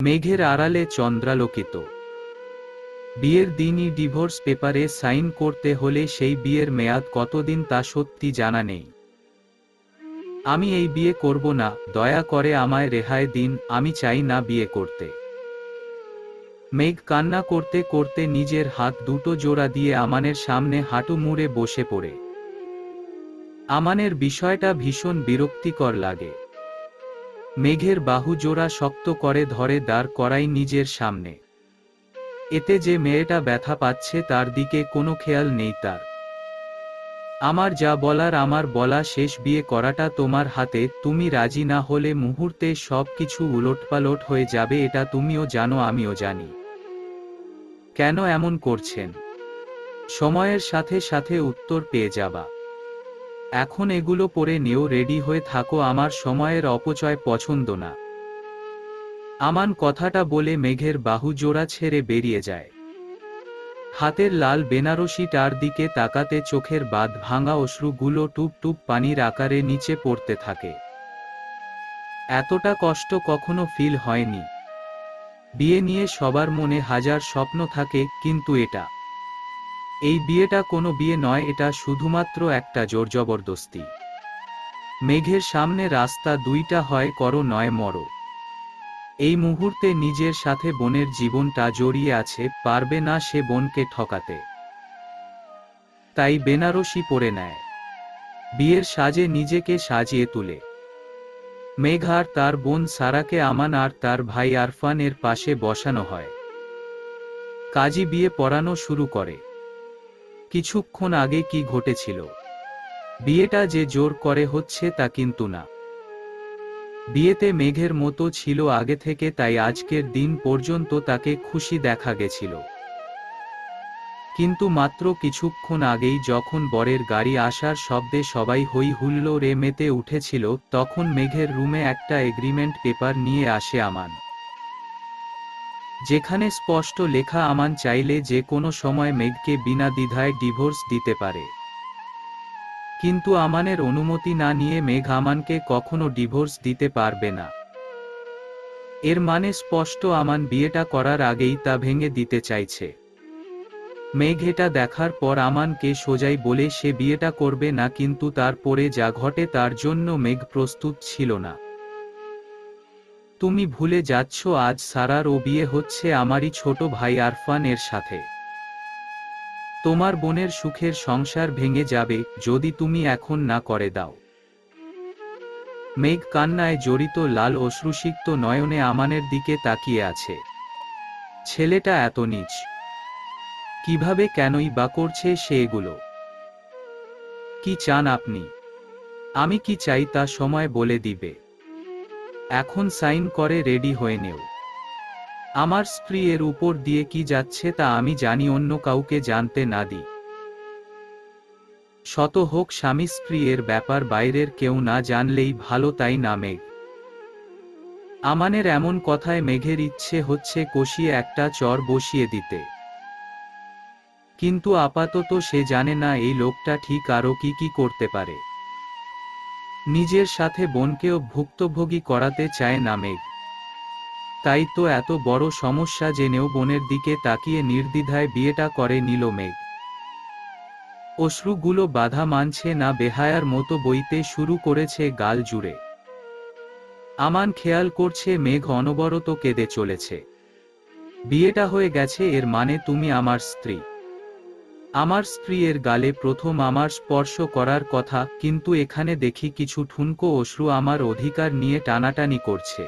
মেঘের আড়ালে চন্দ্রালোকিত বিয়ের দিনই ডিভোর্স পেপারে সাইন করতে হলে সেই বিয়ের মেয়াদ কতদিন তা সত্যি জানা নেই। আমি এই বিয়ে করব না, দয়া করে আমায় রেহাই দিন, আমি চাই না বিয়ে করতে। মেঘ কান্না করতে করতে নিজের হাত দুটো জোড়া দিয়ে আমানের সামনে হাঁটু মুড়ে বসে পড়ে। আমানের বিষয়টা ভীষণ বিরক্তিকর লাগে। মেঘের বাহু জোড়া শক্ত করে ধরে দাঁড় করাই নিজের সামনে। এতে যে মেয়েটা ব্যথা পাচ্ছে তার দিকে কোনো খেয়াল নেই তার। আমার যা বলার আমার বলা শেষ, বিয়ে করাটা তোমার হাতে, তুমি রাজি না হলে মুহূর্তে সব কিছু উলটপালট হয়ে যাবে, এটা তুমিও জানো আমিও জানি। কেন এমন করছেন? সময়ের সাথে সাথে উত্তর পেয়ে যাবা। এখন এগুলো পরে নিয়েও রেডি হয়ে থাকো, আমার সময়ের অপচয় পছন্দ না। আমান কথাটা বলে মেঘের বাহু জোড়া ছেড়ে বেরিয়ে যায়। হাতের লাল বেনারসিটার দিকে তাকাতে চোখের বাঁধ ভাঙা অশ্রুগুলো টুপ টুপ পানির আকারে নিচে পড়তে থাকে। এতটা কষ্ট কখনো ফিল হয়নি। বিয়ে নিয়ে সবার মনে হাজার স্বপ্ন থাকে, কিন্তু এই বিয়েটা কোনো বিয়ে নয়, এটা শুধুমাত্র একটা জোর জবরদস্তি। মেঘের সামনে রাস্তা দুইটা, হয় করো নয় মরো। এই মুহূর্তে নিজের সাথে বোনের জীবনটা জড়িয়ে আছে, পারবে না সে বোনকে ঠকাতে। তাই বেনারসি পরে নেয়, বিয়ের সাজে নিজেকে সাজিয়ে তুলে। মেঘ আর তার বোন সারাকে আমান আর তার ভাই আরফান এর পাশে বসানো হয়। কাজী বিয়ে পড়ানো শুরু করে। কিছুক্ষণ আগে কি ঘটেছিল? বিয়েটা যে জোর করে হচ্ছে তা কিন্তু না। বিয়েতে মেঘের মতো ছিল আগে থেকে, তাই আজকের দিন পর্যন্ত তাকে খুশি দেখা গেছিল। কিন্তু মাত্র কিছুক্ষণ আগেই যখন বরের গাড়ি আসার শব্দে সবাই হই হুল্লোড়ে মেতে উঠেছিল, তখন মেঘের রুমে একটা এগ্রিমেন্ট পেপার নিয়ে আসে আমান, যেখানে স্পষ্ট লেখা আমান চাইলে যে কোনো সময় মেঘকে বিনা দ্বিধায় ডিভোর্স দিতে পারে। কিন্তু আমানের অনুমতি না নিয়ে মেঘ আমানকে কখনো ডিভোর্স দিতে পারবে না। এর মানে স্পষ্ট, আমান বিয়েটা করার আগেই তা ভেঙে দিতে চাইছে। মেঘ এটা দেখার পর আমানকে সোজাই বলে সে বিয়েটা করবে না, কিন্তু তারপরে যা ঘটে তার জন্য মেঘ প্রস্তুত ছিল না। তুমি ভুলে যাচ্ছ আজ সারার ও বিয়ে হচ্ছে আমারই ছোট ভাই আরফান এর সাথে। তোমার বোনের সুখের সংসার ভেঙে যাবে যদি তুমি এখন না করে দাও। মেঘ কান্নায় জড়িত লাল অশ্রুসিক্ত নয়নে আমানের দিকে তাকিয়ে আছে। ছেলেটা এত নীচ কিভাবে, কেনই বা করছে সে এগুলো? কি চান আপনি? আমি কি চাই তা সময় বলে দিবে। এখন সাইন করে রেডি হয়ে নেও। আমার স্ত্রী এর উপর দিয়ে কি যাচ্ছে তা আমি জানি, অন্য কাউকে জানতে না দিই। শত হোক স্বামী স্ত্রী এর ব্যাপার বাইরের কেউ না জানলেই ভালো, তাই না মেঘ? আমানের এমন কথায় মেঘের ইচ্ছে হচ্ছে কষিয়ে একটা চর বসিয়ে দিতে। কিন্তু আপাতত সে জানে না এই লোকটা ঠিক আরও কি কি করতে পারে। নিজের সাথে বোনকেও ভুক্তভোগী করাতে চায় না মেঘ। তাই তো এত বড় সমস্যা জেনেও বোনের দিকে তাকিয়ে নির্দ্বিধায় বিয়েটা করে নিল মেঘ। অশ্রুগুলো বাধা মানছে না, বেহায়ার মতো বইতে শুরু করেছে গাল জুড়ে। আমান খেয়াল করছে মেঘ অনবরত কেঁদে চলেছে। বিয়েটা হয়ে গেছে এর মানে তুমি আমার স্ত্রী। আমার স্ত্রী এর গালে প্রথম আমার স্পর্শ করার কথা, কিন্তু এখানে দেখি কিছু ঠুনকো অশ্রু আমার অধিকার নিয়ে টানাটানি করছে।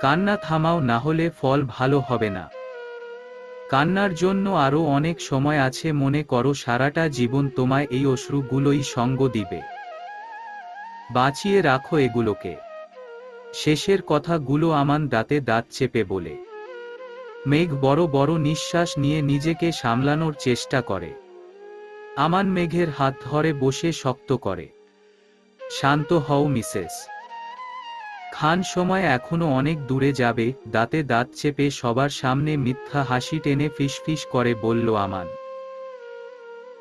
কান্না থামাও, না হলে ফল ভালো হবে না। কান্নার জন্য আরও অনেক সময় আছে, মনে করো সারাটা জীবন তোমায় এই অশ্রুগুলোই সঙ্গ দিবে। বাঁচিয়ে রাখো এগুলোকে। শেষের কথাগুলো আমান দাঁতে দাঁত চেপে বলে। মেঘ বড় বড় নিঃশ্বাস নিয়ে নিজেকে সামলানোর চেষ্টা করে। আমান মেঘের হাত ধরে বসে শক্ত করে। শান্ত হও মিসেস খান, সময় এখনো অনেক দূরে যাবে। দাঁতে দাঁত চেপে সবার সামনে মিথ্যা হাসি টেনে ফিসফিস করে বলল আমান।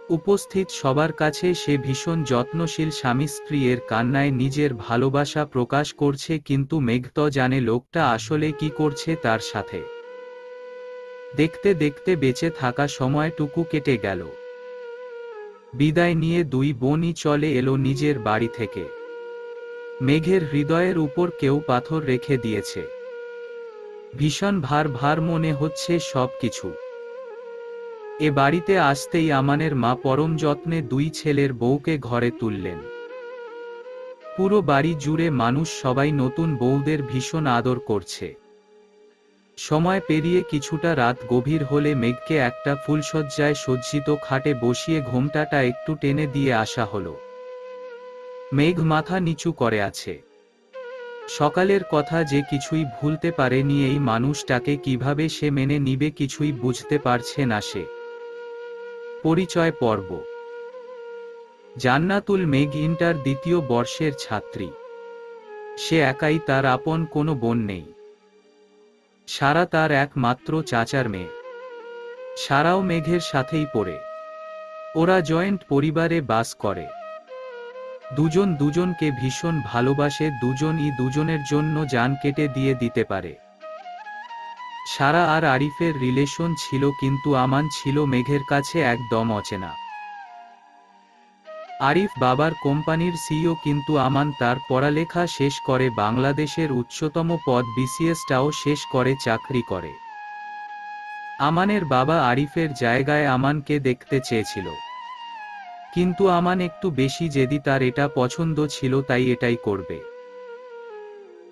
উপস্থিত সবার কাছে সে ভীষণ যত্নশীল স্বামী স্ত্রীর কান্নায় নিজের ভালোবাসা প্রকাশ করছে, কিন্তু মেঘ তো জানে লোকটা আসলে কি করছে তার সাথে। দেখতে দেখতে বেঁচে থাকা সময়টুকু কেটে গেল। বিদায় নিয়ে দুই বোনই চলে এলো নিজের বাড়ি থেকে। মেঘের হৃদয়ের উপর কেউ পাথর রেখে দিয়েছে। ভীষণ ভার ভার মনে হচ্ছে সব কিছু। এ বাড়িতে আসতেই আমানের মা পরম যত্নে দুই ছেলের বউকে ঘরে তুললেন। পুরো বাড়ি জুড়ে মানুষ সবাই নতুন বউদের ভীষণ আদর করছে। সময় পেরিয়ে কিছুটা রাত গভীর হলে মেঘকে একটা ফুলশয্যায় সজ্জিত খাটে বসিয়ে ঘোমটাটা একটু টেনে দিয়ে আসা হলো। মেঘ মাথা নিচু করে আছে। সকালের কথা যে কিছুই ভুলতে পারেনি, এই মানুষটাকে কিভাবে সে মেনে নিবে কিছুই বুঝতে পারছে না সে। পরিচয় পর্ব। জান্নাতুল মেঘ ইন্টার দ্বিতীয় বর্ষের ছাত্রী। সে একাই, তার আপন কোনো বোন নেই। সারা তার একমাত্র চাচার মেয়ে। সারাও মেঘের সাথেই পড়ে। ওরা জয়েন্ট পরিবারে বাস করে। দুজন দুজনকে ভীষণ ভালোবাসে, দুজনই দুজনের জন্য জান কেটে দিয়ে দিতে পারে। সারা আর আরিফের রিলেশন ছিল, কিন্তু আমান ছিল মেঘের কাছে একদম অচেনা। আরিফ বাবার কোম্পানির সিইও, কিন্তু আমান তার পড়ালেখা শেষ করে বাংলাদেশের উচ্চতম পদ বিসিএসটাও শেষ করে চাকরি করে। আমানের বাবা আরিফের জায়গায় আমানকে দেখতে চেয়েছিল, কিন্তু আমান একটু বেশি জেদি, তার এটা পছন্দ ছিল তাই এটাই করবে।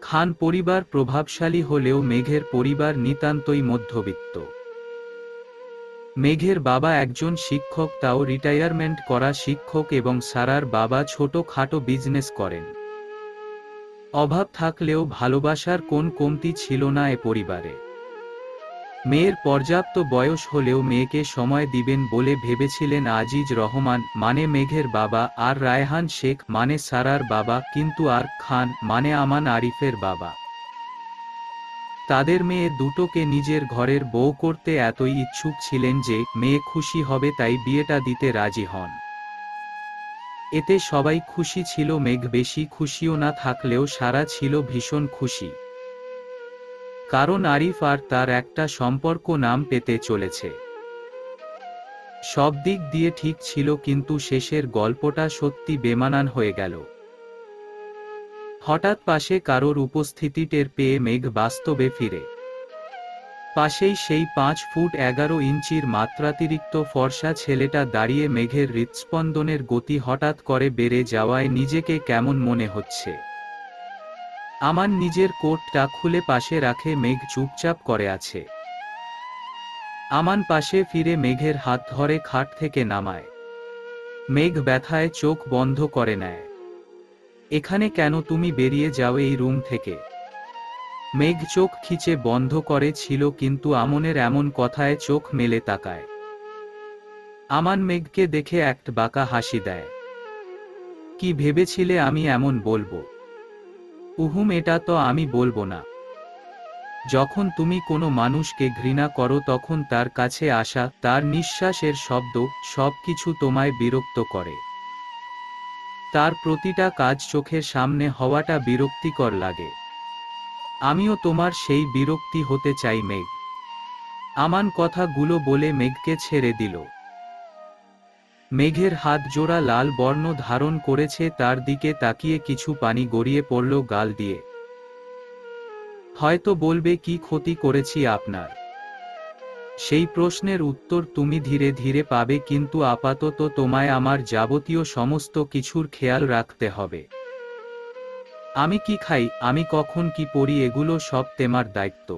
খান পরিবার প্রভাবশালী হলেও মেঘের পরিবার নিতান্তই মধ্যবিত্ত। মেঘের বাবা একজন শিক্ষক, তাও রিটায়ারমেন্ট করা শিক্ষক, এবং সারার বাবা ছোটখাটো বিজনেস করেন। অভাব থাকলেও ভালোবাসার কোন কমতি ছিল না এ পরিবারে। মেয়ের পর্যাপ্ত বয়স হলেও মেয়েকে সময় দিবেন বলে ভেবেছিলেন আজিজ রহমান মানে মেঘের বাবা, আর রায়হান শেখ মানে সারার বাবা, কিন্তু আর খান মানে আমান আরিফের বাবা তাদের মেয়ে দুটোকে নিজের ঘরের বউ করতে এতই ইচ্ছুক ছিলেন যে মেয়ে খুশি হবে তাই বিয়েটা দিতে রাজি হন। এতে সবাই খুশি ছিল, মেঘ বেশি খুশিও না থাকলেও সারা ছিল ভীষণ খুশি। কারণ আরিফ আর তার একটা সম্পর্ক নাম পেতে চলেছে। সব দিক দিয়ে ঠিক ছিল, কিন্তু শেষের গল্পটা সত্যি বেমানান হয়ে গেল। হঠাৎ পাশে কারোর উপস্থিতি টের পেয়ে মেঘ বাস্তবে ফিরে। পাশেই সেই 5 ফুট 11 ইঞ্চির মাত্রাতিরিক্ত ফর্সা ছেলেটা দাঁড়িয়ে। মেঘের হৃৎস্পন্দনের গতি হঠাৎ করে বেড়ে যাওয়ায় নিজেকে কেমন মনে হচ্ছে। আমান নিজের কোটটা খুলে পাশে রাখে, মেঘ চুপচাপ করে আছে। আমান পাশে ফিরে মেঘের হাত ধরে খাট থেকে নামায়। মেঘ ব্যথায় চোখ বন্ধ করে নেয়। এখানে কেন? তুমি বেরিয়ে যাও এই রুম থেকে। মেঘ চোখ খিচে বন্ধ করে ছিল, কিন্তু আমনের এমন কথায় চোখ মেলে তাকায়। আমান মেঘকে দেখে একটা বাঁকা হাসি দেয়। কি ভেবেছিলে আমি এমন বলবো? উহুম, এটা তো আমি বলবো না। যখন তুমি কোনো মানুষকে ঘৃণা করো তখন তার কাছে আসা, তার নিঃশ্বাসের শব্দ, সবকিছু তোমায় বিরক্ত করে। তার প্রতিটা কাজ চোখের সামনে হওয়াটা বিরক্তিকর লাগে। আমিও তোমার সেই বিরক্তি হতে চাই মেঘ। আমান কথাগুলো বলে মেঘকে ছেড়ে দিল। মেঘের হাত জোড়া লাল বর্ণ ধারণ করেছে, তার দিকে তাকিয়ে কিছু পানি গড়িয়ে পড়ল গাল দিয়ে। হয়তো বলবে কি ক্ষতি করেছি আপনার? সেই প্রশ্নের উত্তর তুমি ধীরে ধীরে পাবে, কিন্তু আপাতত তোমায় আমার যাবতীয় সমস্ত কিছুর খেয়াল রাখতে হবে। আমি কি খাই, আমি কখন কি পড়ি, এগুলো সব তোমার দায়িত্ব।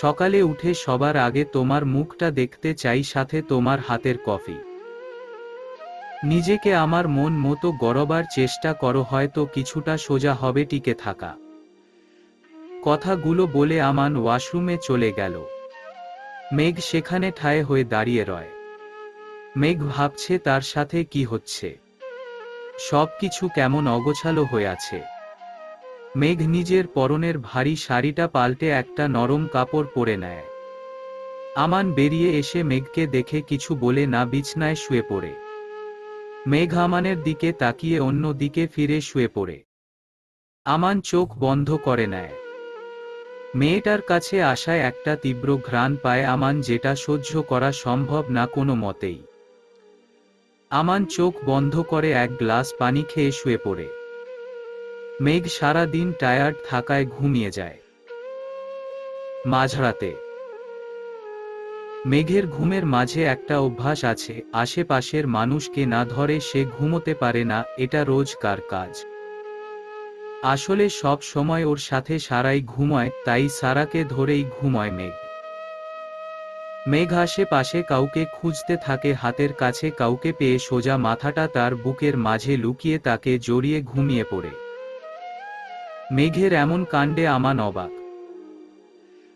সকালে উঠে সবার আগে তোমার মুখটা দেখতে চাই, সাথে তোমার হাতের কফি। নিজেকে আমার মন মতো গড়বার চেষ্টা করো, হয়তো কিছুটা সোজা হবে টিকে থাকা। কথাগুলো বলে আমান ওয়াশরুমে চলে গেল। মেঘ সেখানে ঠায় হয়ে দাঁড়িয়ে রয়। মেঘ ভাবছে তার সাথে কি হচ্ছে। সবকিছু কেমন অগোছালো হয়ে আছে। মেঘ নিজের পরনের ভারী শাড়িটা পাল্টে একটা নরম কাপড় পরে নেয়। আমান বেরিয়ে এসে মেঘকে দেখে কিছু বলে না বিছনায় শুয়ে পড়ে। মেঘ আমানের দিকে তাকিয়ে অন্য দিকে ফিরে শুয়ে পড়ে। আমান চোখ বন্ধ করে নেয়। মেয়েটার কাছে আসায় একটা তীব্র ঘ্রাণ পায় আমান, যেটা সহ্য করা সম্ভব না কোনো মতেই। আমান চোখ বন্ধ করে এক গ্লাস পানি খেয়ে শুয়ে পড়ে। মেঘ সারা দিন টায়ার্ড থাকায় ঘুমিয়ে যায়। মাঝরাতে মেঘের ঘুমের মাঝে একটা অভ্যাস আছে, আশেপাশের মানুষকে না ধরে সে ঘুমোতে পারে না, এটা রোজকার কাজ। আসলে সব সময় ওর সাথে সারাই ঘুমায়, তাই সারাকে ধরেই ঘুমায় মেঘ। মেঘ আশেপাশে কাউকে খুঁজতে থাকে, হাতের কাছে কাউকে পেয়ে সোজা মাথাটা তার বুকের মাঝে লুকিয়ে তাকে জড়িয়ে ঘুমিয়ে পড়ে। মেঘের এমন কাণ্ডে আমান অবাক।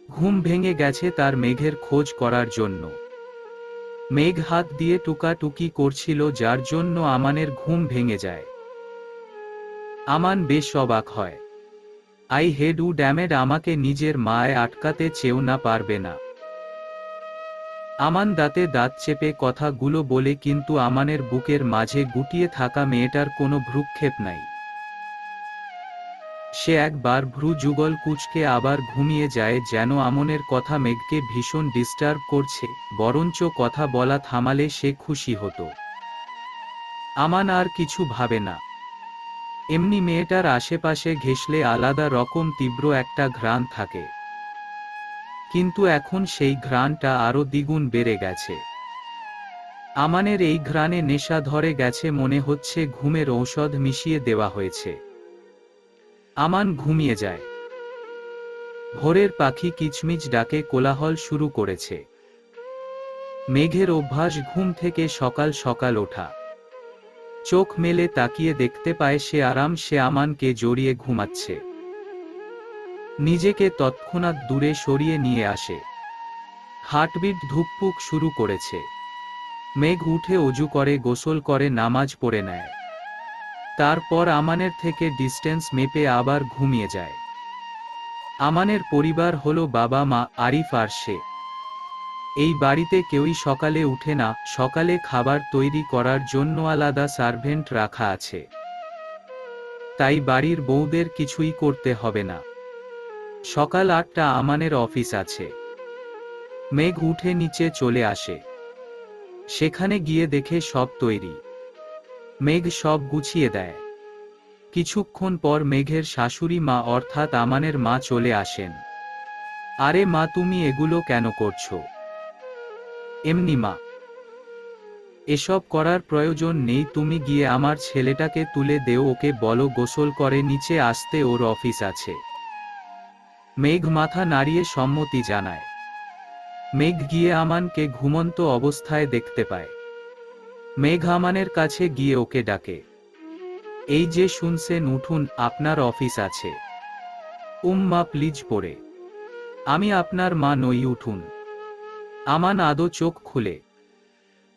ঘুম ভেঙে গেছে তার মেঘের খোঁজ করার জন্য। মেঘ হাত দিয়ে টুকাটুকি করছিল, যার জন্য আমানের ঘুম ভেঙে যায়। আমান বেশ অবাক হয়। আই হেড ইউ ড্যামেড, আমাকে নিজের মায় আটকাতে চেয়েও না, পারবে না। আমান দাঁতে দাঁত চেপে কথাগুলো বলে, কিন্তু আমানের বুকের মাঝে গুটিয়ে থাকা মেয়েটার কোনো ভ্রুক্ষেপ নাই। সে একবার ভ্রু যুগল কুঁচকে আবার ঘুমিয়ে যায়, যেন আমনের কথা মেঘকে ভীষণ ডিস্টার্ব করছে, বরঞ্চ কথা বলা থামালে সে খুশি হতো। আমান আর কিছু ভাবে না। এমনি মেয়েটার আশেপাশে ঘেঁষলে আলাদা রকম তীব্র একটা ঘ্রাণ থাকে, কিন্তু এখন সেই ঘ্রাণটা আরো দ্বিগুণ বেড়ে গেছে। আমানের এই ঘ্রাণে নেশা ধরে গেছে, মনে হচ্ছে ঘুমের ঔষধ মিশিয়ে দেওয়া হয়েছে। আমান ঘুমিয়ে যায়। ভোরের পাখি কিচমিচ ডাকে কোলাহল শুরু করেছে। মেঘের অভ্যাস ঘুম থেকে সকাল সকাল ওঠা। চোখ মেলে তাকিয়ে দেখতে পায় সে আমানকে জড়িয়ে ঘুমাচ্ছে। নিজেকে তৎক্ষণাৎ দূরে সরিয়ে নিয়ে আসে। হার্টবিট ধুকপুক শুরু করেছে। মেঘ উঠে অজু করে, গোসল করে, নামাজ পড়ে নেয়। তারপর আমানের থেকে ডিস্টেন্স মেপে আবার ঘুমিয়ে যায়। আমানের পরিবার হলো বাবা মা, আরিফ আর সে। এই বাড়িতে কেউই সকালে উঠে না, সকালে খাবার তৈরি করার জন্য আলাদা সার্ভেন্ট রাখা আছে। তাই বাড়ির বউদের কিছুই করতে হবে না। সকাল 8টা আমানের অফিস আছে। মেঘ উঠে নিচে চলে আসে। সেখানে গিয়ে দেখে সব তৈরি। মেঘ সব গুছিয়ে দেয়। কিছুক্ষণ পর মেঘের শাশুড়ি মা অর্থাৎ আমানের মা চলে আসেন। আরে মা, তুমি এগুলো কেন করছো? এমনি মা, এসব করার প্রয়োজন নেই, তুমি গিয়ে আমার ছেলেটাকে তুলে দেও, ওকে বলো গোসল করে নিচে আসতে, ওর অফিস আছে। মেঘ মাথা নাড়িয়ে সম্মতি জানায়। মেঘ গিয়ে আমানকে ঘুমন্ত অবস্থায় দেখতে পায়। মেঘ আমানের কাছে গিয়ে ওকে ডাকে, এই যে শুনছেন, উঠুন, আপনার অফিস আছে। মা প্লিজ পড়ে, আমি আপনার মা নই, উঠুন। আমান আদো চোখ খুলে।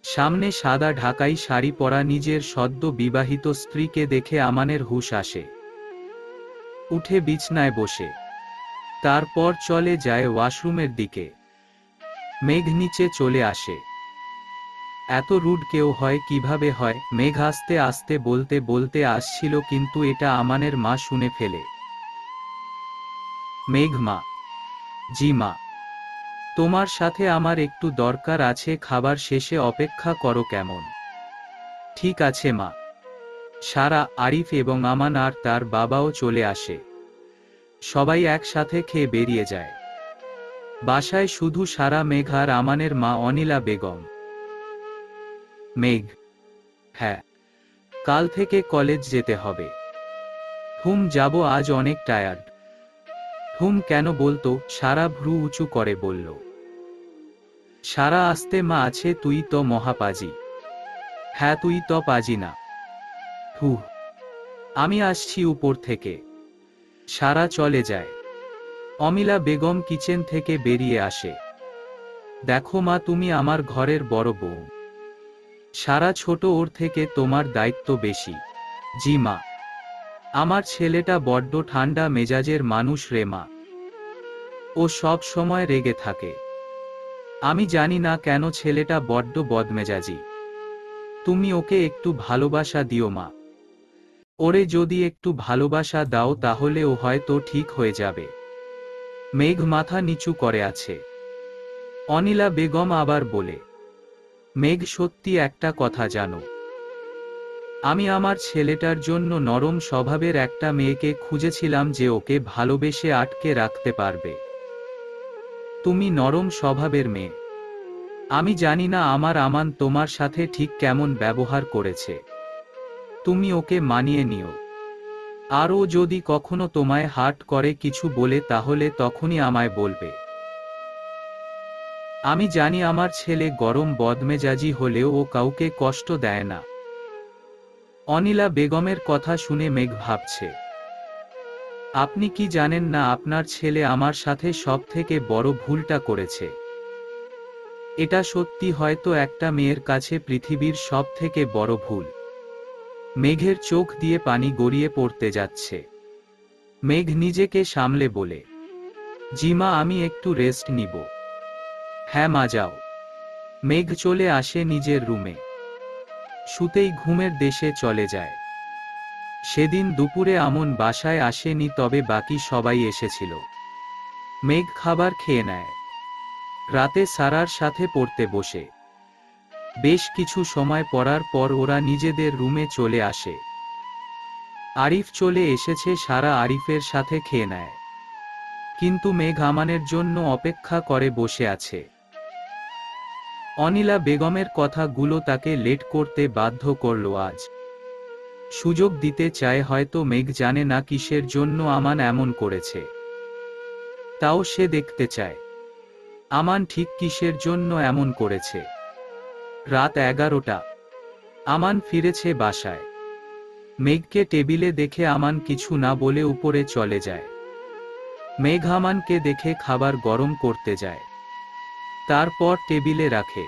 সামনে সাদা ঢাকাই শাড়ি পরা নিজের সদ্য বিবাহিত স্ত্রীকে দেখে আমানের হুঁশ আসে। উঠে বিছনায় বসে। তারপর চলে যায় ওয়াশরুমের দিকে। মেঘ নিচে চলে আসে। এত রুড কেউ হয় কিভাবে হয়? মেঘ আস্তে আস্তে বলতে বলতে আসছিল, কিন্তু এটা আমানের মা শুনে ফেলে। মেঘ মা, জি মা, তোমার সাথে আমার একটু দরকার আছে, খাবার শেষে অপেক্ষা করো কেমন? ঠিক আছে মা। সারা, আরিফ এবং আমান আর তার বাবাও চলে আসে। সবাই একসাথে খেয়ে বেরিয়ে যায়। বাসায় শুধু সারা, মেঘ আর আমানের মা অনিলা বেগম। মেঘ, হ্যাঁ, কাল থেকে কলেজ যেতে হবে। যাব, আজ অনেক টায়ার্ড। কেন বলতো? সারা ভ্রু উঁচু করে বলল। সারা আস্তে, মা আছে, তুই তো মহাপাজি। হ্যাঁ, তুই তো পাজি না। আমি আসছি উপর থেকে। সারা চলে যায়। অমিলা বেগম কিচেন থেকে বেরিয়ে আসে। দেখো মা, তুমি আমার ঘরের বড় বউ। সারা ছোট, ওর থেকে তোমার দায়িত্ব বেশি। জি মা। আমার ছেলেটা বড্ড ঠান্ডা মেজাজের মানুষ রে মা। ও সব সময় রেগে থাকে। আমি জানি না কেন ছেলেটা বড্ড বদমেজাজি। তুমি ওকে একটু ভালোবাসা দিও মা। ওরে যদি একটু ভালোবাসা দাও তাহলে ও হয়তো ঠিক হয়ে যাবে। মেঘ মাথা নিচু করে আছে। অনিলা বেগম আবার বলে, মেঘ সত্যি একটা কথা জানো, আমি আমার ছেলেটার জন্য নরম স্বভাবের একটা মেয়েকে খুঁজেছিলাম যে ওকে ভালোবেসে আটকে রাখতে পারবে। তুমি নরম স্বভাবের মেয়ে। আমি জানি না আমার আমান তোমার সাথে ঠিক কেমন ব্যবহার করেছে। তুমি ওকে মানিয়ে নিও। আর ও যদি কখনো তোমায় হার্ট করে কিছু বলে তাহলে তখনই আমায় বলবে। আমি জানি আমার ছেলে গরম বদমেজাজি হলেও ও কাউকে কষ্ট দেয় না। অনিলা বেগমের কথা শুনে মেঘ ভাবছে, আপনি কি জানেন না আপনার ছেলে আমার সাথে সবথেকে বড় ভুলটা করেছে? এটা সত্যি হয়তো একটা মেয়ের কাছে পৃথিবীর সবথেকে বড় ভুল। মেঘের চোখ দিয়ে পানি গড়িয়ে পড়তে যাচ্ছে। মেঘ নিজেকে সামলে বলে, জি মা, আমি একটু রেস্ট নিব। হ্যাঁ মা, যাও। মেঘ চলে আসে নিজের রুমে। শুতেই ঘুমের দেশে চলে যায়। সেদিন দুপুরে আমন বাসায় আসেনি, তবে বাকি সবাই এসেছিল। মেঘ খাবার খেয়ে নেয়। রাতে সারার সাথে পড়তে বসে। বেশ কিছু সময় পড়ার পর ওরা নিজেদের রুমে চলে আসে। আরিফ চলে এসেছে, সারা আরিফের সাথে খেয়ে নেয়। কিন্তু মেঘ আমানের জন্য অপেক্ষা করে বসে আছে। অনিলা বেগমের কথাগুলো তাকে লেট করতে বাধ্য করল আজ। সুযোগ দিতে চায় হয়তো মেঘ জানে না কিসের জন্য আমান এমন করেছে। তাও সে দেখতে চায় আমান ঠিক কিসের জন্য এমন করেছে। রাত 11টা। আমান ফিরেছে বাসায়। মেঘকে টেবিলে দেখে আমান কিছু না বলে উপরে চলে যায়। মেঘ আমানকে দেখে খাবার গরম করতে যায়। তারপর টেবিলে রাখে।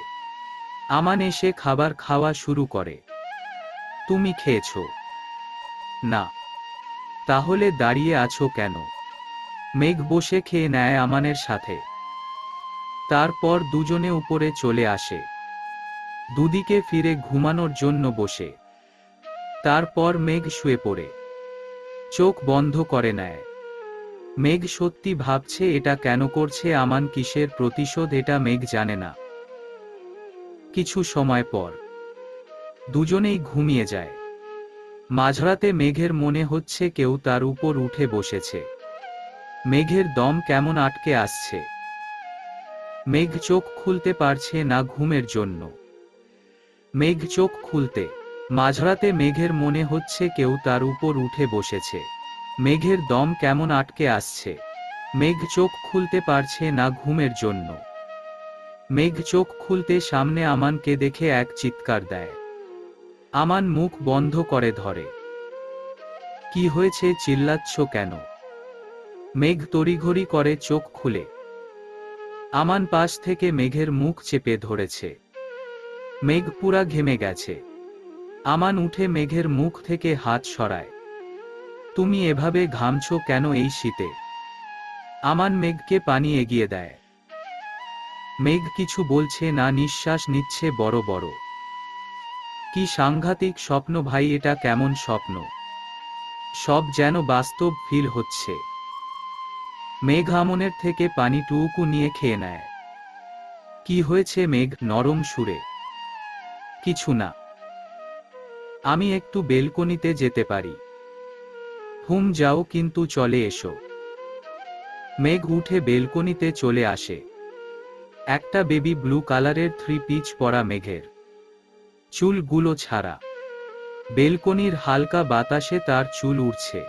আমান এসে খাবার খাওয়া শুরু করে। তুমি খেয়েছো? না। তাহলে দাঁড়িয়ে আছো কেন? মেঘ বসে খেয়ে নেয় আমানের সাথে। তারপর দুজনে উপরে চলে আসে। দুদিকে ফিরে ঘুমানোর জন্য বসে। তারপর মেঘ শুয়ে পড়ে চোখ বন্ধ করে নেয়। মেঘ সত্যি ভাবছে এটা কেন করছে আমান, কিসের প্রতিশোধ, এটা মেঘ জানে না। কিছু সময় পর দুজনেই ঘুমিয়ে যায়। মাঝরাতে মেঘের মনে হচ্ছে কেউ তার উপর উঠে বসেছে। মেঘের দম কেমন আটকে আসছে। মেঘ চোখ খুলতে পারছে না ঘুমের জন্য। মেঘ চোখ খুলতে মাঝরাতে মেঘের মনে হচ্ছে কেউ তার উপর উঠে বসেছে। মেঘের দম কেমন আটকে আসছে। মেঘ চোখ খুলতে পারছে না ঘুমের জন্য। মেঘ চোখ খুলতে সামনে আমানকে দেখে এক চিৎকার দেয়। আমান মুখ বন্ধ করে ধরে। কি হয়েছে, চিল্লাচ্ছ কেন? মেঘ তড়িঘড়ি করে চোখ খুলে। আমান পাশ থেকে মেঘের মুখ চেপে ধরেছে। মেঘ পুরা ঘেমে গেছে। আমান উঠে মেঘের মুখ থেকে হাত সরায়। তুমি এভাবে ঘামছো কেন এই শীতে? আমান মেঘকে পানি এগিয়ে দেয়। মেঘ কিছু বলছে না, নিঃশ্বাস নিচ্ছে বড় বড়। কি সাংঘাতিক স্বপ্ন ভাই, এটা কেমন স্বপ্ন? সব যেন বাস্তব ফিল হচ্ছে। মেঘ আমনের থেকে পানিটুকু নিয়ে খেয়ে নেয়। কি হয়েছে মেঘ, নরম সুরে। কিছু না। আমি একটু বেলকনিতে যেতে পারি? হুম যাও, কিন্তু চলে এসো। মেঘ উঠে বেলকনিতে চলে আসে। একটা বেবি ব্লু কালারের 3 পিচ পরা মেঘের চুলগুলো ছাড়া। বেলকনির হালকা বাতাসে তার চুল উড়ছে।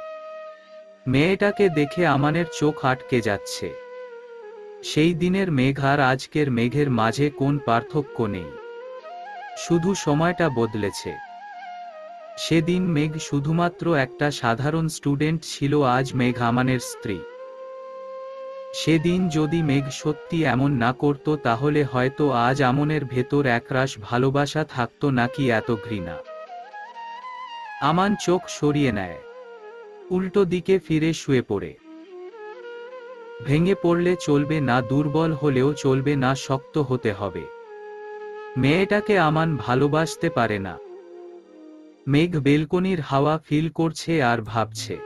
মেয়েটাকে দেখে আমানের চোখ আটকে যাচ্ছে। সেই দিনের মেঘ আর আজকের মেঘের মাঝে কোন পার্থক্য নেই, শুধু সময়টা বদলেছে। সেদিন মেঘ শুধুমাত্র একটা সাধারণ স্টুডেন্ট ছিল, আজ মেঘ আমানের স্ত্রী। সেদিন যদি মেঘ সত্যি এমন না করত তাহলে হয়তো আজ আমনের ভেতর একরাশ ভালোবাসা থাকতো, নাকি এত ঘৃণা। আমান চোখ সরিয়ে নেয়। উল্টো দিকে ফিরে শুয়ে পড়ে। ভেঙে পড়লে চলবে না, দুর্বল হলেও চলবে না, শক্ত হতে হবে। মেয়েটাকে আমান ভালোবাসতে পারে না। মেঘ বেলকনির হাওয়া ফিল করছে আর ভাবছে,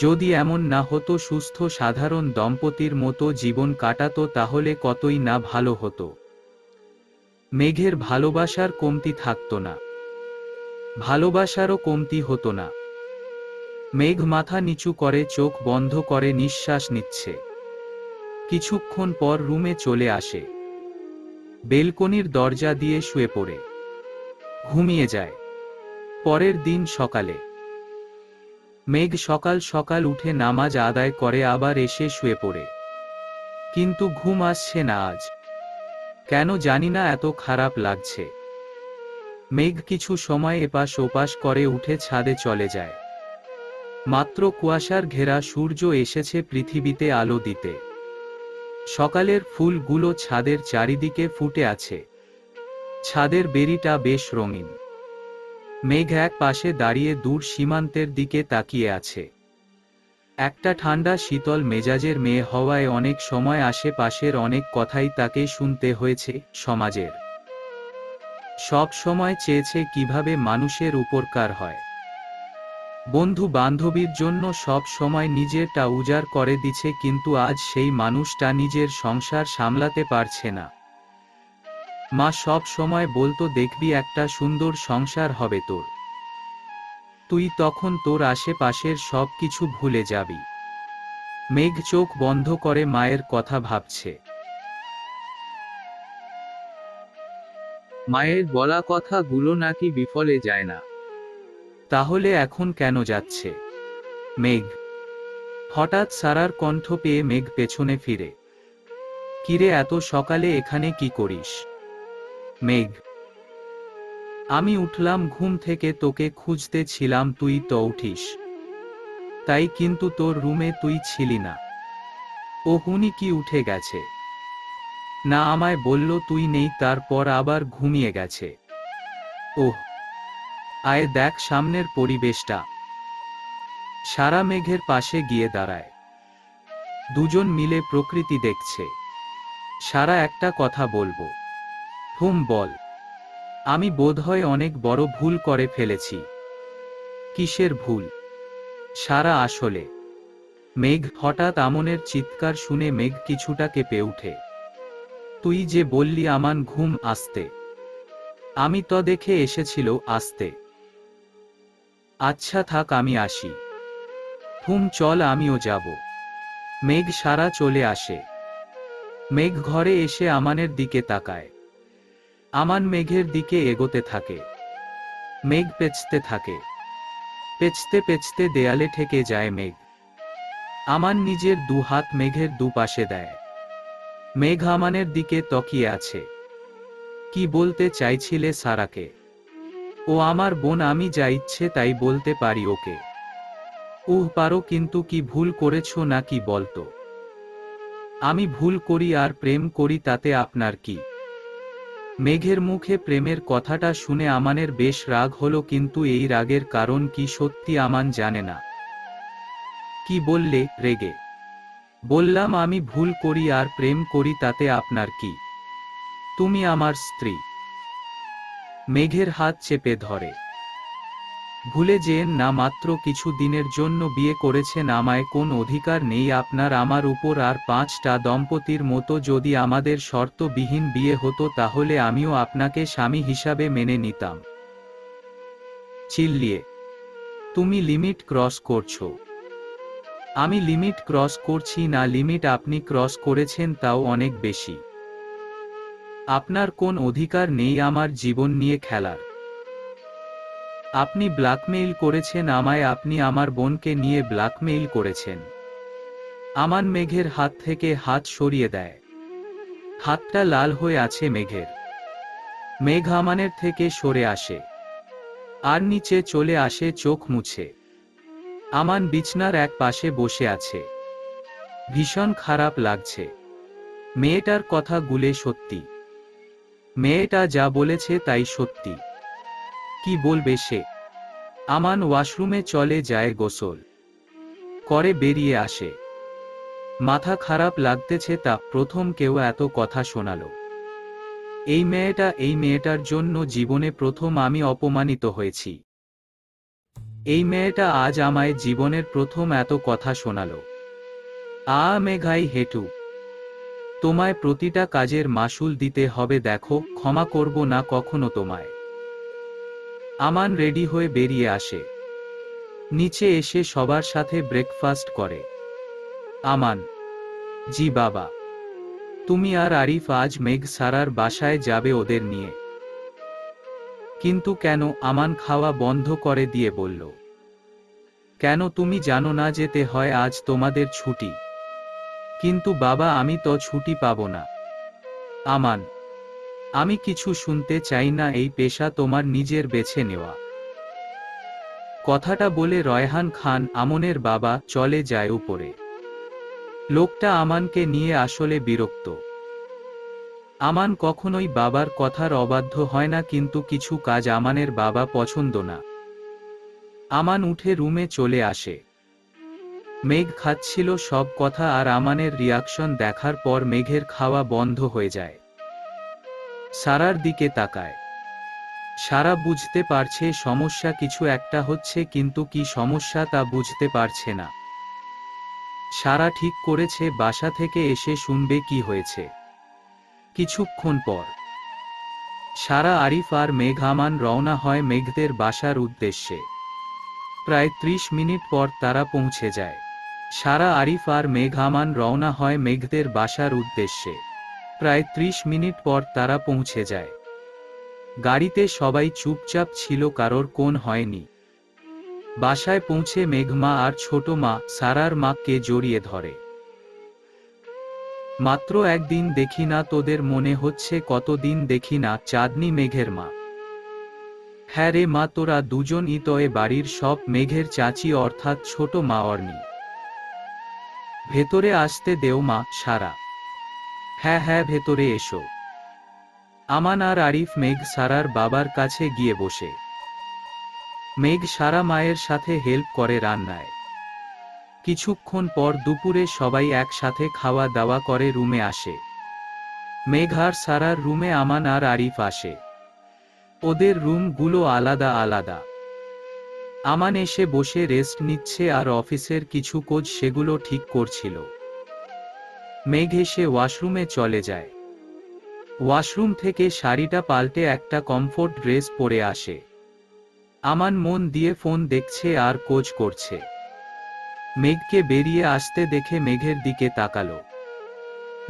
যদি এমন না হতো, সুস্থ সাধারণ দম্পতির মতো জীবন কাটাতো, তাহলে কতই না ভালো হতো। মেঘের ভালোবাসার কমতি থাকতো না, ভালোবাসারও কমতি হতো না। মেঘ মাথা নিচু করে চোখ বন্ধ করে নিঃশ্বাস নিচ্ছে। কিছুক্ষণ পর রুমে চলে আসে। বেলকনির দরজা দিয়ে শুয়ে পড়ে ঘুমিয়ে যায়। পরের দিন সকালে মেঘ সকাল সকাল উঠে নামাজ আদায় করে আবার এসে শুয়ে পড়ে। কিন্তু ঘুম আসছে না আজ। কেন জানি না, এত খারাপ লাগছে। মেঘ কিছু সময় এপাশ ওপাশ করে উঠে ছাদে চলে যায়। মাত্র কুয়াশার ঘেরা সূর্য এসেছে পৃথিবীতে আলো দিতে। সকালের ফুলগুলো ছাদের চারিদিকে ফুটে আছে। ছাদের বেড়িটা বেশ রঙিন। মেঘ এক পাশে দাঁড়িয়ে দূর সীমান্তের দিকে তাকিয়ে আছে। একটা ঠান্ডা শীতল মেজাজের মেয়ে হওয়ায় অনেক সময় আশেপাশের অনেক কথাই তাকে শুনতে হয়েছে। সমাজের সব সময় চেয়েছে কিভাবে মানুষের উপকার হয়। বন্ধু বান্ধবীর জন্য সব সময় নিজেরটা উজাড় করে দিছে, কিন্তু আজ সেই মানুষটা নিজের সংসার সামলাতে পারছে না। মা সব সময় বলতো, দেখবি একটা সুন্দর সংসার হবে তোর, তুই তখন তোর আশেপাশের সব কিছু ভুলে যাবি। মেঘ চোখ বন্ধ করে মায়ের কথা ভাবছে। মায়ের বলা কথাগুলো নাকি বিফলে যায় না। তাহলে এখন কেন যাচ্ছে? মেঘ হঠাৎ সারার কণ্ঠ পেয়ে মেঘ পেছনে ফিরে। কিরে, এত সকালে এখানে কি করিস? মেঘ আমি উঠলাম ঘুম থেকে, তোকে খুঁজতে ছিলাম, তুই তো উঠিস তাই, কিন্তু তোর রুমে তুই ছিলি না। ও উনি কি উঠে গেছে? না, আমায় বলল তুই নেই, তারপর আবার ঘুমিয়ে গেছে। ওহ, আয় দেখ সামনের পরিবেশটা। সারা মেঘের পাশে গিয়ে দাঁড়ায়। দুজন মিলে প্রকৃতি দেখছে। সারা একটা কথা বলবো? বল। আমি বোধহয় অনেক বড় ভুল করে ফেলেছি। কিসের ভুল? সারা আসলে মেঘ হঠাৎ আমনের চিৎকার শুনে মেঘ কিছুটা কেঁপে উঠে। তুই যে বললি আমান ঘুম আসতে, আমি তো দেখে এসেছিল আসতে। আচ্ছা থাক, আমি আসি। চল, আমিও যাব। মেঘ সারা চলে আসে। মেঘ ঘরে এসে আমানের দিকে তাকায়। আমান মেঘের দিকে এগোতে থাকে। মেঘ পেঁচতে থাকে। পেঁচতে পেঁচতে দেয়ালে ঠেকে যায় মেঘ। আমান নিজের দু হাত মেঘের দুপাশে দেয়। মেঘ আমানের দিকে তাকিয়ে আছে। কি বলতে চাইছিলে সারাকে? ও আমার বোন, আমি যা ইচ্ছে তাই বলতে পারি ওকে। পারো, কিন্তু কি ভুল করেছো নাকি বলতো? আমি ভুল করি আর প্রেম করি, তাতে আপনার কি? মেঘের মুখে প্রেমের কথাটা শুনে আমানের বেশ রাগ হলো, কিন্তু এই রাগের কারণ কি সত্যি আমান জানে না। কি বললে? রেগে বললাম আমি ভুল করি আর প্রেম করি, তাতে আপনার কি? তুমি আমার স্ত্রী। মেঘের হাত চেপে ধরে। ভুলে যেন না, মাত্র কিছু দিনের জন্য বিয়ে করেছেন, আমায় কোন অধিকার নেই আপনার আমার উপর। আর 5টা দম্পতির মতো যদি আমাদের শর্তবিহীন বিয়ে হতো, তাহলে আমিও আপনাকে স্বামী হিসাবে মেনে নিতাম। চিল্লিয়ে, তুমি লিমিট ক্রস করছো। আমি লিমিট ক্রস করছি না, লিমিট আপনি ক্রস করেছেন, তাও অনেক বেশি। আপনার কোন অধিকার নেই আমার জীবন নিয়ে খেলার। আপনি ব্ল্যাকমেইল করেছেন আমায়, আপনি আমার বোনকে নিয়ে ব্ল্যাকমেইল করেছেন। আমান মেঘের হাত থেকে হাত সরিয়ে দেয়। হাতটা লাল হয়ে আছে মেঘের। মেঘ আমানের থেকে সরে আসে আর নিচে চলে আসে চোখ মুছে। আমান বিছনার এক পাশে বসে আছে। ভীষণ খারাপ লাগছে। মেয়েটার কথাগুলো সত্যি। মেয়েটা যা বলেছে তাই সত্যি। কি বলবে সে? আমান ওয়াশরুমে চলে যায়, গোসল করে বেরিয়ে আসে। মাথা খারাপ লাগতেছে তা প্রথম কেউ এত কথা শোনালো। এই মেয়েটার জন্য জীবনে প্রথম আমি অপমানিত হয়েছি। এই মেয়েটা আজ আমায় জীবনের প্রথম এত কথা শোনালো। মেঘাই হেটু, তোমায় প্রতিটা কাজের মাসুল দিতে হবে, দেখো ক্ষমা করব না কখনো তোমায়। আমান রেডি হয়ে বেরিয়ে আসে। নিচে এসে সবার সাথে ব্রেকফাস্ট করে। আমান: জি বাবা। তুমি আর আরিফ আজ মেঘ সারার বাসায় যাবে ওদের নিয়ে? কিন্তু কেন? আমান খাওয়া বন্ধ করে দিয়ে বলল। কেন তুমি জানো না যেতে হয়, আজ তোমাদের ছুটি? কিন্তু বাবা আমি তো ছুটি পাবো না। আমান: আমি কিছু শুনতে চাই না, এই পেশা তোমার নিজের বেছে নেওয়া। কথাটা বলে রয়হান খান, আমনের বাবা, চলে যায় উপরে। লোকটা আমানকে নিয়ে আসলে বিরক্ত। আমান কখনোই বাবার কথার অবাধ্য হয় না, কিন্তু কিছু কাজ আমানের বাবা পছন্দ না। আমান উঠে রুমে চলে আসে। মেঘ খাচ্ছিল সব কথা আর আমানের রিয়াকশন দেখার পর মেঘের খাওয়া বন্ধ হয়ে যায়। সারার দিকে তাকায়। সারা বুঝতে পারছে সমস্যা কিছু একটা হচ্ছে, কিন্তু কি সমস্যা তা বুঝতে পারছে না। সারা ঠিক করেছে বাসা থেকে এসে শুনবে কি হয়েছে। কিছুক্ষণ পর সারা, আরিফ আর মেঘ আমান রওনা হয় মেঘদের বাসার উদ্দেশ্যে। প্রায় 30 মিনিট পর তারা পৌঁছে যায়। সারা, আরিফ আর মেঘ আমান রওনা হয় মেঘদের বাসার উদ্দেশ্যে। প্রায় 30 মিনিট পর তারা পৌঁছে যায়। গাড়িতে সবাই চুপচাপ ছিল, কারোর কোন হয়নি। বাসায় পৌঁছে মেঘমা আর ছোট মা সারার মাকে জড়িয়ে ধরে। মাত্র একদিন দেখি না তোদের, মনে হচ্ছে কতদিন দেখি না। চাঁদনি মেঘের মা: হ্যাঁ রে মা, তোরা দুজনই তো এ বাড়ির সব। মেঘের চাচি অর্থাৎ ছোট মা অর্নি: ভেতরে আসতে দেও মা। সারা: হ্যাঁ হ্যাঁ, ভেতরে এসো। আমান আর আরিফ মেঘ সারার বাবার কাছে গিয়ে বসে। মেঘ সারা মায়ের সাথে হেল্প করে রান্নায়। কিছুক্ষণ পর দুপুরে সবাই একসাথে খাওয়া দাওয়া করে রুমে আসে। মেঘ আর সারার রুমে আমান আর আরিফ আসে। ওদের রুমগুলো আলাদা আলাদা। আমান এসে বসে রেস্ট নিচ্ছে আর অফিসের কিছু কাজ সেগুলো ঠিক করছিল। মেঘ এসে ওয়াশরুমে চলে যায়। ওয়াশরুম থেকে শাড়িটা পাল্টে একটা কমফোর্ট ড্রেস পরে আসে। আমান মন দিয়ে ফোন দেখছে আর কোচ করছে। মেঘকে বেরিয়ে আসতে দেখে মেঘের দিকে তাকালো।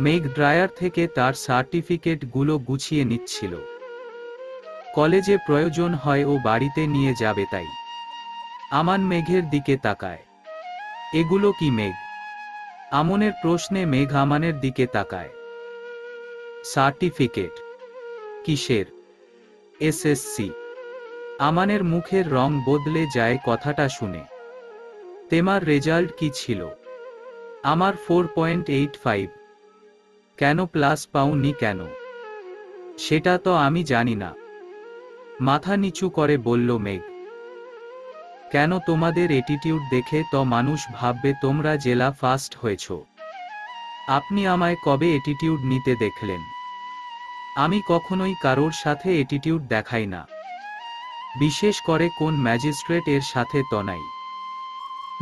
মেঘ ড্রায়ার থেকে তার সার্টিফিকেটগুলো গুছিয়ে নিচ্ছিল। কলেজে প্রয়োজন হয় ও বাড়িতে নিয়ে যাবে তাই। আমান মেঘের দিকে তাকায়। এগুলো কি মেঘ? আমনের প্রশ্নে মেঘ আমানের দিকে তাকায়। সার্টিফিকেট? কিসের? এসএসসি। আমানের মুখের রং বদলে যায় কথাটা শুনে। তোমার রেজাল্ট কি ছিল? আমার 4.85। কেন প্লাস পাওনি কেন? সেটা তো আমি জানি না। মাথা নিচু করে বলল মেঘ। কেন? তোমাদের অ্যাটিটিউড দেখে তো মানুষ ভাববে তোমরা জেলা ফার্স্ট হয়েছ। আপনি আমায় কবে অ্যাটিটিউড নিতে দেখলেন? আমি কখনোই কারোর সাথে অ্যাটিটিউড দেখাই না, বিশেষ করে কোন ম্যাজিস্ট্রেট এর সাথে তো নাই।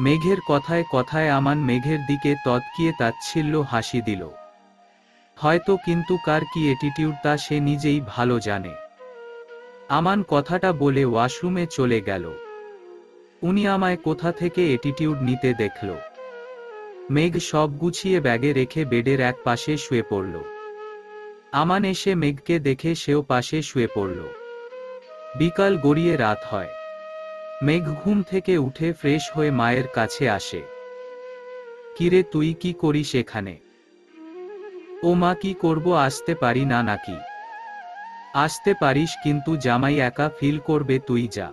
মেঘের কথায় কথায় আমান মেঘের দিকে তৎকিয়ে তাচ্ছিল্য হাসি দিল। হয়তো, কিন্তু কার কি অ্যাটিটিউড তা সে নিজেই ভালো জানে। আমান কথাটা বলে ওয়াশরুমে চলে গেল। উনি আমায় কোথা থেকে অ্যাটিটিউড নিতে দেখল? মেঘ সব গুছিয়ে ব্যাগে রেখে বেডের এক পাশে শুয়ে পড়ল। আমান এসে মেঘকে দেখে সেও পাশে শুয়ে পড়ল। বিকাল গড়িয়ে রাত হয়। মেঘ ঘুম থেকে উঠে ফ্রেশ হয়ে মায়ের কাছে আসে। কিরে, তুই কি করিস এখানে? ও মা, কি করব, আসতে পারি না নাকি? আসতে পারিস, কিন্তু জামাই একা ফিল করবে, তুই যা।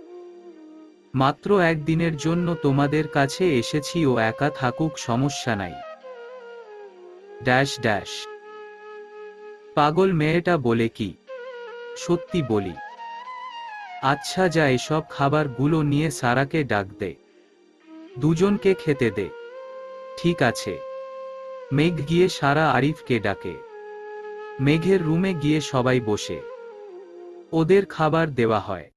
মাত্র একদিনের জন্য তোমাদের কাছে এসেছি, ও একা থাকুক, সমস্যা নাই। Dash dash. পাগল মেয়েটা বলে কি? সত্যি বলি। আচ্ছা যা, এসব খাবারগুলো নিয়ে সারাকে ডাক দে, দুজনকে খেতে দে। ঠিক আছে। মেঘ গিয়ে সারা আরিফকে ডাকে। মেঘের রুমে গিয়ে সবাই বসে। ওদের খাবার দেওয়া হয়।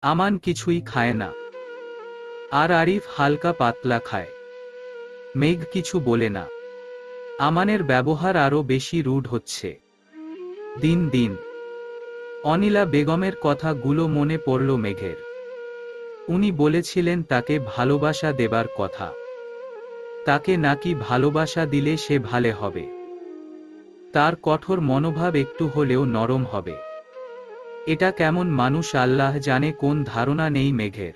আমান কিছুই খায় না, আর আরিফ হালকা পাতলা খায়। মেঘ কিছু বলে না। আমানের ব্যবহার আরো বেশি রুড হচ্ছে দিন দিন। অনিলা বেগমের কথাগুলো মনে পড়ল মেঘের। উনি বলেছিলেন তাকে ভালোবাসা দেবার কথা। তাকে নাকি ভালোবাসা দিলে সে ভালো হবে। তার কঠোর মনোভাব একটু হলেও নরম হবে। এটা কেমন মানুষ আল্লাহ জানে, কোন ধারণা নেই মেঘের।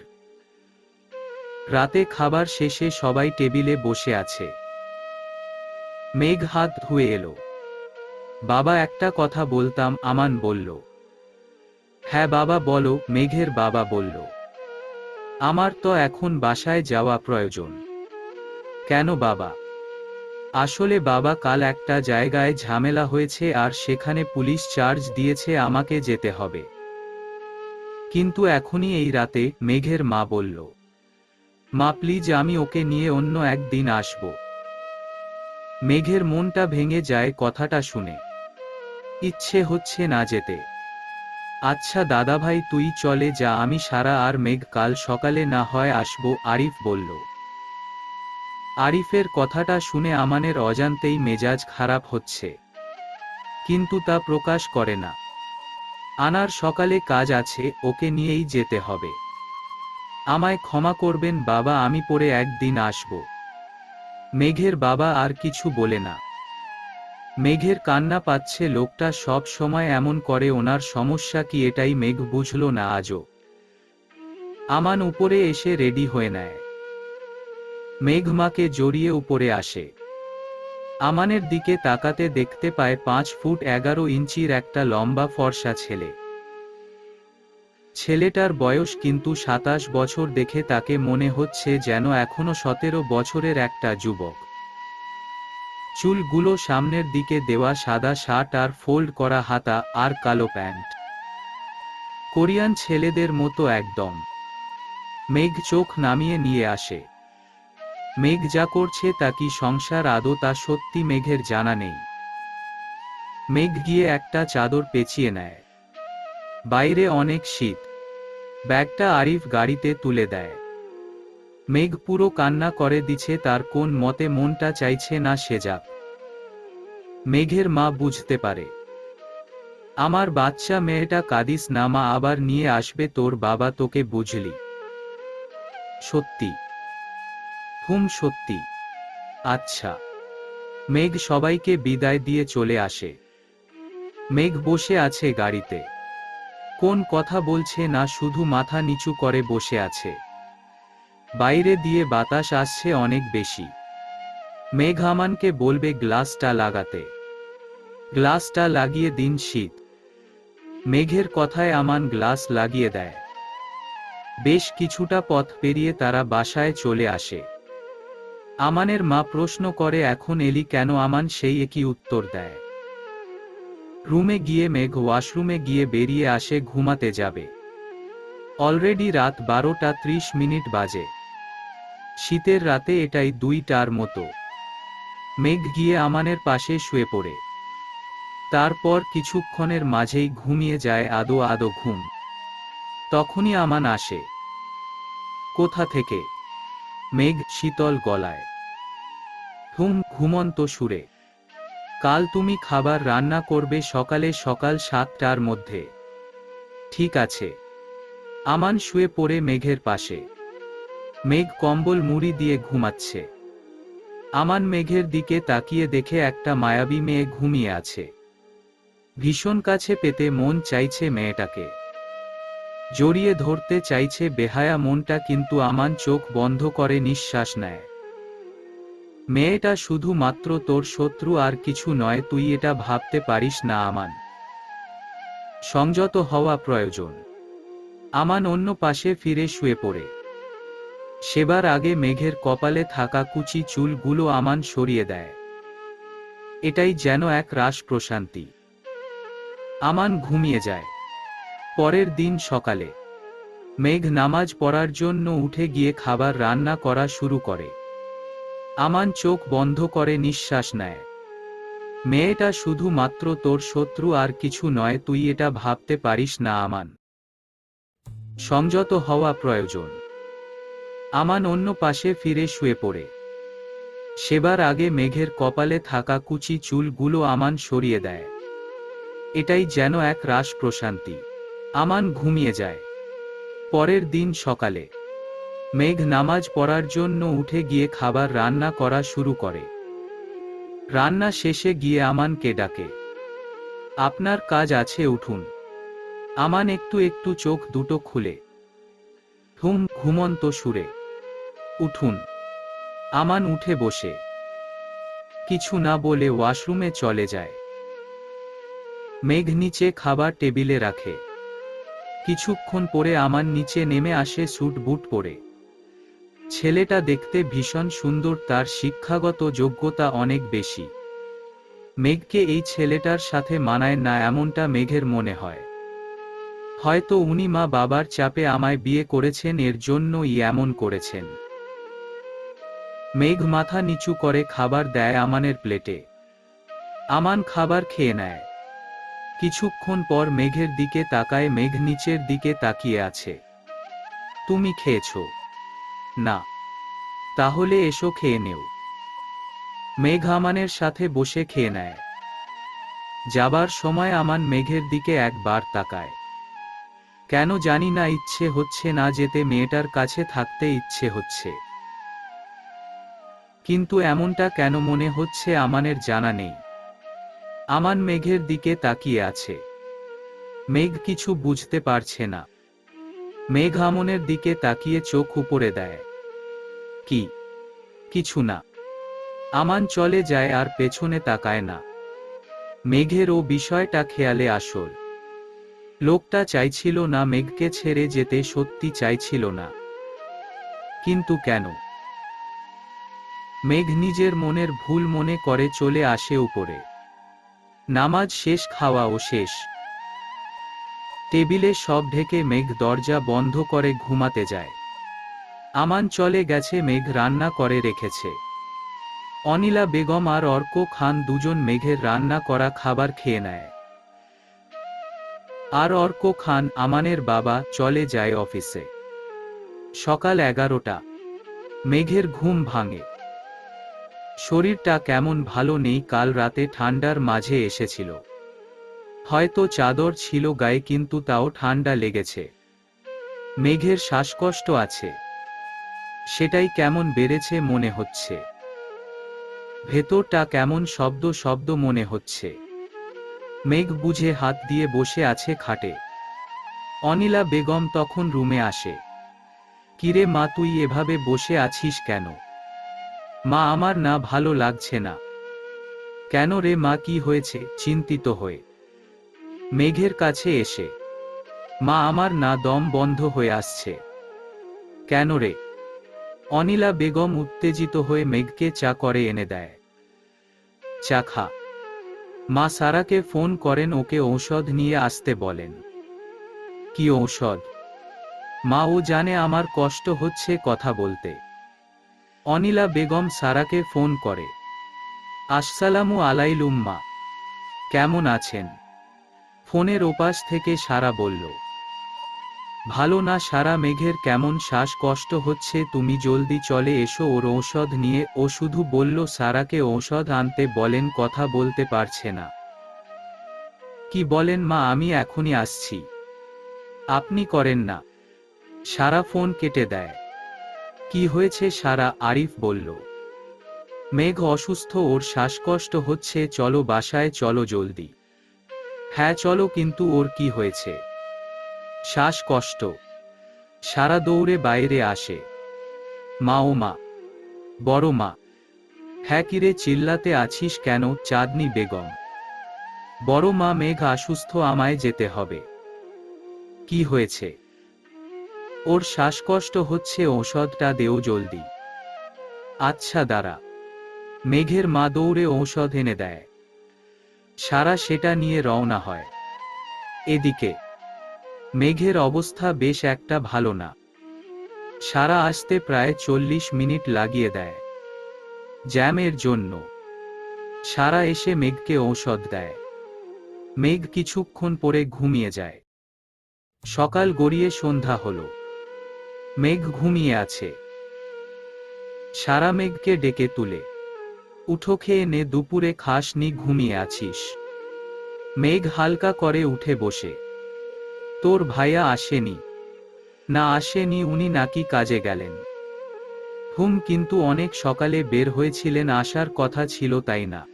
রাতে খাবার শেষে সবাই টেবিলে বসে আছে। মেঘ হাত ধুয়ে এলো। বাবা, একটা কথা বলতাম। আমান বলল। হ্যাঁ বাবা বলো, মেঘের বাবা বলল। আমার তো এখন বাসায় যাওয়া প্রয়োজন। কেন বাবা? আসলে বাবা, কাল একটা জায়গায় ঝামেলা হয়েছে আর সেখানে পুলিশ চার্জ দিয়েছে, আমাকে যেতে হবে। কিন্তু এখনই এই রাতে? মেঘের মা বলল। মা প্লিজ, আমি ওকে নিয়ে অন্য একদিন আসব। মেঘের মনটা ভেঙে যায় কথাটা শুনে। ইচ্ছে হচ্ছে না যেতে। আচ্ছা দাদাভাই, তুই চলে যা, আমি সারা আর মেঘ কাল সকালে না হয় আসব, আরিফ বলল। আরিফের কথাটা শুনে আমানের অজান্তেই মেজাজ খারাপ হচ্ছে, কিন্তু তা প্রকাশ করে না। আনার সকালে কাজ আছে, ওকে নিয়েই যেতে হবে। আমায় ক্ষমা করবেন বাবা, আমি পরে একদিন আসব। মেঘের বাবা আর কিছু বলে না। মেঘের কান্না পাচ্ছে। লোকটা সব সময় এমন করে, ওনার সমস্যা কি এটাই মেঘ বুঝল না আজও। আমান উপরে এসে রেডি হয়ে নেয়। মেঘ মাকে জড়িয়ে উপরে আসে। আমানের দিকে তাকাতে দেখতে পায় 5 ফুট 11 ইঞ্চির একটা লম্বা ফর্সা ছেলে। ছেলেটার বয়স কিন্তু 27 বছর, দেখে তাকে মনে হচ্ছে যেন এখনো 17 বছরের একটা যুবক। চুলগুলো সামনের দিকে দেওয়া, সাদা শার্ট আর ফোল্ড করা হাতা, আর কালো প্যান্ট। কোরিয়ান ছেলেদের মতো একদম। মেঘ চোখ নামিয়ে নিয়ে আসে। মেঘ যা করছে তা কি সংসার আদৌ, তা সত্যি মেঘের জানা নেই। মেঘ গিয়ে একটা চাদর পেঁচিয়ে নেয়। বাইরে অনেক শীত। ব্যাগটা আরিফ গাড়িতে তুলে দেয়। মেঘ পুরো কান্না করে দিচ্ছে, তার কোন মতে মনটা চাইছে না সে যাক। মেঘের মা বুঝতে পারে। আমার বাচ্চা মেয়েটা, কাঁদিস না মা, আবার নিয়ে আসবে তোর বাবা তোকে, বুঝলি? সত্যি? সত্যি। আচ্ছা। মেঘ সবাইকে বিদায় দিয়ে চলে আসে। মেঘ বসে আছে গাড়িতে। কোন কথা বলছে না, শুধু মাথা নিচু করে বসে আছে। বাইরে দিয়ে বাতাস আসছে অনেক বেশি। মেঘ আমানকে বলবে গ্লাসটা লাগাতে। গ্লাসটা লাগিয়ে দিন, শীত। মেঘের কথায় আমান গ্লাস লাগিয়ে দেয়। বেশ কিছুটা পথ পেরিয়ে তারা বাসায় চলে আসে। আমানের মা প্রশ্ন করে, এখন এলি কেন? আমান সেই একই উত্তর দেয়। রুমে গিয়ে মেঘ ওয়াশরুমে গিয়ে বেরিয়ে আসে, ঘুমাতে যাবে। অলরেডি রাত 12:30 বাজে। শীতের রাতে এটাই 2টার মতো। মেঘ গিয়ে আমানের পাশে শুয়ে পড়ে। তারপর কিছুক্ষণের মাঝেই ঘুমিয়ে যায় আদো আদো ঘুম। তখনই আমান আসে। কোথা থেকে? মেঘ শীতল গলায়, ঘুমন্ত সুরে। কাল তুমি খাবার রান্না করবে সকালে সকাল 7টার মধ্যে। ঠিক আছে। আমান শুয়ে পড়ে মেঘের পাশে। মেঘ কম্বল মুড়ি দিয়ে ঘুমাচ্ছে। আমান মেঘের দিকে তাকিয়ে দেখে একটা মায়াবী মেয়ে ঘুমিয়ে আছে। ভীষণ কাছে পেতে মন চাইছে মেয়েটাকে। জড়িয়ে ধরতে চাইছে বেহায়া মনটা, কিন্তু আমান চোখ বন্ধ করে নিঃশ্বাস নেয়। মেয়েটা শুধু মাত্র তোর শত্রু, আর কিছু নয়, তুই এটা ভাবতে পারিস না আমান। সংযত হওয়া প্রয়োজন। আমান অন্য পাশে ফিরে শুয়ে পড়ে। সেবার আগে মেঘের কপালে থাকা কুচি চুলগুলো আমান সরিয়ে দেয়। এটাই যেন এক রাস প্রশান্তি। আমান ঘুমিয়ে যায়। পরের দিন সকালে মেঘ নামাজ পড়ার জন্য উঠে গিয়ে খাবার রান্না করা শুরু করে। আমান চোখ বন্ধ করে নিঃশ্বাস নেয়। মেয়েটা শুধুমাত্র তোর শত্রু, আর কিছু নয়। তুই এটা ভাবতে পারিস না আমান। সংযত হওয়া প্রয়োজন। আমান অন্য পাশে ফিরে শুয়ে পড়ে। সেবার আগে মেঘের কপালে থাকা কুচি চুলগুলো আমান সরিয়ে দেয়। এটাই যেন এক রাস প্রশান্তি। আমান ঘুমিয়ে যায়। পরের দিন সকালে মেঘ নামাজ পড়ার জন্য উঠে গিয়ে খাবার রান্না করা শুরু করে। রান্না শেষে গিয়ে আমানকে ডাকে, আপনার কাজ আছে, উঠুন। আমান একটু একটু চোখ দুটো খুলে ঘুমন্ত সুরে, উঠুন। আমান উঠে বসে কিছু না বলে ওয়াশরুমে চলে যায়। মেঘ নিচে খাবার টেবিলে রাখে। কিছুক্ষণ পরে আমান নিচে নেমে আসে স্যুট বুট পরে। ছেলেটা দেখতে ভীষণ সুন্দর, তার শিক্ষাগত যোগ্যতা অনেক বেশি। মেঘকে এই ছেলেটার সাথে মানায় না এমনটা মেঘের মনে হয়। হয়তো উনি মা বাবার চাপে আমায় বিয়ে করেছেন, এর জন্যই এমন করেছেন। মেঘ মাথা নিচু করে খাবার দেয় আমানের প্লেটে। আমান খাবার খেয়ে নেয়। কিছুক্ষণ পর মেঘের দিকে তাকায়। মেঘ নিচের দিকে তাকিয়ে আছে। তুমি খেয়েছো? না। তাহলে এসো খেয়ে নেও। মেঘ আমানের সাথে বসে খেয়ে নেয়। যাবার সময় আমান মেঘের দিকে একবার তাকায়। কেন জানি না ইচ্ছে হচ্ছে না যেতে, মেয়েটার কাছে থাকতে ইচ্ছে হচ্ছে। কিন্তু এমনটা কেন মনে হচ্ছে আমানের জানা নেই। আমান মেঘের দিকে তাকিয়ে আছে। মেঘ কিছু বুঝতে পারছে না। মেঘ আমনের দিকে তাকিয়ে চোখ উপরে দেয়। কি? কিছু না। আমান চলে যায় আর পেছনে তাকায় না। মেঘের ও বিষয়টা খেয়ালে আসল। লোকটা চাইছিল না মেঘকে ছেড়ে যেতে, সত্যি চাইছিল না। কিন্তু কেন? মেঘ নিজের মনের ভুল মনে করে চলে আসে উপরে। নামাজ শেষ, খাওয়াও শেষ। টেবিলে সব ঢেকে মেঘ দরজা বন্ধ করে ঘুমাতে যায়। আমান চলে গেছে। মেঘ রান্না করে রেখেছে। অনিলা বেগম আর অর্ক খান দুজন মেঘের রান্না করা খাবার খেয়ে নেয়। আর অর্ক খান, আমানের বাবা, চলে যায় অফিসে। সকাল 11টা। মেঘের ঘুম ভাঙে। শরীরটা কেমন ভালো নেই। কাল রাতে ঠান্ডার মাঝে এসেছিল। হয়তো চাদর ছিল গায়ে, কিন্তু তাও ঠান্ডা লেগেছে। মেঘের শ্বাসকষ্ট আছে। সেটাই কেমন বেড়েছে মনে হচ্ছে। ভেতরটা কেমন শব্দ শব্দ মনে হচ্ছে। মেঘ বুঝে হাত দিয়ে বসে আছে খাটে। অনিলা বেগম তখন রুমে আসে। কিরে মা, তুই এভাবে বসে আছিস কেন? মা, আমার না ভালো লাগছে না। কেন রে মা, কি হয়েছে? চিন্তিত হয়ে মেঘের কাছে এসে, মা, আমার না দম বন্ধ হয়ে আসছে। কেন রে? অনিলা বেগম উত্তেজিত হয়ে মেঘকে চা করে এনে দেয়। চা খা। মা সারাকে ফোন করেন, ওকে ঔষধ নিয়ে আসতে বলেন। কি ঔষধ? মা, ও জানে আমার কষ্ট হচ্ছে কথা বলতে। অনিলা বেগম সারাকে ফোন করে। আসসালামু আলাইকুম মা, কেমন আছেন? ফোনের ওপাশ থেকে সারা বলল, ভালো না সারা, মেঘের কেমন শ্বাসকষ্ট হচ্ছে, তুমি জলদি চলে এসো ওর ঔষধ নিয়ে। ও শুধু বলল সারাকে ঔষধ আনতে বলেন, কথা বলতে পারছে না। কি বলেন মা, আমি এখনই আসছি। আপনি করেন না। সারা ফোন কেটে দেয়। কি হয়েছে সারা? আরিফ বলল, মেঘ অসুস্থ, ওর শ্বাসকষ্ট হচ্ছে, চলো বাসায় চলো জলদি। হ্যাঁ চলো, কিন্তু ওর কি হয়েছে? শ্বাসকষ্ট। সারা দৌড়ে বাইরে আসে। মা, ও মা, বড় মা। হ্যাঁ কিরে চিল্লাতে আছিস কেন? চাঁদনি বেগম। বড় মা, মেঘ অসুস্থ, আমায় যেতে হবে। কি হয়েছে? ওর শ্বাসকষ্ট হচ্ছে, ঔষধটা দেও জলদি। আচ্ছা দাঁড়া। মেঘের মা দৌড়ে ঔষধ এনে দেয়। সারা সেটা নিয়ে রওনা হয়। এদিকে মেঘের অবস্থা বেশ একটা ভালো না। সারা আসতে প্রায় 40 মিনিট লাগিয়ে দেয়। জ্যামের জন্য। সারা এসে মেঘকে ঔষধ দেয়। মেঘ কিছুক্ষণ পরে ঘুমিয়ে যায়। সকাল গড়িয়ে সন্ধ্যা হলো। মেঘ ঘুমিয়ে আছে। সারা মেঘকে ডেকে তুলে, উঠো, খেয়ে নে, দুপুরে খাসনি, ঘুমিয়ে আছিস? মেঘ হালকা করে উঠে বসে। তোর ভাইয়া আসেনি? না আসেনি, উনি নাকি কাজে গেলেন। কিন্তু অনেক সকালে বের হয়েছিলেন, আসার কথা ছিল তাই না?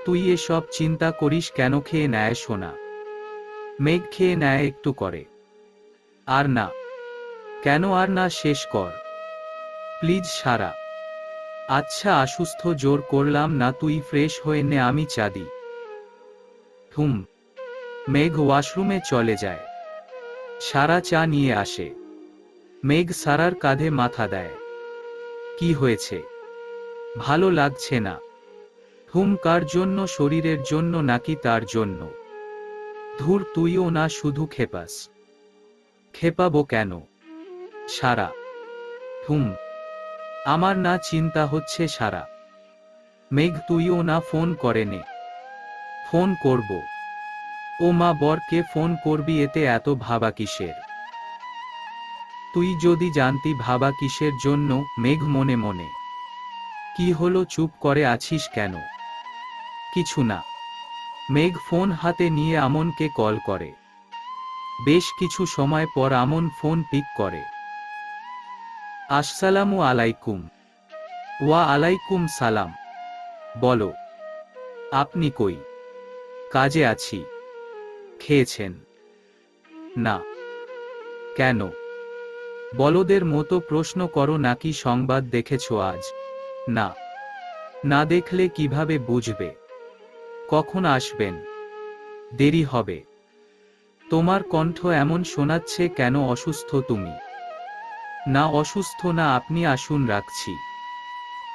তুই এসব চিন্তা করিস কেন, খেয়ে নেয় সোনা। মেঘ খেয়ে নেয় একটু করে। আর না। কেন আর না, শেষ কর প্লিজ সারা। আচ্ছা অসুস্থ, জোর করলাম না, তুই ফ্রেশ হয়ে নে, আমি চা দিই। মেঘ ওয়াশরুমে চলে যায়। সারা চা নিয়ে আসে। মেঘ সারার কাঁধে মাথা দেয়। কি হয়েছে? ভালো লাগছে না? কার জন্য, শরীরের জন্য নাকি তার জন্য? ধুর, তুইও না শুধু খেপাস। খেপাবো কেন? সারা। আমার না চিন্তা হচ্ছে সারা। মেঘ তুইও না ফোন করে নে। ফোন করব। ও মা, বরকে ফোন করবি, এতে এত ভাবা কিসের? তুই যদি জানতি ভাবা কিসের জন্য। মেঘ মনে মনে। কি হলো, চুপ করে আছিস কেন? কিছু না। মেঘ ফোন হাতে নিয়ে আমনকে কল করে। বেশ কিছু সময় পর আমন ফোন পিক করে। আসসালামু আলাইকুম। ওয়া আলাইকুম সালাম। বলো। আপনি কই? কাজে আছি। খেয়েছেন? না। কেন? বলদের মতো প্রশ্ন করো নাকি, সংবাদ দেখেছো আজ? না। না দেখলে কিভাবে বুঝবে? কখন আসবেন? দেরি হবে। তোমার কণ্ঠ এমন শোনাচ্ছে কেন, অসুস্থ তুমি? না অসুস্থ না, আপনি আসুন, রাখছি।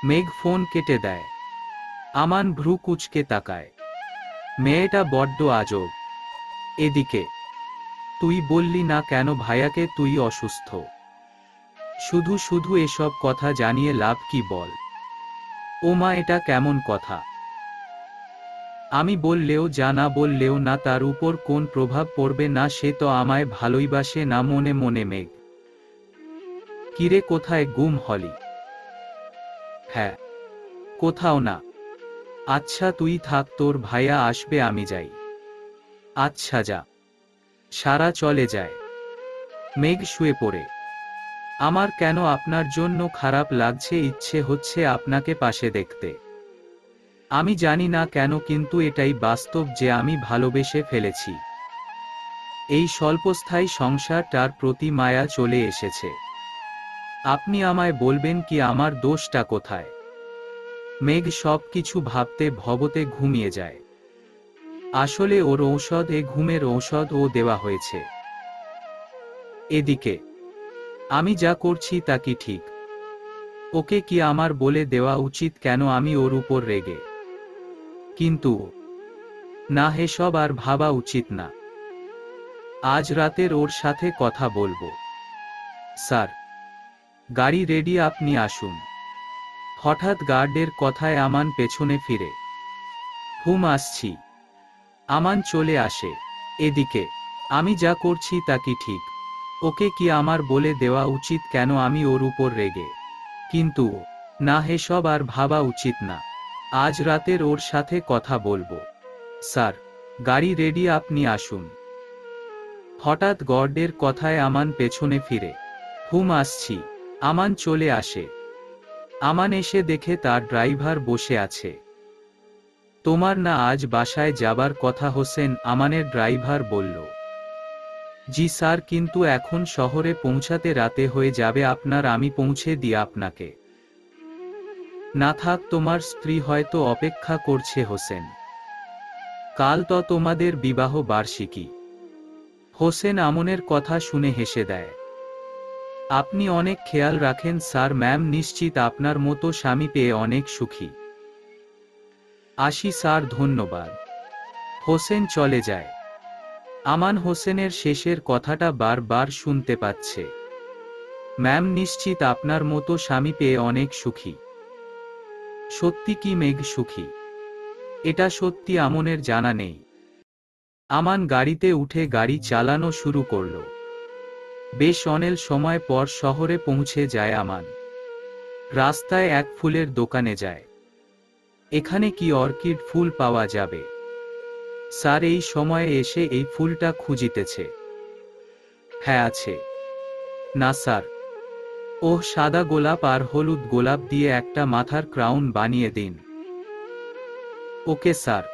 মেঘ ফোন কেটে দেয়। আমান ভ্রু কুঁচকে তাকায়। মেয়েটা বড্ড আজব। এদিকে। তুই বললি না কেন ভাইয়াকে তুই অসুস্থ? শুধু শুধু এসব কথা জানিয়ে লাভ কি বল? ও মা, এটা কেমন কথা? আমি বললেও যা, না বললেও না, তার উপর কোন প্রভাব পড়বে না? সে তো আমায় ভালোইবাসে না? মনে মনে মেঘ। কিরে, কোথায় গুম হলি? হ্যাঁ। কোথাও না। আচ্ছা তুই থাক, তোর ভাইয়া আসবে, আমি যাই। আচ্ছা যা। সারা চলে যায়। মেঘ শুয়ে পড়ে। আমার কেন আপনার জন্য খারাপ লাগছে, ইচ্ছে হচ্ছে আপনাকে পাশে দেখতে। আমি জানি না কেন, কিন্তু এটাই বাস্তব যে আমি ভালোবেসে ফেলেছি। এই স্বল্পস্থায়ী সংসারটার প্রতি মায়া চলে এসেছে। আপনি আমায় বলবেন কি, আমার দোষটা কোথায়? মেঘ সব কিছু ভাবতে ভবতে ঘুমিয়ে যায়। আসলে ওর ঔষধ, ঘুমের ঔষধ ও দেওয়া হয়েছে। এদিকে। আমি যা করছি তা কি ঠিক? ওকে কি আমার বলে দেওয়া উচিত? কেন আমি ওর উপর রেগে? কিন্তু না, হেসব আর ভাবা উচিত না। আজ রাতের ওর সাথে কথা বলবো। স্যার, গাড়ি রেডি, আপনি আসুন। হঠাৎ গার্ডের কথায় আমান পেছনে ফিরে। আসছি। আমান চলে আসে। এদিকে। আমি যা করছি তা কি ঠিক? ওকে কি আমার বলে দেওয়া উচিত? কেন আমি ওর উপর রেগে? কিন্তু না, হেসব আর ভাবা উচিত না। আজ রাতের ওর সাথে কথা বলবো। স্যার, গাড়ি রেডি, আপনি আসুন। হঠাৎ গার্ডের কথায় আমান পেছনে ফিরে। আসছি। আমান চলে আসে। আমান এসে দেখে তার ড্রাইভার বসে আছে। তোমার না আজ বাসায় যাবার কথা? হোসেন, আমানের ড্রাইভার বলল। জি স্যার, কিন্তু এখন শহরে পৌঁছাতে রাতে হয়ে যাবে আপনার, আমি পৌঁছে দিই আপনাকে। না থাক, তোমার স্ত্রী হয়তো অপেক্ষা করছে হোসেন। কাল তো তোমাদের বিবাহ বার্ষিকী। হোসেন আমনের কথা শুনে হেসে দেয়। আপনি অনেক খেয়াল রাখেন স্যার। ম্যাম নিশ্চিত আপনার মতো স্বামী পেয়ে অনেক সুখী। আসি স্যার, ধন্যবাদ। হোসেন চলে যায়। আমান হোসেনের শেষের কথাটা বারবার শুনতে পাচ্ছে। ম্যাম নিশ্চিত আপনার মতো স্বামী পেয়ে অনেক সুখী। সত্যি কি মেঘ সুখী? এটা সত্যি আমনের জানা নেই। আমান গাড়িতে উঠে গাড়ি চালানো শুরু করলো। বেশ অনেক সময় পর শহরে পৌঁছে যায় আমান। রাস্তায় এক ফুলের দোকানে যায়। এখানে কি অর্কিড ফুল পাওয়া যাবে? স্যার এই সময়ে এসে এই ফুলটা খুঁজিতেছে। হ্যাঁ আছে। না স্যার। ওহ সাদা গোলাপ আর হলুদ গোলাপ দিয়ে একটা মাথার ক্রাউন বানিয়ে দিন। Okay sir.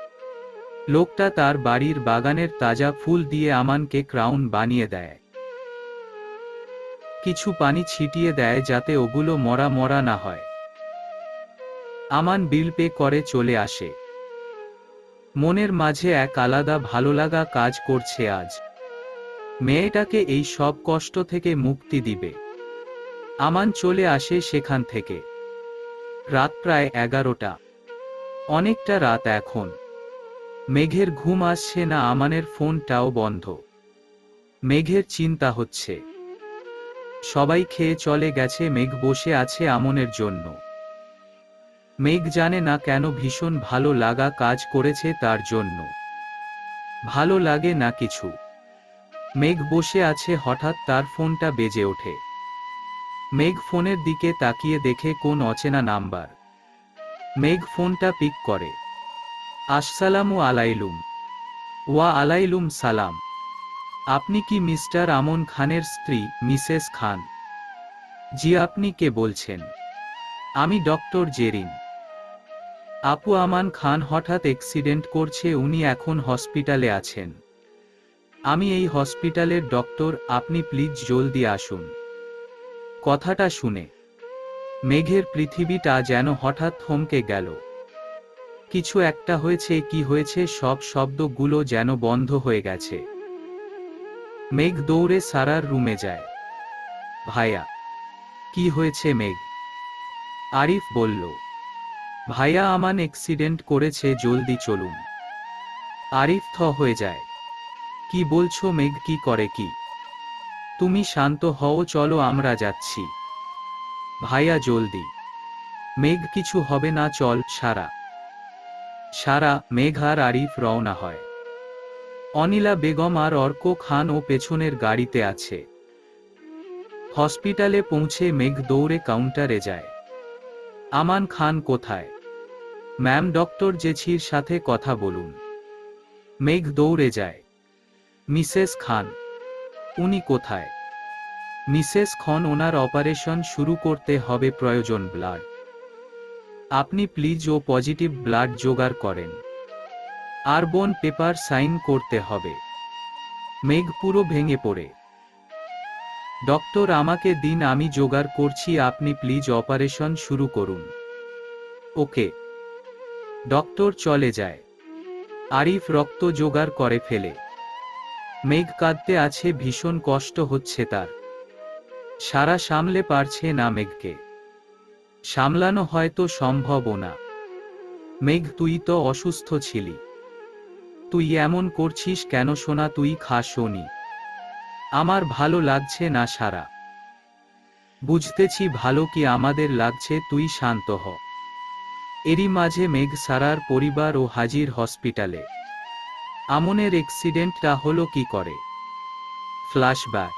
লোকটা তার বাড়ির বাগানের তাজা ফুল দিয়ে আমানকে ক্রাউন বানিয়ে দেয়। কিছু পানি ছিটিয়ে দেয় যাতে ওগুলো মরা মরা না হয়। আমান বিল পে করে চলে আসে। মনের মাঝে এক আলাদা ভালোলাগা কাজ করছে আজ। মেয়েটাকে এই সব কষ্ট থেকে মুক্তি দিবে। আমান চলে আসে সেখান থেকে। রাত প্রায় 11টা। অনেকটা রাত এখন। মেঘের ঘুম আসছে না, আমানের ফোনটাও বন্ধ। মেঘের চিন্তা হচ্ছে। সবাই খেয়ে চলে গেছে, মেঘ বসে আছে আমনের জন্য। মেঘ জানে না কেন ভীষণ ভালো লাগা কাজ করেছে তার জন্য। ভালো লাগে না কিছু। মেঘ বসে আছে, হঠাৎ তার ফোনটা বেজে ওঠে। মেঘ ফোনের দিকে তাকিয়ে দেখে কোন অচেনা নাম্বার। মেঘ ফোনটা পিক করে। আসসালামু আলাইকুম। ওয়া আলাইকুম সালাম। আপনি কি মিস্টার আমন খানের স্ত্রী মিসেস খান? জি, আপনি কে বলছেন? আমি ডক্টর জেরিন। আপু আমান খান হঠাৎ অ্যাক্সিডেন্ট করছে, উনি এখন হসপিটালে আছেন। আমি এই হসপিটালের ডক্টর, আপনি প্লিজ জলদি আসুন। কথাটা শুনে মেঘের পৃথিবীটা যেন হঠাৎ থমকে গেল। কিছু একটা হয়েছে, কি হয়েছে? সব শব্দগুলো যেন বন্ধ হয়ে গেছে। মেঘ দৌড়ে সারার রুমে যায়। ভাইয়া। কি হয়েছে মেঘ? আরিফ বলল। ভাইয়া আমান অ্যাক্সিডেন্ট করেছে, জলদি চলুন। আরিফ থ হয়ে যায়। কি বলছো মেঘ? কি করে কি? তুমি শান্ত হও, চলো আমরা যাচ্ছি। ভাইয়া জলদি। মেঘ কিছু হবে না, চল। সারা, মেঘ আর আরিফ রওনা হয়। অনিলা বেগম আর অর্ক খান ও পেছনের গাড়িতে আছে। হসপিটালে পৌঁছে মেঘ দৌড়ে কাউন্টারে যায়। আমান খান কোথায়? ম্যাম, ডক্টর জেছির সাথে কথা বলুন। মেঘ দৌড়ে যায়। মিসেস খান? উনি কোথায়? মিসেস খান, ওনার অপারেশন শুরু করতে হবে, প্রয়োজন ব্লাড। আপনি প্লিজ ও পজিটিভ ব্লাড জোগাড় করেন। আর বোন পেপার সাইন করতে হবে। মেঘ পুরো ভেঙে পড়ে। ডক্টর আমাকে দিন, আমি জোগাড় করছি, আপনি প্লিজ অপারেশন শুরু করুন। ওকে। ডক্টর চলে যায়। আরিফ রক্ত জোগাড় করে ফেলে। মেঘ কাঁদতে আছে, ভীষণ কষ্ট হচ্ছে তার। সারা সামলে পারছে না মেঘকে। সামলানো হয়তো সম্ভবও না। মেঘ, তুই তো অসুস্থ ছিলি। তুই এমন করছিস কেন সোনা? তুই খাসনি। আমার ভালো লাগছে না সারা। বুঝতেছি ভালো কি আমাদের লাগছে, তুই শান্ত হ। এরই মাঝে মেঘ সারার পরিবার ও হাজির হসপিটালে। আমনের অ্যাক্সিডেন্টটা হলো কি করে? ফ্ল্যাশব্যাক।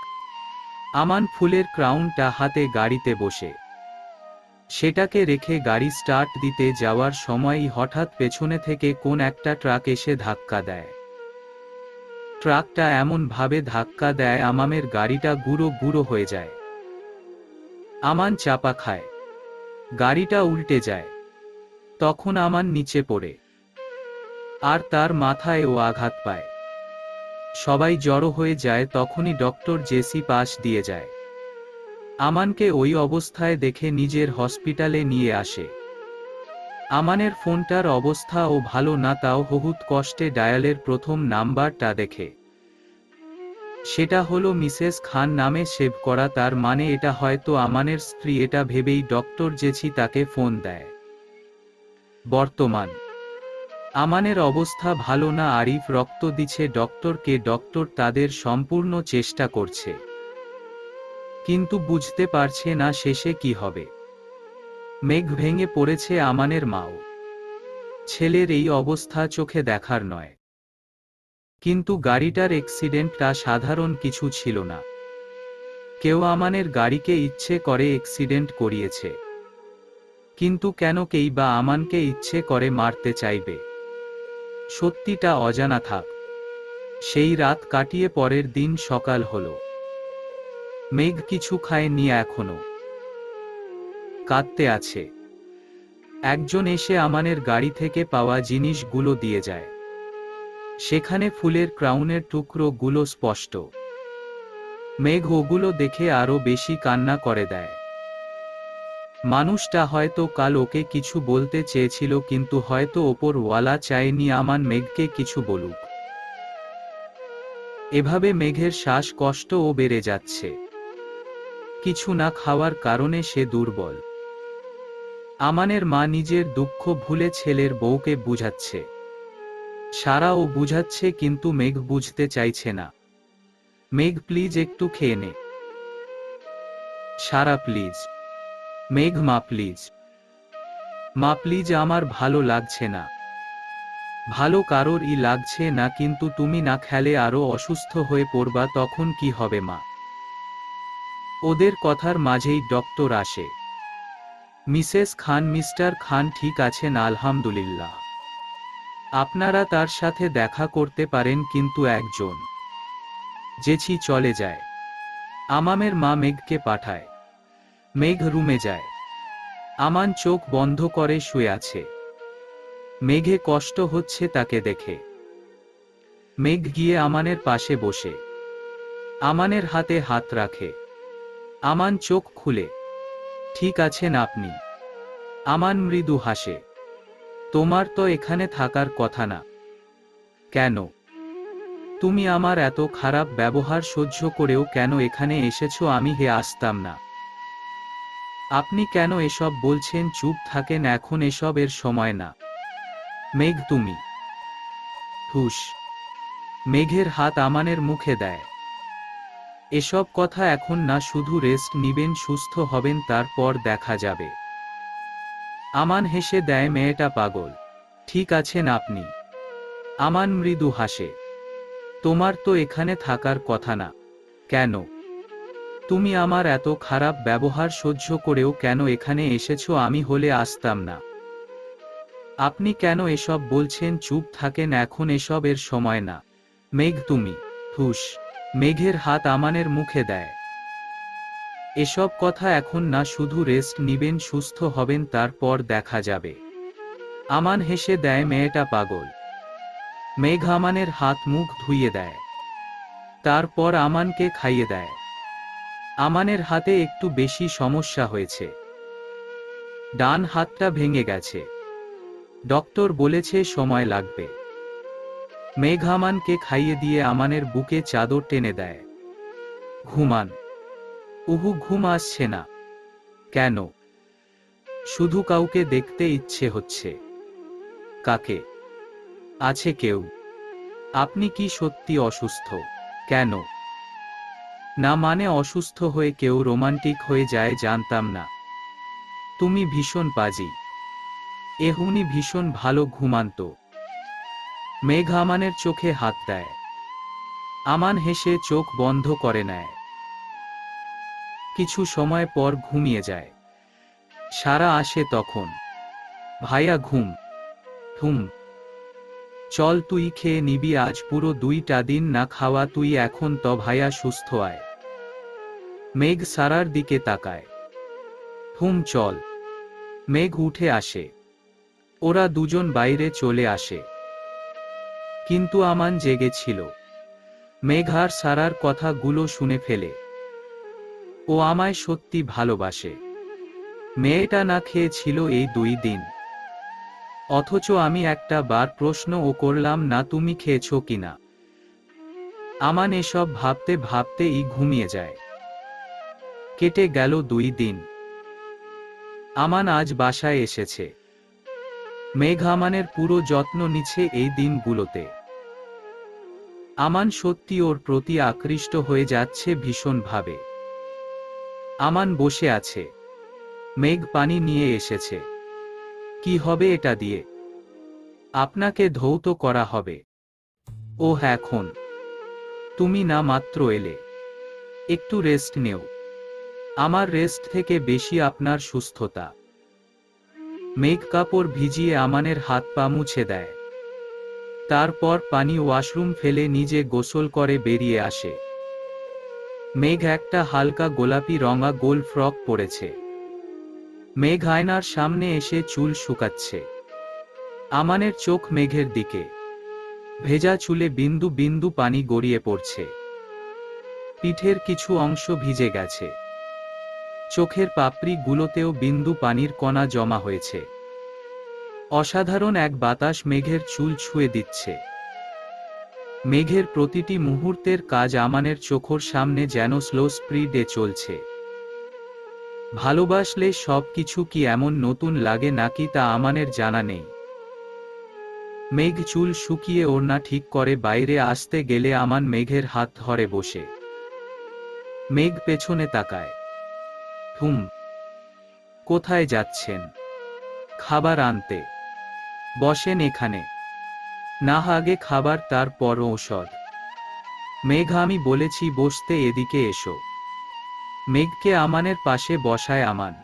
আমান ফুলের ক্রাউনটা হাতে গাড়িতে বসে। সেটাকে রেখে গাড়ি স্টার্ট দিতে যাওয়ার সময়ই হঠাৎ পেছনে থেকে কোন একটা ট্রাক এসে ধাক্কা দেয়। ট্রাকটা এমন ভাবে ধাক্কা দেয় আমামের গাড়িটা গুঁড়ো গুঁড়ো হয়ে যায়। আমান চাপা খায়। গাড়িটা উল্টে যায়। তখন আমান নিচে পড়ে। আর তার মাথায় ও আঘাত পায়। সবাই জড়ো হয়ে যায়, তখনই ডক্টর জেসি পাশ দিয়ে যায়। আমানকে ওই অবস্থায় দেখে নিজের হসপিটালে নিয়ে আসে। আমানের ফোনটার অবস্থাও ভালো না, তাও বহুত কষ্টে ডায়ালের প্রথম নাম্বারটা দেখে। সেটা হলো মিসেস খান নামে সেভ করা, তার মানে এটা হয়তো আমানের স্ত্রী। এটা ভেবেই ডক্টর জেছি তাকে ফোন দেয়। বর্তমান আমানের অবস্থা ভালো না। আরিফ রক্ত দিচ্ছে ডক্টরকে। ডক্টর তাদের সম্পূর্ণ চেষ্টা করছে, কিন্তু বুঝতে পারছে না শেষে কি হবে। মেঘ ভেঙে পড়েছে আমানের মাও। ছেলের এই অবস্থা চোখে দেখার নয়। কিন্তু গাড়িটার অ্যাক্সিডেন্টটা সাধারণ কিছু ছিল না। কেউ আমানের গাড়িকে ইচ্ছে করে অ্যাক্সিডেন্ট করিয়েছে। কিন্তু কেন কেই বা আমানকে ইচ্ছে করে মারতে চাইবে? সত্যিটা অজানা থাক। সেই রাত কাটিয়ে পরের দিন সকাল হলো। মেঘ কিছু খায়নি এখনো। কাঁদতে আছে। একজন এসে আমানের গাড়ি থেকে পাওয়া জিনিসগুলো দিয়ে যায়। সেখানে ফুলের ক্রাউনের টুকরোগুলো স্পষ্ট। মেঘ ওগুলো দেখে আরো বেশি কান্না করে দেয়। মানুষটা হয়তো কাল ওকে কিছু বলতে চেয়েছিল, কিন্তু হয়তো ওপরওয়ালা চায়নি আমান মেঘকে কিছু বলুক। এভাবে মেঘের শ্বাসকষ্টও বেড়ে যাচ্ছে। কিছু না খাওয়ার কারণে সে দুর্বল। আমানের মা নিজের দুঃখ ভুলে ছেলের বউকে বুঝাচ্ছে। সারাও বুঝাচ্ছে, কিন্তু মেঘ বুঝতে চাইছে না। মেঘ প্লিজ একটু খেয়ে নে। সারা প্লিজ। মেঘ মা প্লিজ। মা প্লিজ, আমার ভালো লাগছে না। ভালো কারোরই লাগছে না, কিন্তু তুমি না খেলে আরো অসুস্থ হয়ে পড়বা, তখন কি হবে মা? ওদের কথার মাঝেই ডক্টর আসে। মিসেস খান, মিস্টার খান ঠিক আছেন আলহামদুলিল্লাহ। আপনারা তার সাথে দেখা করতে পারেন, কিন্তু একজন জেছি চলে যায়। আমামের মা মেঘকে পাঠায়। মেঘ রুমে যায়। আমান চোখ বন্ধ করে শুয়ে আছে। মেঘে কষ্ট হচ্ছে তাকে দেখে। মেঘ গিয়ে আমানের পাশে বসে আমানের হাতে হাত রাখে। আমান চোখ খুলে, ঠিক আছেন আপনি? আমান মৃদু হাসে। তোমার তো এখানে থাকার কথা না। কেন? তুমি আমার এত খারাপ ব্যবহার সহ্য করেও কেন এখানে এসেছো? আমি আসতাম না। আপনি কেন এসব বলছেন? চুপ থাকেন, এখন এসবের সময় না। মেঘ তুমি। হুশ। মেঘের হাত আমানের মুখে দেয়। এসব কথা এখন না, শুধু রেস্ট নিবেন, সুস্থ হবেন, তারপর দেখা যাবে। আমান হেসে দেয়, মেয়েটা পাগল। ঠিক আছেন আপনি? আমান মৃদু হাসে। তোমার তো এখানে থাকার কথা না। কেন? তুমি আমার এত খারাপ ব্যবহার সহ্য করেও কেন এখানে এসেছো? আমি হলে আসতাম না। আপনি কেন এসব বলছেন? চুপ থাকেন, এখন এসবের সময় না। মেঘ তুমি। হুশ। মেঘের হাত আমানের মুখে দেয়। এসব কথা এখন না, শুধু রেস্ট নিবেন, সুস্থ হবেন, তারপর দেখা যাবে। আমান হেসে দেয়, মেয়েটা পাগল। মেঘ আমানের হাত মুখ ধুইয়ে দেয়। তারপর আমানকে খাইয়ে দেয়। আমানের হাতে একটু বেশি সমস্যা হয়েছে। ডান হাতটা ভেঙে গেছে। ডক্টর বলেছে সময় লাগবে। মেঘ আমানকে খাইয়ে দিয়ে আমানের বুকে চাদর টেনে দেয়। ঘুমান। উহু, ঘুম আসছে না। কেন? শুধু কাউকে দেখতে ইচ্ছে হচ্ছে। কাকে? আছে কেউ? আপনি কি সত্যি অসুস্থ? কেন? না মানে অসুস্থ হয়ে কেউ রোমান্টিক হয়ে যায় জানতাম না। তুমি ভীষণ পাজি। এহুনি ভীষণ ভালো ঘুমান্ত। মেঘ আমানের চোখে হাত দেয়। আমান হেসে চোখ বন্ধ করে নেয়। কিছু সময় পর ঘুমিয়ে যায়। সারা আসে তখন। ভাইয়া ঘুম। হুম। চল তুই খেয়ে নিবি, আজ পুরো 2টা দিন না খাওয়া তুই, এখন তো ভাইয়া সুস্থ আয়। মেঘ সারার দিকে তাকায়। হুম চল। মেঘ উঠে আসে। ওরা দুজন বাইরে চলে আসে। কিন্তু আমান জেগেছিল। মেঘ আর সারার কথাগুলো শুনে ফেলে। ও আমায় সত্যি ভালোবাসে। মেয়েটা না খেয়েছিল এই 2 দিন। অথচ আমি একটা বার প্রশ্নও করলাম না তুমি খেয়েছো কিনা। আমান এসব ভাবতে ভাবতেই ঘুমিয়ে যায়। কেটে গেল 2 দিন। আমান আজ বাসায় এসেছে। মেঘ আমানের পুরো যত্ন নিচ্ছে এই দিনগুলোতে। আমান সত্যি ওর প্রতি আকৃষ্ট হয়ে যাচ্ছে ভীষণভাবে। আমান বসে আছে। মেঘ পানি নিয়ে এসেছে। কি হবে এটা দিয়ে? আপনাকে ধৌত করা হবে। ওহ, এখন তুমি না মাত্র এলে, একটু রেস্ট নেও। আমার রেস্ট থেকে বেশি আপনার সুস্থতা। মেঘ কাপড় ভিজিয়ে আমানের হাত পা মুছে দেয়। তারপর পানি ওয়াশরুম ফেলে নিজে গোসল করে বেরিয়ে আসে। মেঘ একটা হালকা গোলাপি রঙা গোল ফ্রক পরেছে। মেঘ আয়নার সামনে এসে চুল শুকাচ্ছে। আমানের চোখ মেঘের দিকে। ভেজা চুলে বিন্দু বিন্দু পানি গড়িয়ে পড়ছে। পিঠের কিছু অংশ ভিজে গেছে। চোখের পাপড়ি গুলোতেও বিন্দু পানির কণা জমা হয়েছে। অসাধারণ এক বাতাস মেঘের চুল ছুঁয়ে দিচ্ছে। মেঘের প্রতিটি মুহূর্তের কাজ আমানের চোখের সামনে যেন স্লো স্পিডে চলছে। ভালোবাসলে সব কিছু কি এমন নতুন লাগে নাকি তা আমানের জানা নেই। মেঘ চুল শুকিয়ে ওড়না ঠিক করে বাইরে আসতে গেলে আমান মেঘের হাত ধরে বসে। মেঘ পেছনে তাকায়। হুম। কোথায় যাচ্ছেন? খাবার আনতে। বসেন এখানে। না, আগে খাবার তারপর ঔষধ। মেঘ, আমি বলেছি বসতে, এদিকে এসো। মেঘকে আমানের পাশে বসায় আমান।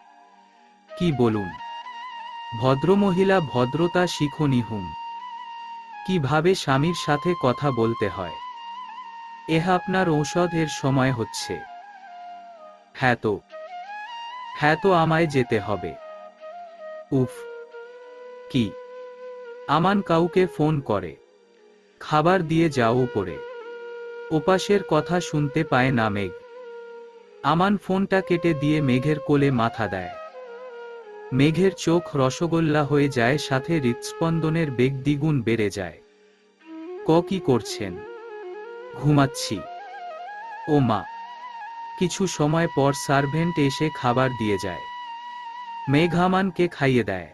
কি বলুন? ভদ্রমহিলা, ভদ্রতা শিখোনি। হুম। কিভাবে স্বামীর সাথে কথা বলতে হয়। আপনার ঔষধ এর সময় হচ্ছে। হ্যাঁ তো। হ্যাঁ তো, আমায় যেতে হবে। উফ। কি? আমান কাউকে ফোন করে। খাবার দিয়ে যাও উপরে। ওপাশের কথা শুনতে পায় না মেঘ। আমান ফোনটা কেটে দিয়ে মেঘের কোলে মাথা দেয়। মেঘের চোখ রসগোল্লা হয়ে যায়, সাথে হৃৎস্পন্দনের বেগ দ্বিগুণ বেড়ে যায়। কি করছেন? ঘুমাচ্ছি। ও মা। কিছু সময় পর সার্ভেন্ট এসে খাবার দিয়ে যায়। মেঘ আমানকে খাইয়ে দেয়।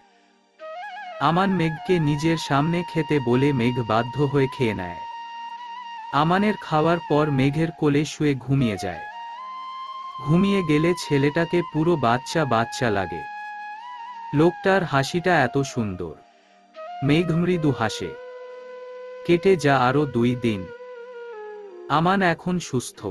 আমান মেঘকে নিজের সামনে খেতে বলে মেঘ বাধ্য হয়ে খেয়ে নেয়। আমানের খাওয়ার পর মেঘের কোলে শুয়ে ঘুমিয়ে যায়। ঘুমিয়ে গেলে ছেলেটাকে পুরো বাচ্চা বাচ্চা লাগে। লোকটার হাসিটা এত সুন্দর। মেঘ মৃদু হাসে। কেটে যা আরো 2 দিন। আমান এখন সুস্থ।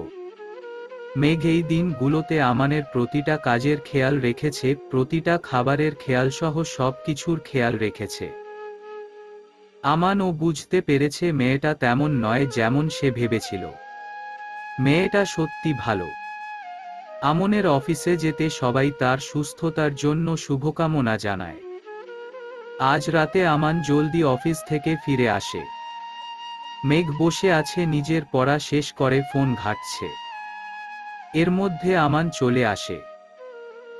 মেঘ এই দিনগুলোতে আমানের প্রতিটা কাজের খেয়াল রেখেছে, প্রতিটা খাবারের খেয়ালসহ সব কিছুর খেয়াল রেখেছে। আমানও বুঝতে পেরেছে মেয়েটা তেমন নয় যেমন সে ভেবেছিল। মেয়েটা সত্যি ভালো। আমনের অফিসে যেতে সবাই তার সুস্থতার জন্য শুভকামনা জানায়। আজ রাতে আমান জলদি অফিস থেকে ফিরে আসে। মেঘ বসে আছে, নিজের পড়া শেষ করে ফোন ঘাঁটছে। এর মধ্যে আমান চলে আসে।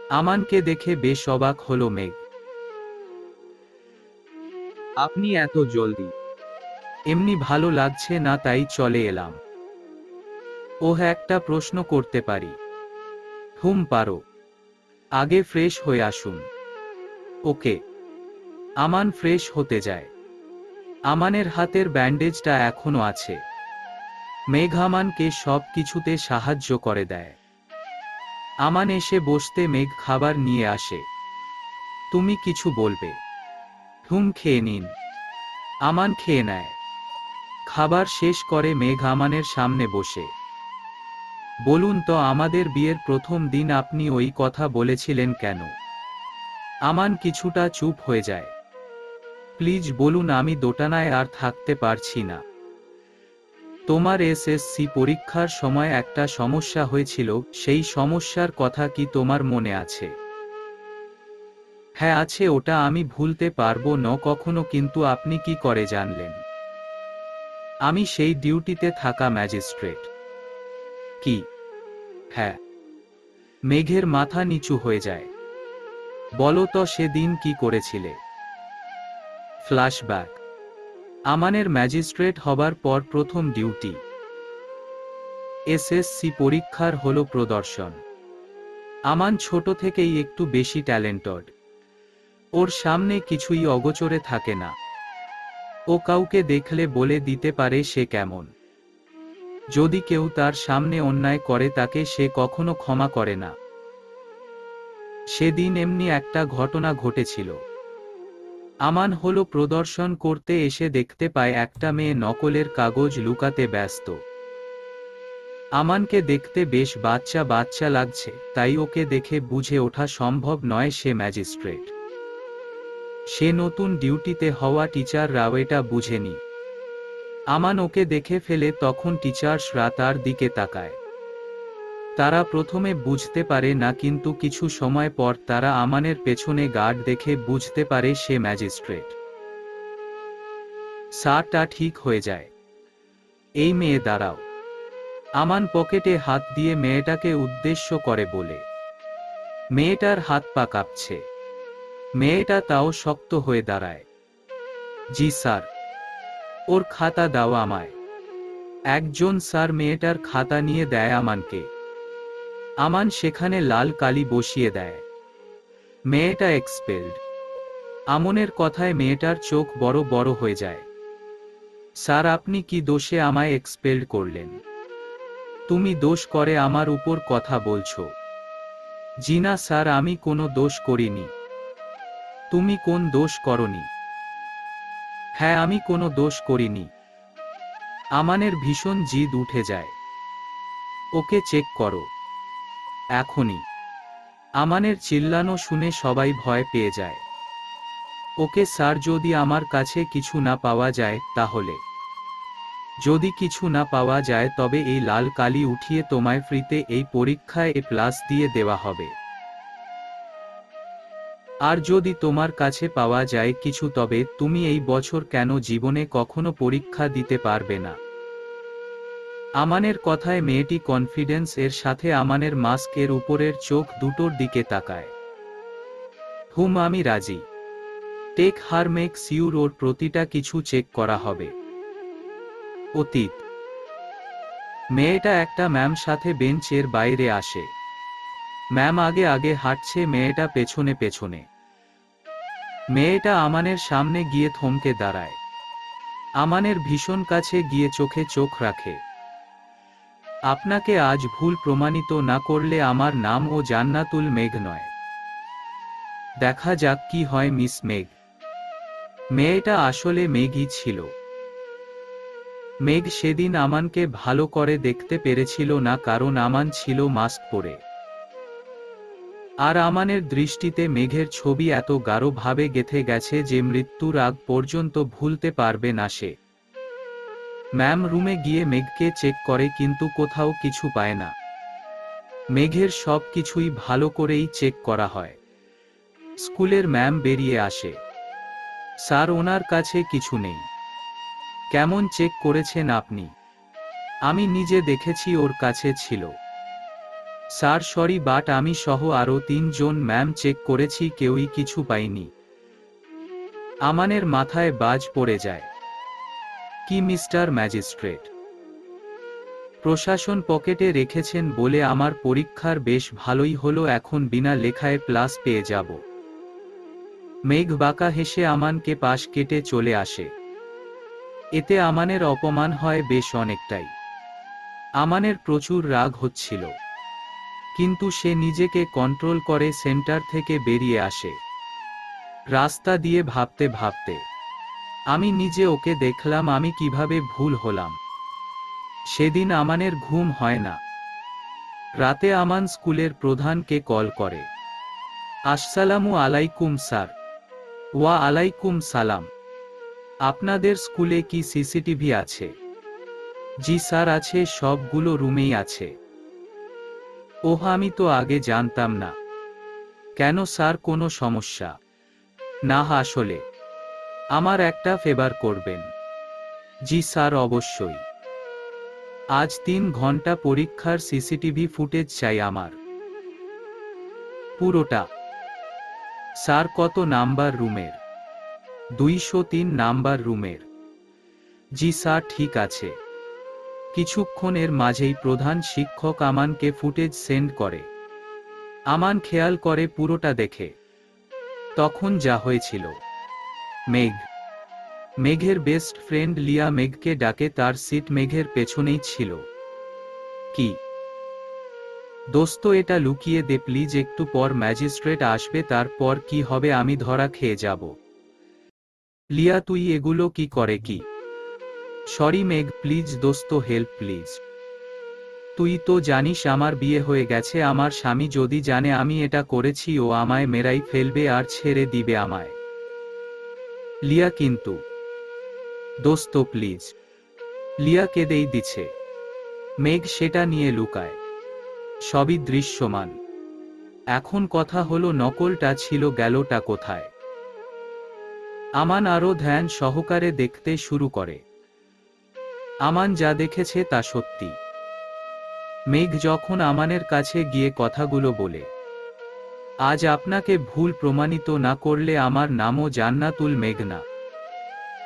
আমানকে দেখে বেশ অবাক হলো মেঘ। আপনি এত জলদি? এমনি ভালো লাগছে না তাই চলে এলাম। একটা প্রশ্ন করতে পারি? হুম, পারো। আগে ফ্রেশ হয়ে আসুন। ওকে। আমান ফ্রেশ হতে যায়। আমানের হাতের ব্যান্ডেজটা এখনো আছে। মেঘ আমানকে সব কিছুতে সাহায্য করে দেয়। আমান এসে বসতে মেঘ খাবার নিয়ে আসে। তুমি কিছু বলবে? হুম, খেয়ে নিন। আমান খেয়ে নেয়। খাবার শেষ করে মেঘ আমানের সামনে বসে। বলুন তো, আমাদের বিয়ের প্রথম দিন আপনি ওই কথা বলেছিলেন কেন? আমান কিছুটা চুপ হয়ে যায়। প্লিজ বলুন, আমি দোটানায় আর থাকতে পারছি না। তোমার এসএসসি পরীক্ষার সময় একটা সমস্যা হয়েছিল, সেই সমস্যার কথা কি তোমার মনে আছে? হ্যাঁ আছে, ওটা আমি ভুলতে পারবো না কখনো, কিন্তু আপনি কি করে জানলেন? আমি সেই ডিউটিতে থাকা ম্যাজিস্ট্রেট। কি? হ্যাঁ। মেঘের মাথা নিচু হয়ে যায়। বলো তো সেদিন কি করেছিলে? ফ্ল্যাশব্যাক। আমানের ম্যাজিস্ট্রেট হবার পর প্রথম ডিউটি। এসএসসি পরীক্ষার হলো প্রদর্শন। আমান ছোট থেকেই একটু বেশি ট্যালেন্টেড। ওর সামনে কিছুই অগোচরে থাকে না। ও কাউকে দেখলে বলে দিতে পারে সে কেমন। যদি কেউ তার সামনে অন্যায় করে তাকে সে কখনো ক্ষমা করে না। সেদিন এমনি একটা ঘটনা ঘটেছিল। আমান হলো প্রদর্শন করতে এসে দেখতে পায় একটা মেয়ে নকলের কাগজ লুকাতে ব্যস্ত। আমানকে দেখতে বেশ বাচ্চা বাচ্চা লাগছে, তাই ওকে দেখে বুঝে ওঠা সম্ভব নয় সে ম্যাজিস্ট্রেট। সে নতুন ডিউটিতে হওয়া টিচাররাও এটা বুঝেনি। আমান ওকে দেখে ফেলে, তখন টিচার্সরা তার দিকে তাকায়। তারা প্রথমে বুঝতে পারে না, কিন্তু কিছু সময় পর তারা আমানের পেছনে গার্ড দেখে বুঝতে পারে সে ম্যাজিস্ট্রেট। স্যারটা ঠিক হয়ে যায়। এই মেয়ে দাঁড়াও। আমান পকেটে হাত দিয়ে মেয়েটাকে উদ্দেশ্য করে বলে। মেয়েটার হাত পা কাঁপছে। মেয়েটা তাও শক্ত হয়ে দাঁড়ায়। জি স্যার। ওর খাতা দাও আমায়। একজন স্যার মেয়েটার খাতা নিয়ে দেয় আমানকে। আমান সেখানে লাল কালি বসিয়ে দেয়। মেয়েটা এক্সপেলড। আমনের কথায় মেয়েটার চোখ বড় বড় হয়ে যায়। স্যার, আপনি কি দোষে আমায় এক্সপেলড করলেন? তুমি দোষ করে আমার উপর কথা বলছো? জি না স্যার, আমি কোনো দোষ করিনি। তুমি কোন দোষ করনি? হ্যাঁ, আমি কোনো দোষ করিনি। আমানের ভীষণ জিদ উঠে যায়। ওকে চেক করো এখনই। আমানের চিল্লানো শুনে সবাই ভয় পেয়ে যায়। ওকে স্যার, যদি আমার কাছে কিছু না পাওয়া যায় তাহলে? যদি কিছু না পাওয়া যায় তবে এই লাল কালি উঠিয়ে তোমায় ফ্রিতে এই পরীক্ষায় A+ দিয়ে দেওয়া হবে। আর যদি তোমার কাছে পাওয়া যায় কিছু, তবে তুমি এই বছর কেন জীবনে কখনো পরীক্ষা দিতে পারবে না। আমানের কথায় মেয়েটি কনফিডেন্স এর সাথে আমানের মাস্ক এর উপরের চোখ দুটোর দিকে তাকায়। আমি রাজি। টেক হার, মেক সিউর ওর প্রতিটা কিছু চেক করা হবে। অতীত। মেয়েটা একটা ম্যাম সাথে বেঞ্চের বাইরে আসে। ম্যাম আগে আগে হাঁটছে, মেয়েটা পেছনে পেছনে। মেয়েটা আমানের সামনে গিয়ে থমকে দাঁড়ায়। আমানের ভীষণ কাছে গিয়ে চোখে চোখ রাখে। আপনাকে আজ ভুল প্রমাণিত না করলে আমার নাম ও জান্নাতুল মেঘ নয়। দেখা যাক কি হয় মিস মেঘ। মেয়েটা আসলে মেঘই ছিল। মেঘ সেদিন আমানকে ভালো করে দেখতে পেরেছিল না, কারণ আমান ছিল মাস্ক পরে। আর আমানের দৃষ্টিতে মেঘের ছবি এত গাঢ়ভাবে গেঁথে গেছে যে মৃত্যুর আগ পর্যন্ত ভুলতে পারবে না সে। ম্যাম রুমে গিয়ে মেঘকে চেক করে, কিন্তু কোথাও কিছু পায় না। মেঘের সব কিছুই ভালো করেই চেক করা হয়। স্কুলের ম্যাম বেরিয়ে আসে। স্যার, ওনার কাছে কিছু নেই। কেমন চেক করেছেন আপনি? আমি নিজে দেখেছি ওর কাছে ছিল। স্যার সরি, বাট আমি সহ আরও 3 জন ম্যাম চেক করেছি, কেউই কিছু পাইনি। আমানের মাথায় বাজ পড়ে যায়। কি মিস্টার ম্যাজিস্ট্রেট? প্রশাসন পকেটে রেখেছেন বলে আমার পরীক্ষার বেশ ভালোই হলো, এখন বিনা লেখায় প্লাস পেয়ে যাব। মেঘ বাঁকা হেসে আমানকে পাশ কেটে চলে আসে। এতে আমানের অপমান হয় বেশ অনেকটাই। আমানের প্রচুর রাগ হচ্ছিল, কিন্তু সে নিজেকে কন্ট্রোল করে সেন্টার থেকে বেরিয়ে আসে। রাস্তা দিয়ে ভাবতে ভাবতে আমি নিজে ওকে দেখলাম, আমি কিভাবে ভুল হলাম। সেদিন আমানের ঘুম হয় না। রাতে আমান স্কুলের প্রধানকে কল করে। আসসালামু আলাইকুম স্যার। ওয়া আলাইকুম সালাম। আপনাদের স্কুলে কি সিসিটিভি আছে? জি স্যার আছে, সবগুলো রুমেই আছে। ওহ, আমি তো আগে জানতাম না। কেন স্যার, কোনো সমস্যা? না আসলে আমার একটা ফেভার করবেন। জি স্যার, অবশ্যই। আজ 3 ঘন্টা পরীক্ষার সিসিটিভি ফুটেজ চাই আমার। পুরোটা। স্যার, কত নাম্বার রুমের? 203 নাম্বার রুমের। জি স্যার, ঠিক আছে। কিছুক্ষণের মাঝেই প্রধান শিক্ষক আমানকে ফুটেজ সেন্ড করে। আমান খেয়াল করে পুরোটা দেখে। তখন যা হয়েছিল, মেঘের বেস্ট ফ্রেন্ড লিয়া মেঘকে ডাকে, তার সিট মেঘের পেছনেই ছিল। কি দোস্ত এটা লুকিয়ে দে প্লিজ, একটু পর ম্যাজিস্ট্রেট আসবে, তারপর কি হবে আমি ধরা খেয়ে যাব। লিয়া তুই এগুলো কি করে কি? সরি মেঘ, প্লিজ দোস্ত হেল্প প্লিজ। তুই তো জানিস আমার বিয়ে হয়ে গেছে, আমার স্বামী যদি জানে আমি এটা করেছি ও আমায় মেরাই ফেলবে আর ছেড়ে দিবে আমায়। লিয়া কিন্তু দোস্ত প্লিজ। লিয়া কেঁদেই দিছে। মেঘ সেটা নিয়ে লুকায়। সবই দৃশ্যমান। এখন কথা হলো নকলটা ছিল গেলটা কোথায়? আমান আরো ধ্যান সহকারে দেখতে শুরু করে। আমান যা দেখেছে তা সত্যি। মেঘ যখন আমানের কাছে গিয়ে কথাগুলো বলে, আজ আপনাকে ভুল প্রমাণিত না করলে আমার নামও জান্নাতুল মেঘ না,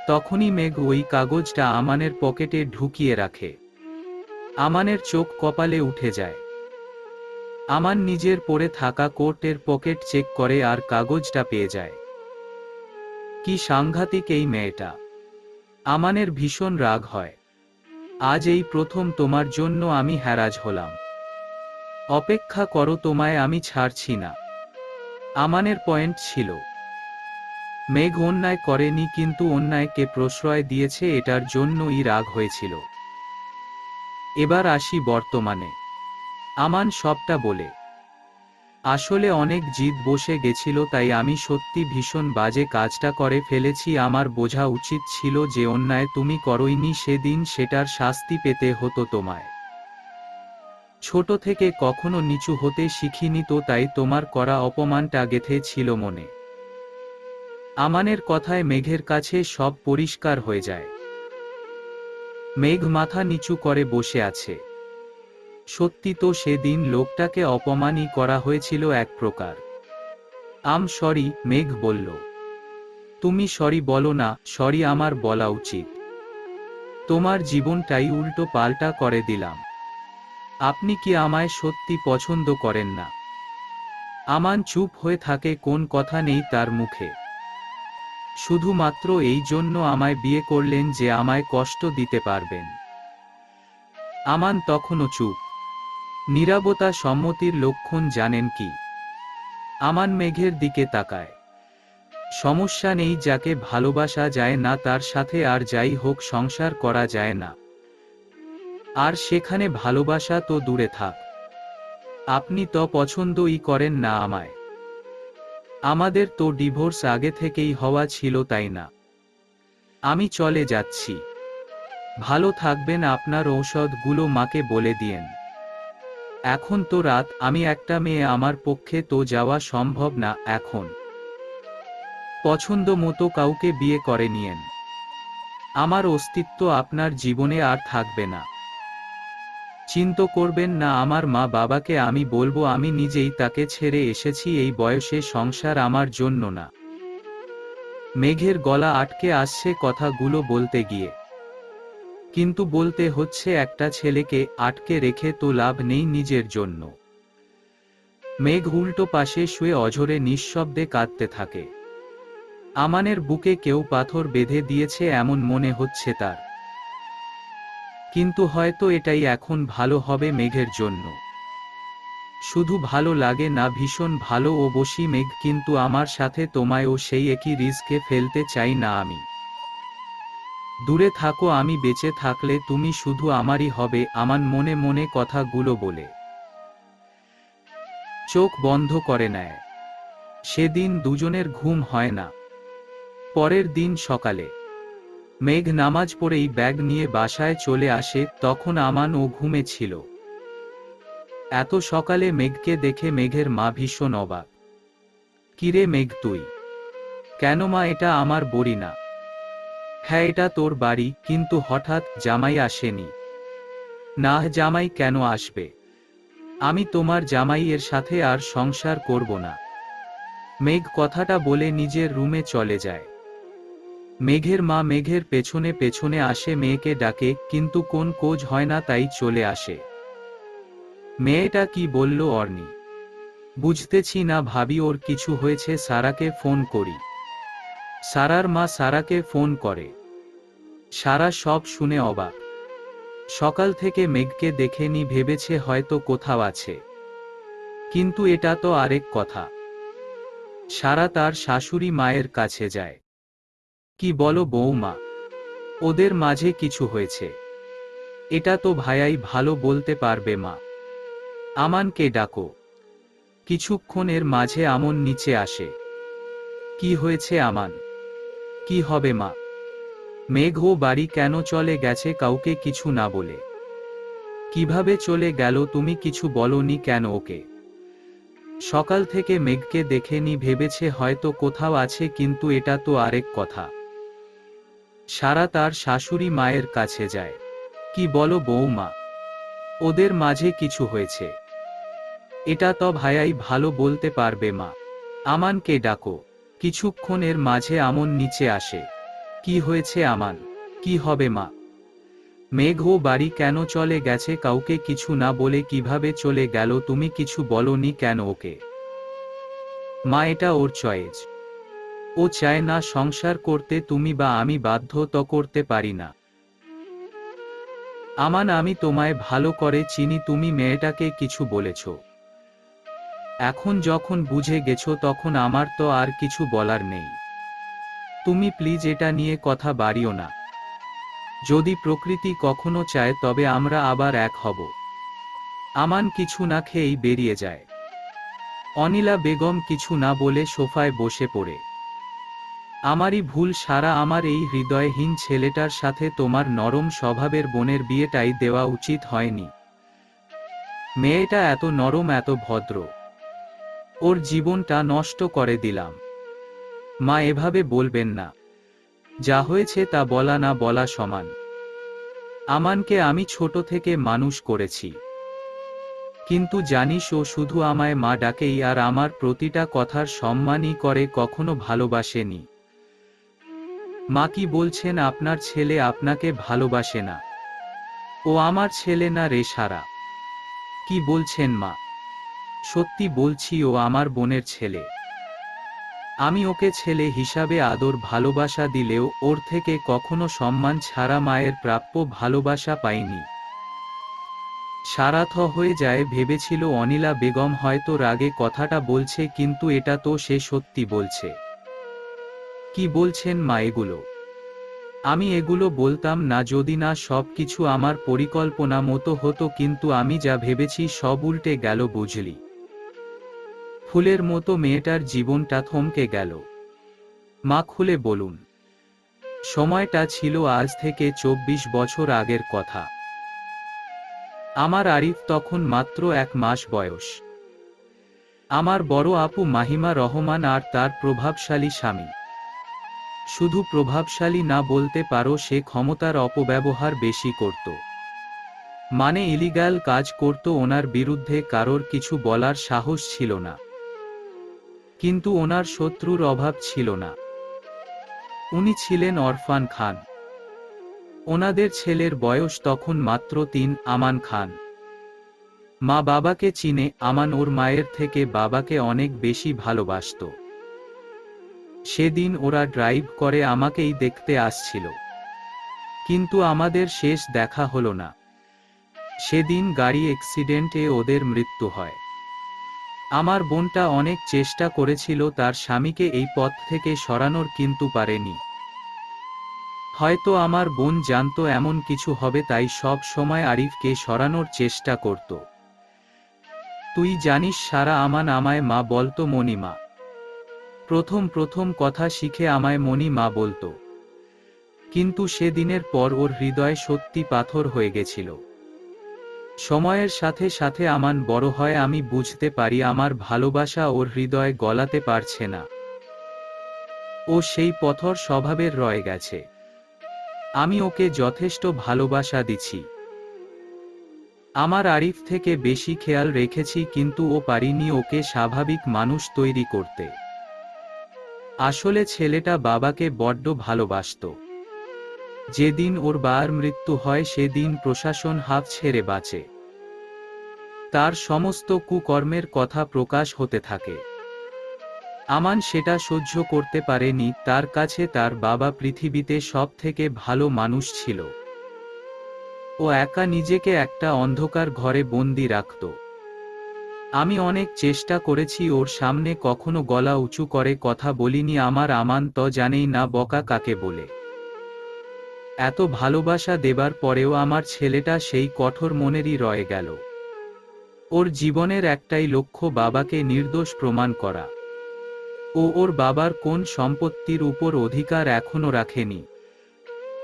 তখনই মেঘ ওই কাগজটা আমানের পকেটে ঢুকিয়ে রাখে। আমানের চোখ কপালে উঠে যায়। আমান নিজের পরে থাকা কোটের পকেট চেক করে আর কাগজটা পেয়ে যায়। কি সাংঘাতিক এই মেয়েটা! আমানের ভীষণ রাগ হয়। আজ এই প্রথম তোমার জন্য আমি হ্যারাজ হলাম। অপেক্ষা করো, তোমায় আমি ছাড়ছি না। আমানের পয়েন্ট ছিল, মেঘ অন্যায় করেনি, কিন্তু অন্যায়কে প্রশ্রয় দিয়েছে, এটার জন্যই রাগ হয়েছিল। এবার আসি বর্তমানে। আমান সবটা বলে, আসলে অনেক জিদ বসে গেছিল, তাই আমি সত্যি ভীষণ বাজে কাজটা করে ফেলেছি। আমার বোঝা উচিত ছিল যে অন্যায় তুমি করোইনি, সেদিন সেটার শাস্তি পেতে হতো তোমায়। ছোট থেকে কখনো নিচু হতে শিখিনি তো, তাই তোমার করা অপমানটা গেঁথে ছিল মনে। আমানের কথায় মেঘের কাছে সব পরিষ্কার হয়ে যায়। মেঘ মাথা নিচু করে বসে আছে। সত্যি তো, সেদিন লোকটাকে অপমানই করা হয়েছিল এক প্রকার। সরি, মেঘ বলল। তুমি সরি বলো না, সরি আমার বলা উচিত। তোমার জীবনটাই উল্টো পাল্টা করে দিলাম। আপনি কি আমায় সত্যি পছন্দ করেন না? আমান চুপ হয়ে থাকে, কোন কথা নেই তার মুখে। শুধুমাত্র এই জন্য আমায় বিয়ে করলেন যে আমায় কষ্ট দিতে পারবেন? আমান তখনও চুপ। নীরবতা সম্মতির লক্ষণ জানেন কি? আমান মেঘের দিকে তাকায়। সমস্যা নেই, যাকে ভালোবাসা যায় না তার সাথে আর যাই হোক সংসার করা যায় না। আর সেখানে ভালোবাসা তো দূরে থাক, আপনি তো পছন্দই করেন না আমায়। আমাদের তো ডিভোর্স আগে থেকেই হওয়া ছিল, তাই না? আমি চলে যাচ্ছি। ভালো থাকবেন, আপনার ঔষধগুলো মাকে বলে দিয়েন। এখন তো রাত, আমি একটা মেয়ে, আমার পক্ষে তো যাওয়া সম্ভব না এখন। পছন্দ মতো কাউকে বিয়ে করে নিয়েন। আমার অস্তিত্ব আপনার জীবনে আর থাকবে না। চিন্তা করবেন না, আমার মা বাবাকে আমি বলবো আমি নিজেই তাকে ছেড়ে এসেছি, এই বয়সে সংসার আমার জন্য না। মেঘের গলা আটকে আসছে কথাগুলো বলতে গিয়ে, কিন্তু বলতে হচ্ছে, একটা ছেলেকে আটকে রেখে তো লাভ নেই নিজের জন্য। মেঘ উল্টো পাশে শুয়ে অঝরে নিঃশব্দে কাঁদতে থাকে। আমানের বুকে কেউ পাথর বেঁধে দিয়েছে এমন মনে হচ্ছে তার। কিন্তু হয়তো এটাই এখন ভালো হবে মেঘের জন্য। শুধু ভালো লাগে না, ভীষণ ভালো ও বসি মেঘ, কিন্তু আমার সাথে তোমায়ও সেই একই রিস্কে ফেলতে চাই না আমি। দূরে থাকো, আমি বেঁচে থাকলে তুমি শুধু আমারই হবে। আমান মনে মনে কথাগুলো বলে চোখ বন্ধ করে নেয়। সেদিন দুজনের ঘুম হয় না। পরের দিন সকালে মেঘ নামাজ পড়েই ব্যাগ নিয়ে বাসায় চলে আসে, তখন আমান ও ঘুমে ছিল। এত সকালে মেঘকে দেখে মেঘের মা ভীষণ অবাক। কিরে মেঘ তুই? কেন মা, এটা আমার বাড়ি না। হ্যাঁ এটা তোর বাড়ি, কিন্তু হঠাৎ জামাই আসেনি? না, জামাই কেন আসবে? আমি তোমার জামাই, এর সাথে আর সংসার করব না। মেঘ কথাটা বলে নিজের রুমে চলে যায়। মেঘের মা মেঘের পেছনে পেছনে আসে, মেয়েকে ডাকে, কিন্তু কোন কোজ হয় না, তাই চলে আসে। মেয়েটা কি বলল অর্নি? বুঝতেছি না ভাবি, ওর কিছু হয়েছে, সারাকে ফোন করি। সারার মা সারাকে ফোন করে। সারা সব শুনে অবাক। সকাল থেকে মেঘকে দেখেনি, ভেবেছে হয়তো কোথাও আছে। কিন্তু এটা তো আরেক কথা। সারা তার শাশুড়ি মায়ের কাছে যায়। কি বলো বৌমা, ওদের মাঝে কিছু হয়েছে? এটা তো ভাইয়াই ভালো বলতে পারবে মা। আমানকে ডাকো। কিছুক্ষণের মাঝে আমন নিচে আসে। কি হয়েছে আমান? কি হবে মা? মেঘ ও বাড়ি কেন চলে গেছে কাউকে কিছু না বলে? কিভাবে চলে গেল তুমি কিছু বলনি কেন ওকে? সকাল থেকে মেঘকে দেখেনি, ভেবেছে হয়তো কোথাও আছে, কিন্তু এটা তো আরেক কথা। সারা তার শাশুড়ি মায়ের কাছে যায়। কি বলো বৌমা, ওদের মাঝে কিছু হয়েছে? এটা তো ভাইয়াই ভালো বলতে পারবে মা। আমানকে ডাকো। কিছুক্ষণের মাঝে আমন নিচে আসে। কি হয়েছে আমান? কি হবে মা? মেঘ ও বাড়ি কেন চলে গেছে কাউকে কিছু না বলে? কিভাবে চলে গেল তুমি কিছু বলনি কেন ওকে? মা এটা ওর চয়েস। ও চায় না সংসার করতে, তুমি বা আমি বাধ্য তো করতে পারি না। আমান, আমি তোমায় ভালো করে চিনি, তুমি মেয়েটাকে কিছু বলেছ। এখন যখন বুঝে গেছো তখন আমার তো আর কিছু বলার নেই। তুমি প্লিজ এটা নিয়ে কথা বাড়িও না। যদি প্রকৃতি কখনো চায় তবে আমরা আবার এক হব। আমান কিছু না খেয়েই বেরিয়ে যায়। অনিলা বেগম কিছু না বলে সোফায় বসে পড়ে। আমারই ভুল সারা, আমার এই হৃদয়হীন ছেলেটার সাথে তোমার নরম স্বভাবের বোনের বিয়েটাই দেওয়া উচিত হয়নি। মেয়েটা এত নরম, এত ভদ্র, ওর জীবনটা নষ্ট করে দিলাম। মা, এভাবে বলবেন না। যা হয়েছে তা বলা না বলা সমান। আমানকে আমি ছোট থেকে মানুষ করেছি, কিন্তু জানিস ও শুধু আমায় মা ডাকেই আর আমার প্রতিটা কথার সম্মানই করে, কখনো ভালোবাসেনি। মা, কি বলছেন? আপনার ছেলে আপনাকে ভালোবাসে না? ও আমার ছেলে না রে সারা। কি বলছেন মা? সত্যি বলছি, ও আমার বোনের ছেলে। আমি ওকে ছেলে হিসাবে আদর ভালোবাসা দিলেও ওর থেকে কখনো সম্মান ছাড়া মায়ের প্রাপ্য ভালোবাসা পাইনি। সারা থ হয়ে যায়, ভেবেছিল অনিলা বেগম হয়তো রাগে কথাটা বলছে, কিন্তু এটা তো সে সত্যি বলছে। কি বলছেন মা এগুলো? আমি এগুলো বলতাম না যদি না সব কিছু আমার পরিকল্পনা মতো হতো, কিন্তু আমি যা ভেবেছি সব উল্টে গেল বুঝলি। ফুলের মতো মেয়েটার জীবনটা থমকে গেল। মা, খুলে বলুন। সময়টা ছিল আজ থেকে 24 বছর আগের কথা। আমার আরিফ তখন মাত্র 1 মাস বয়স। আমার বড় আপু মাহিমা রহমান আর তার প্রভাবশালী স্বামী। শুধু প্রভাবশালী না, বলতে পারো সে ক্ষমতার অপব্যবহার বেশি করত। মানে ইলিগাল কাজ করত, ওনার বিরুদ্ধে কারোর কিছু বলার সাহস ছিল না। কিন্তু ওনার শত্রুর অভাব ছিল না। উনি ছিলেন অরফান খান। ওনাদের ছেলের বয়স তখন মাত্র 3, আমান খান। মা বাবাকে চিনে, আমান ওর মায়ের থেকে বাবাকে অনেক বেশি ভালোবাসত। সেদিন ওরা ড্রাইভ করে আমাকেই দেখতে আসছিল, কিন্তু আমাদের শেষ দেখা হলো না। সেদিন গাড়ি অ্যাক্সিডেন্টে ওদের মৃত্যু হয়। আমার বোনটা অনেক চেষ্টা করেছিল তার স্বামীকে এই পথ থেকে সরানোর, কিন্তু পারেনি। হয়তো আমার বোন জানতো এমন কিছু হবে, তাই সব সময় আরিফকে সরানোর চেষ্টা করত। তুই জানিস সারা, আমান আমায় মা বলতো, মণিমা। প্রথম প্রথম কথা শিখে আমায় মণি মা বলতো। কিন্তু সেদিনের পর ওর হৃদয় সত্যি পাথর হয়ে গেছিল। সময়ের সাথে সাথে আমান বড় হয়, আমি বুঝতে পারি আমার ভালোবাসা ওর হৃদয় গলাতে পারছে না। ও সেই পথর স্বভাবের রয়ে গেছে। আমি ওকে যথেষ্ট ভালোবাসা দিছি। আমার আরিফ থেকে বেশি খেয়াল রেখেছি, কিন্তু ও পারিনি ওকে স্বাভাবিক মানুষ তৈরি করতে। আসলে ছেলেটা বাবাকে বড্ড ভালোবাসতো। যেদিন ওর বাবার মৃত্যু হয় সেদিন প্রশাসন হাফ ছেড়ে বাঁচে। তার সমস্ত কুকর্মের কথা প্রকাশ হতে থাকে। আমান সেটা সহ্য করতে পারেনি, তার কাছে তার বাবা পৃথিবীতে সব থেকে ভালো মানুষ ছিল। ও একা নিজেকে একটা অন্ধকার ঘরে বন্দি রাখত। আমি অনেক চেষ্টা করেছি ওর সামনে কখনো গলা উঁচু করে কথা বলিনি, আমার আমান তো জানেই না বকা কাকে বলে। এত ভালোবাসা দেবার পরেও আমার ছেলেটা সেই কঠোর মনেরই রয়ে গেল। ওর জীবনের একটাই লক্ষ্য বাবাকে নির্দোষ প্রমাণ করা। ও ওর বাবার কোন সম্পত্তির উপর অধিকার এখনো রাখেনি।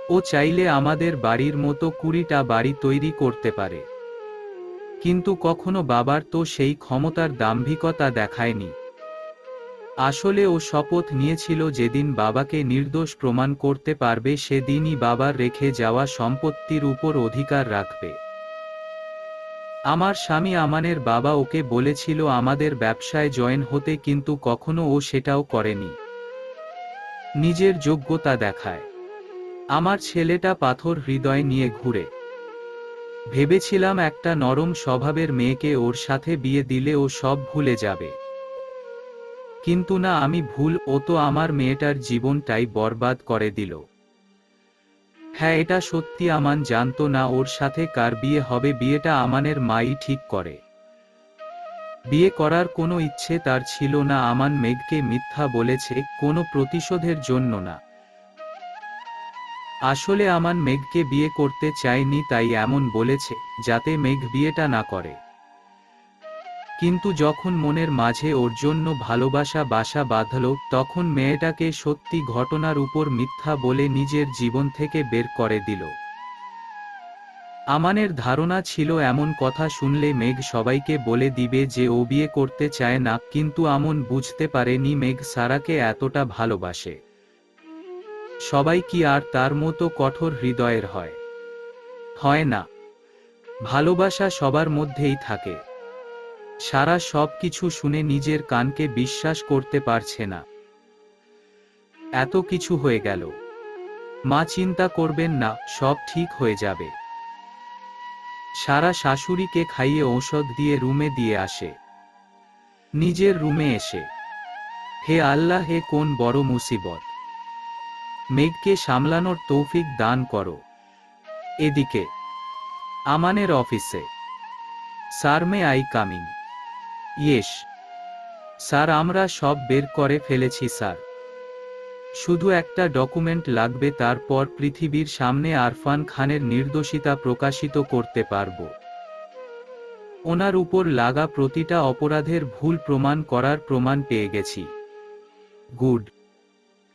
ও চাইলে আমাদের বাড়ির মতো 20টা বাড়ি তৈরি করতে পারে, কিন্তু কখনো বাবার তো সেই ক্ষমতার দাম্ভিকতা দেখায়নি। আসলে ও শপথ নিয়েছিল যেদিন বাবাকে নির্দোষ প্রমাণ করতে পারবে সেদিনই বাবার রেখে যাওয়া সম্পত্তির উপর অধিকার রাখবে। আমার স্বামী আমানের বাবা ওকে বলেছিল আমাদের ব্যবসায় জয়েন হতে, কিন্তু কখনো ও সেটাও করেনি। নিজের যোগ্যতা দেখায়। আমার ছেলেটা পাথর হৃদয় নিয়ে ঘুরে। ভেবেছিলাম একটা নরম স্বভাবের মেয়েকে ওর সাথে বিয়ে দিলে ও সব ভুলে যাবে। কিন্তু না, আমি ভুল। ও তো আমার মেয়েটার জীবনটাই বরবাদ করে দিল। হ্যাঁ, এটা সত্যি। আমান জানতো না ওর সাথে কার বিয়ে হবে। বিয়েটা আমানের মাই ঠিক করে। বিয়ে করার কোনো ইচ্ছে তার ছিল না। আমান মেঘকে মিথ্যা বলেছে, কোনো প্রতিশোধের জন্য না। আসলে আমান মেঘকে বিয়ে করতে চায়নি, তাই এমন বলেছে যাতে মেঘ বিয়েটা না করে। কিন্তু যখন মনের মাঝে ওর জন্য ভালোবাসা বাসা বাঁধল, তখন মেয়েটাকে সত্যি ঘটনার উপর মিথ্যা বলে নিজের জীবন থেকে বের করে দিল। আমানের ধারণা ছিল এমন কথা শুনলে মেঘ সবাইকে বলে দিবে যে ও বিয়ে করতে চায় না, কিন্তু আমন বুঝতে পারেনি মেঘ সারাকে এতটা ভালোবাসে। সবাই কি আর তার মতো কঠোর হৃদয়ের হয়? হয় না। ভালোবাসা সবার মধ্যেই থাকে। সারা সব কিছু শুনে নিজের কানকে বিশ্বাস করতে পারছে না। এত কিছু হয়ে গেল। মা চিন্তা করবেন না, সব ঠিক হয়ে যাবে। সারা শাশুড়িকে খাইয়ে ঔষধ দিয়ে রুমে দিয়ে আসে। নিজের রুমে এসে, হে আল্লাহ, হে কোন বড় মুসিবত! মেঘকে সামলানোর তৌফিক দান করো। এদিকে আমানের অফিসে, sir, may I coming? Yes sir, আমরা সব বের করে ফেলেছি স্যার। শুধু একটা ডকুমেন্ট লাগবে, তারপর পৃথিবীর সামনে আরফান খানের নির্দোষিতা প্রকাশিত করতে পারব। ওনার উপর লাগা প্রতিটা অপরাধের ভুল প্রমাণ করার প্রমাণ পেয়ে গেছি। গুড।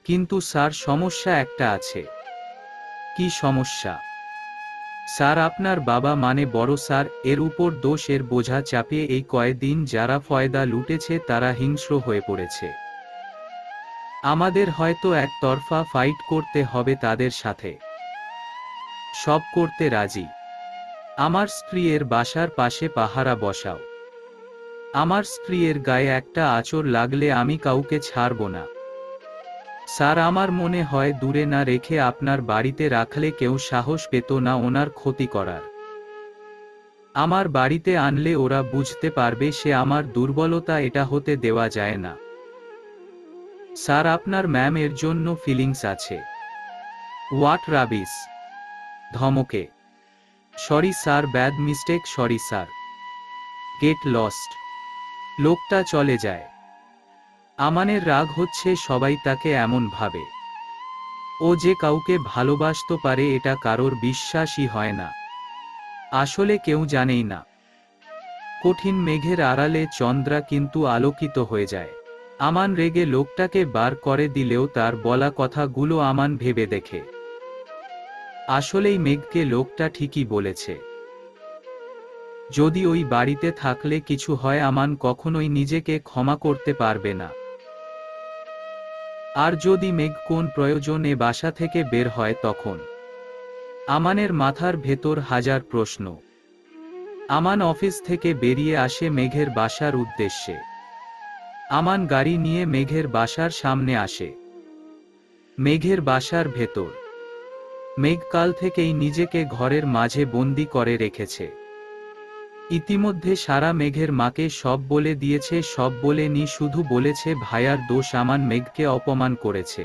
কিন্তু স্যার, সমস্যা একটা আছে। কি সমস্যা? স্যার, আপনার বাবা মানে বড় স্যার, এর উপর দোষের বোঝা চাপিয়ে এই কয়েকদিন যারা ফয়দা লুটেছে তারা হিংস্র হয়ে পড়েছে। আমাদের হয়তো একতরফা ফাইট করতে হবে তাদের সাথে। সব করতে রাজি। আমার স্ত্রীর বাসার পাশে পাহারা বসাও। আমার স্ত্রীর গায়ে একটা আঁচড় লাগলে আমি কাউকে ছাড়ব না। স্যার, আমার মনে হয় দূরে না রেখে আপনার বাড়িতে রাখলে কেউ সাহস পেত না ওনার ক্ষতি করার। আমার বাড়িতে আনলে ওরা বুঝতে পারবে সে আমার দুর্বলতা, এটা হতে দেওয়া যায় না। স্যার, আপনার ম্যাম এর জন্য ফিলিংস আছে। হোয়াট রাবিস! ধমকে। Sorry sir, bad mistake, sorry sir. Get lost. লোকটা চলে যায়। আমানের রাগ হচ্ছে সবাই তাকে এমন ভাবে। ও যে কাউকে ভালোবাসতে পারে এটা কারোর বিশ্বাসই হয় না। আসলে কেউ জানেই না। কঠিন মেঘের আড়ালে চন্দ্রা কিন্তু আলোকিত হয়ে যায়। আমান রেগে লোকটাকে বার করে দিলেও তার বলা কথাগুলো আমান ভেবে দেখে। আসলেই মেঘকে লোকটা ঠিকই বলেছে। যদি ওই বাড়িতে থাকলে কিছু হয়, আমান কখনোই নিজেকে ক্ষমা করতে পারবে না। আর যদি মেঘ কোন প্রয়োজনে বাসা থেকে বের হয় তখন? আমানের মাথার ভেতর হাজার প্রশ্ন। আমান অফিস থেকে বেরিয়ে আসে মেঘের বাসার উদ্দেশ্যে। আমান গাড়ি নিয়ে মেঘের বাসার সামনে আসে। মেঘের বাসার ভেতর। মেঘ কাল থেকেই নিজেকে ঘরের মাঝে বন্দি করে রেখেছে। ইতিমধ্যে সারা মেঘের মাকে সব বলে দিয়েছে। সব বলেনি, শুধু বলেছে ভাইয়ার দোষ, আমান মেঘকে অপমান করেছে।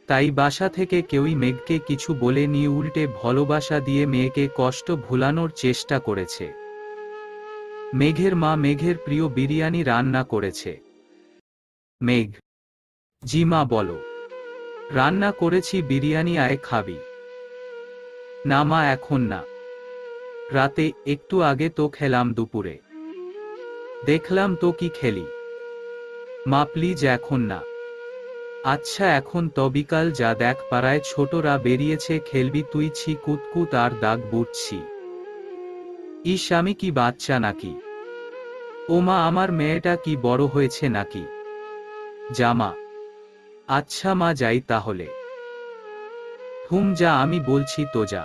তাই বাসা থেকে কেউই মেঘকে কিছু বলেনি, উল্টে ভালোবাসা দিয়ে মেয়েকে কষ্ট ভুলানোর চেষ্টা করেছে। মেঘের মা মেঘের প্রিয় বিরিয়ানি রান্না করেছে। মেঘ: জি মা, বলো। রান্না করেছি বিরিয়ানি, আয় খাবি? না মা, এখন না। রাতে, একটু আগে তো খেলাম, দুপুরে। দেখলাম তো কি খেলি। মা প্লিজ, এখন না। আচ্ছা এখন তো বিকাল, যা দেখ পাড়ায় ছোটরা বেরিয়েছে, খেলবি তুই? ছি, কুতকুত আর দাগ বুঝছি। ইস, আমি কি বাচ্চা নাকি? ও মা, আমার মেয়েটা কি বড় হয়েছে নাকি? জামা। আচ্ছা মা, যাই তাহলে। হুম যা, আমি বলছি তো যা।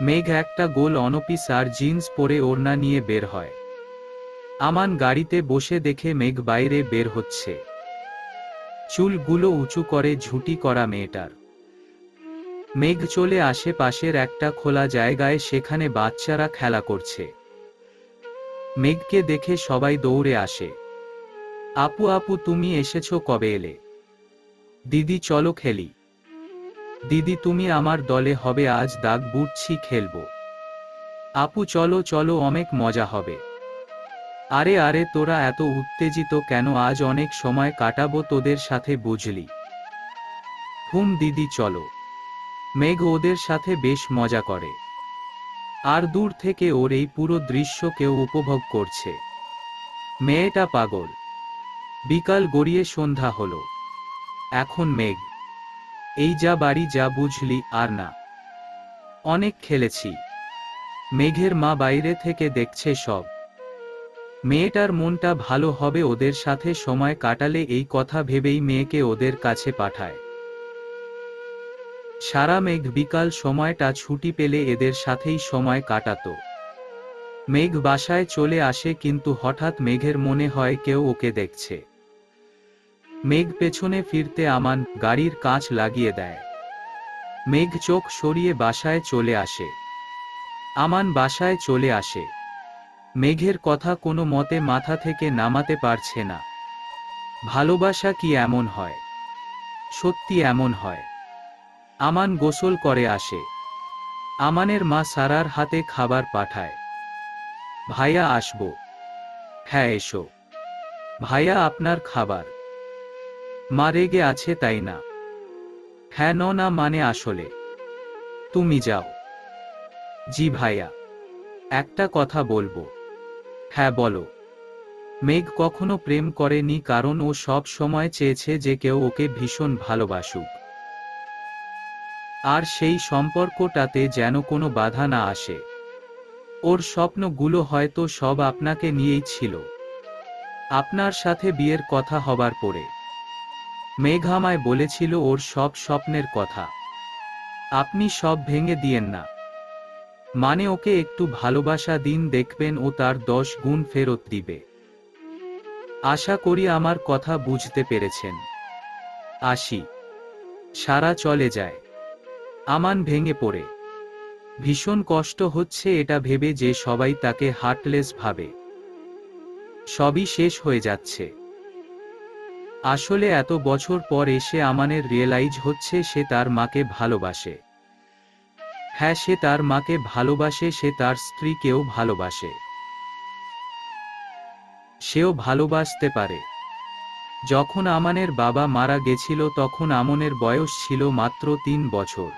মেঘ একটা গোল অনপিস আর জিন্স পরে ওড়না নিয়ে বের হয়। আমান গাড়িতে বসে দেখে মেঘ বাইরে বের হচ্ছে। চুলগুলো উঁচু করে ঝুঁটি করা মেয়েটার। মেঘ চলে আসে পাশের একটা খোলা জায়গায়, সেখানে বাচ্চারা খেলা করছে। মেঘকে দেখে সবাই দৌড়ে আসে। আপু আপু, তুমি এসেছো, কবে এলে? দিদি চলো খেলি। দিদি তুমি আমার দলে হবে, আজ দাগ বুটছি খেলবো। আপু চলো চলো, অনেক মজা হবে। আরে আরে, তোরা এত উত্তেজিত কেন? আজ অনেক সময় কাটাবো তোদের সাথে, বুঝলি? হুম দিদি চলো। মেঘ ওদের সাথে বেশ মজা করে। আর দূর থেকে ওর এই পুরো দৃশ্য কেউ উপভোগ করছে। মেয়েটা পাগল। বিকাল গড়িয়ে সন্ধ্যা হলো। এখন মেঘ: এই যা বাড়ি যা, বুঝলি? আর না, অনেক খেলেছি। মেঘের মা বাইরে থেকে দেখছে সব। মেয়েটার মনটা ভালো হবে ওদের সাথে সময় কাটালে, এই কথা ভেবেই মেয়েকে ওদের কাছে পাঠায়। সারা মেঘ বিকাল সময়টা ছুটি পেলে এদের সাথেই সময় কাটাতো। মেঘ বাসায় চলে আসে, কিন্তু হঠাৎ মেঘের মনে হয় কেউ ওকে দেখছে। মেঘ পেছনে ফিরতে আমান গাড়ির কাঁচ লাগিয়ে দেয়। মেঘ চোখ সরিয়ে বাসায় চলে আসে। আমান বাসায় চলে আসে। মেঘের কথা কোনো মতে মাথা থেকে নামাতে পারছে না। ভালোবাসা কি এমন হয়? সত্যি এমন হয়? আমান গোসল করে আসে। আমানের মা সারার হাতে খাবার পাঠায়। ভাইয়া আসবো? হ্যাঁ এসো। ভাইয়া আপনার খাবার। মা রেগে আছে তাই না? হ্যাঁ না মানে আসলে। তুমি যাও। জি ভাইয়া। একটা কথা বলবো। হ্যাঁ বলো। মেঘ কখনো প্রেম করেনি, কারণ ও সব সময় চেয়েছে যে কেউ ওকে ভীষণ ভালোবাসুক। আর সেই সম্পর্কটাতে যেন কোনো বাধা না আসে। ওর স্বপ্নগুলো হয়তো সব আপনাকে নিয়েই ছিল। আপনার সাথে বিয়ের কথা হবার পরে মেঘ আমায় বলেছিল ওর সব স্বপ্নের কথা। আপনি সব ভেঙে দিয়েন না। মানে ওকে একটু ভালোবাসা দিন, দেখবেন ও তার 10 গুণ ফেরত দিবে। আশা করি আমার কথা বুঝতে পেরেছেন। আসি। সারা চলে যায়। আমান ভেঙে পড়ে। ভীষণ কষ্ট হচ্ছে এটা ভেবে যে সবাই তাকে হার্টলেস ভাবে। সবই শেষ হয়ে যাচ্ছে। আসলে এত বছর পর এসে আমানের রিয়েলাইজ হচ্ছে সে তার মাকে ভালোবাসে। হ্যাঁ, সে তার মাকে ভালোবাসে, সে তার স্ত্রীকেও ভালোবাসে। সেও ভালোবাসতে পারে। যখন আমানের বাবা মারা গেছিল তখন আমনের বয়স ছিল মাত্র 3 বছর।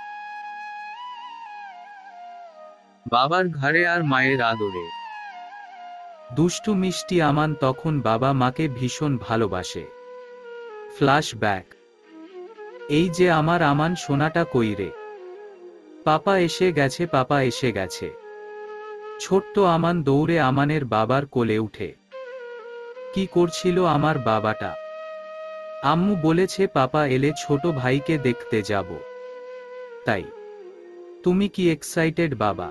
বাবার ঘাড়ে আর মায়ের আদরে দুষ্টু মিষ্টি আমান তখন বাবা মাকে ভীষণ ভালোবাসে। ফ্ল্যাশব্যাক। এই যে আমার আমান সোনাটা, কই রে? পাপা এসে গেছে, পাপা এসে গেছে। ছোট্ট আমান দৌড়ে আমানের বাবার কোলে উঠে। কি করছিল আমার বাবাটা? আম্মু বলেছে পাপা এলে ছোট ভাইকে দেখতে যাব। তাই? তুমি কি এক্সাইটেড বাবা?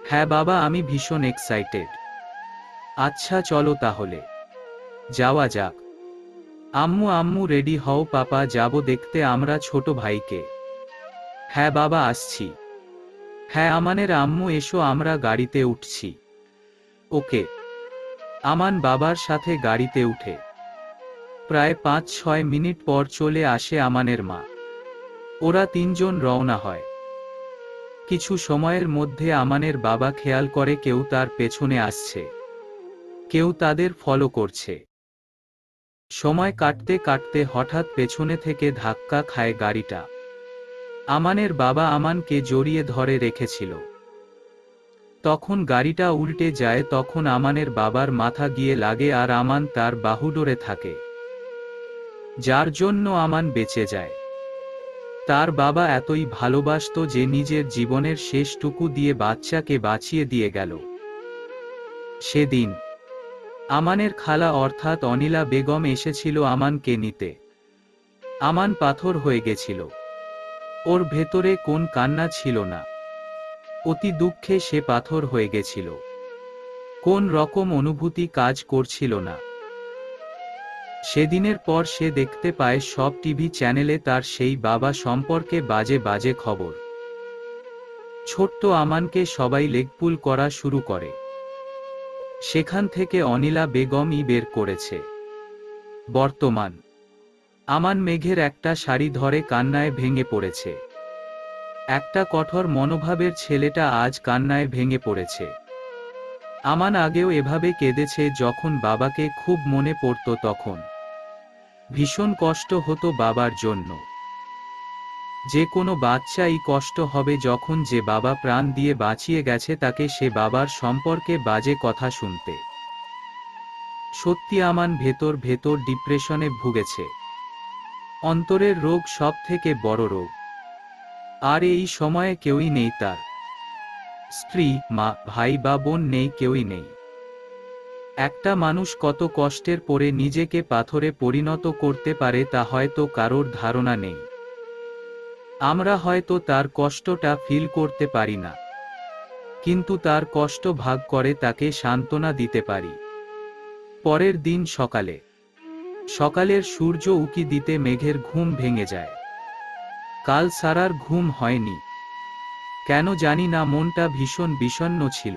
হ্যাঁ বাবা, আমি ভীষণ এক্সাইটেড। আচ্ছা চলো তাহলে যাওয়া যাক। আম্মু আম্মু রেডি হও, পাপা যাব দেখতে আমরা ছোট ভাইকে। হ্যাঁ বাবা, আসছি। হ্যাঁ আমানের আম্মু এসো, আমরা গাড়িতে উঠছি। ওকে। আমান বাবার সাথে গাড়িতে উঠে প্রায় 5-6 মিনিট পর চলে আসে আমানের মা। ওরা 3 জন রওনা হয়। কিছু সময়ের মধ্যে আমানের বাবা খেয়াল করে কেউ তার পেছনে আসছে, কেউ তাদের ফলো করছে। সময় কাটতে কাটতে হঠাৎ পেছনে থেকে ধাক্কা খায় গাড়িটা। আমানের বাবা আমানকে জড়িয়ে ধরে রেখেছিল। তখন গাড়িটা উল্টে যায়, তখন আমানের বাবার মাথা গিয়ে লাগে আর আমান তার বাহুডোরে থাকে, যার জন্য আমান বেঁচে যায়। তার বাবা এতই ভালোবাসতো যে নিজের জীবনের শেষটুকু দিয়ে বাচ্চাকে বাঁচিয়ে দিয়ে গেল। সেদিন আমানের খালা অর্থাৎ অনিলা বেগম এসেছিল আমানকে নিতে। আমান পাথর হয়ে গেছিল, ওর ভেতরে কোন কান্না ছিল না। অতি দুঃখে সে পাথর হয়ে গেছিল, কোন রকম অনুভূতি কাজ করছিল না। সেদিনের পর সে দেখতে পায় সব টিভি চ্যানেলে তার সেই বাবা সম্পর্কে বাজে বাজে খবর। ছোট্ট আমানকে সবাই লেগপুল করা শুরু করে। সেখান থেকে অনিলা বেগমই বের করেছে। বর্তমান আমান মেঘের একটা শাড়ি ধরে কান্নায় ভেঙে পড়েছে। একটা কঠোর মনোভাবের ছেলেটা আজ কান্নায় ভেঙে পড়েছে। আমান আগেও এভাবে কেঁদেছে যখন বাবাকে খুব মনে পড়ত, তখন ভীষণ কষ্ট হতো বাবার জন্য। যে কোনো বাচ্চাই কষ্ট হবে যখন যে বাবা প্রাণ দিয়ে বাঁচিয়ে গেছে তাকে সে বাবার সম্পর্কে বাজে কথা শুনতে। সত্যি আমান ভেতর ভেতর ডিপ্রেশনে ভুগেছে। অন্তরের রোগ সব থেকে বড় রোগ। আর এই সময়ে কেউই নেই, তার স্ত্রী, মা, ভাই বা বোন নেই, কেউই নেই। একটা মানুষ কত কষ্টের পরে নিজেকে পাথরে পরিণত করতে পারে তা হয়তো কারোর ধারণা নেই। আমরা হয়তো তার কষ্টটা ফিল করতে পারি না, কিন্তু তার কষ্ট ভাগ করে তাকে সান্ত্বনা দিতে পারি। পরের দিন সকালের সূর্য উঁকি দিতে মেঘের ঘুম ভেঙে যায়। কাল সারার ঘুম হয়নি, কেন জানি না, মনটা ভীষণ বিষণ্ণ ছিল।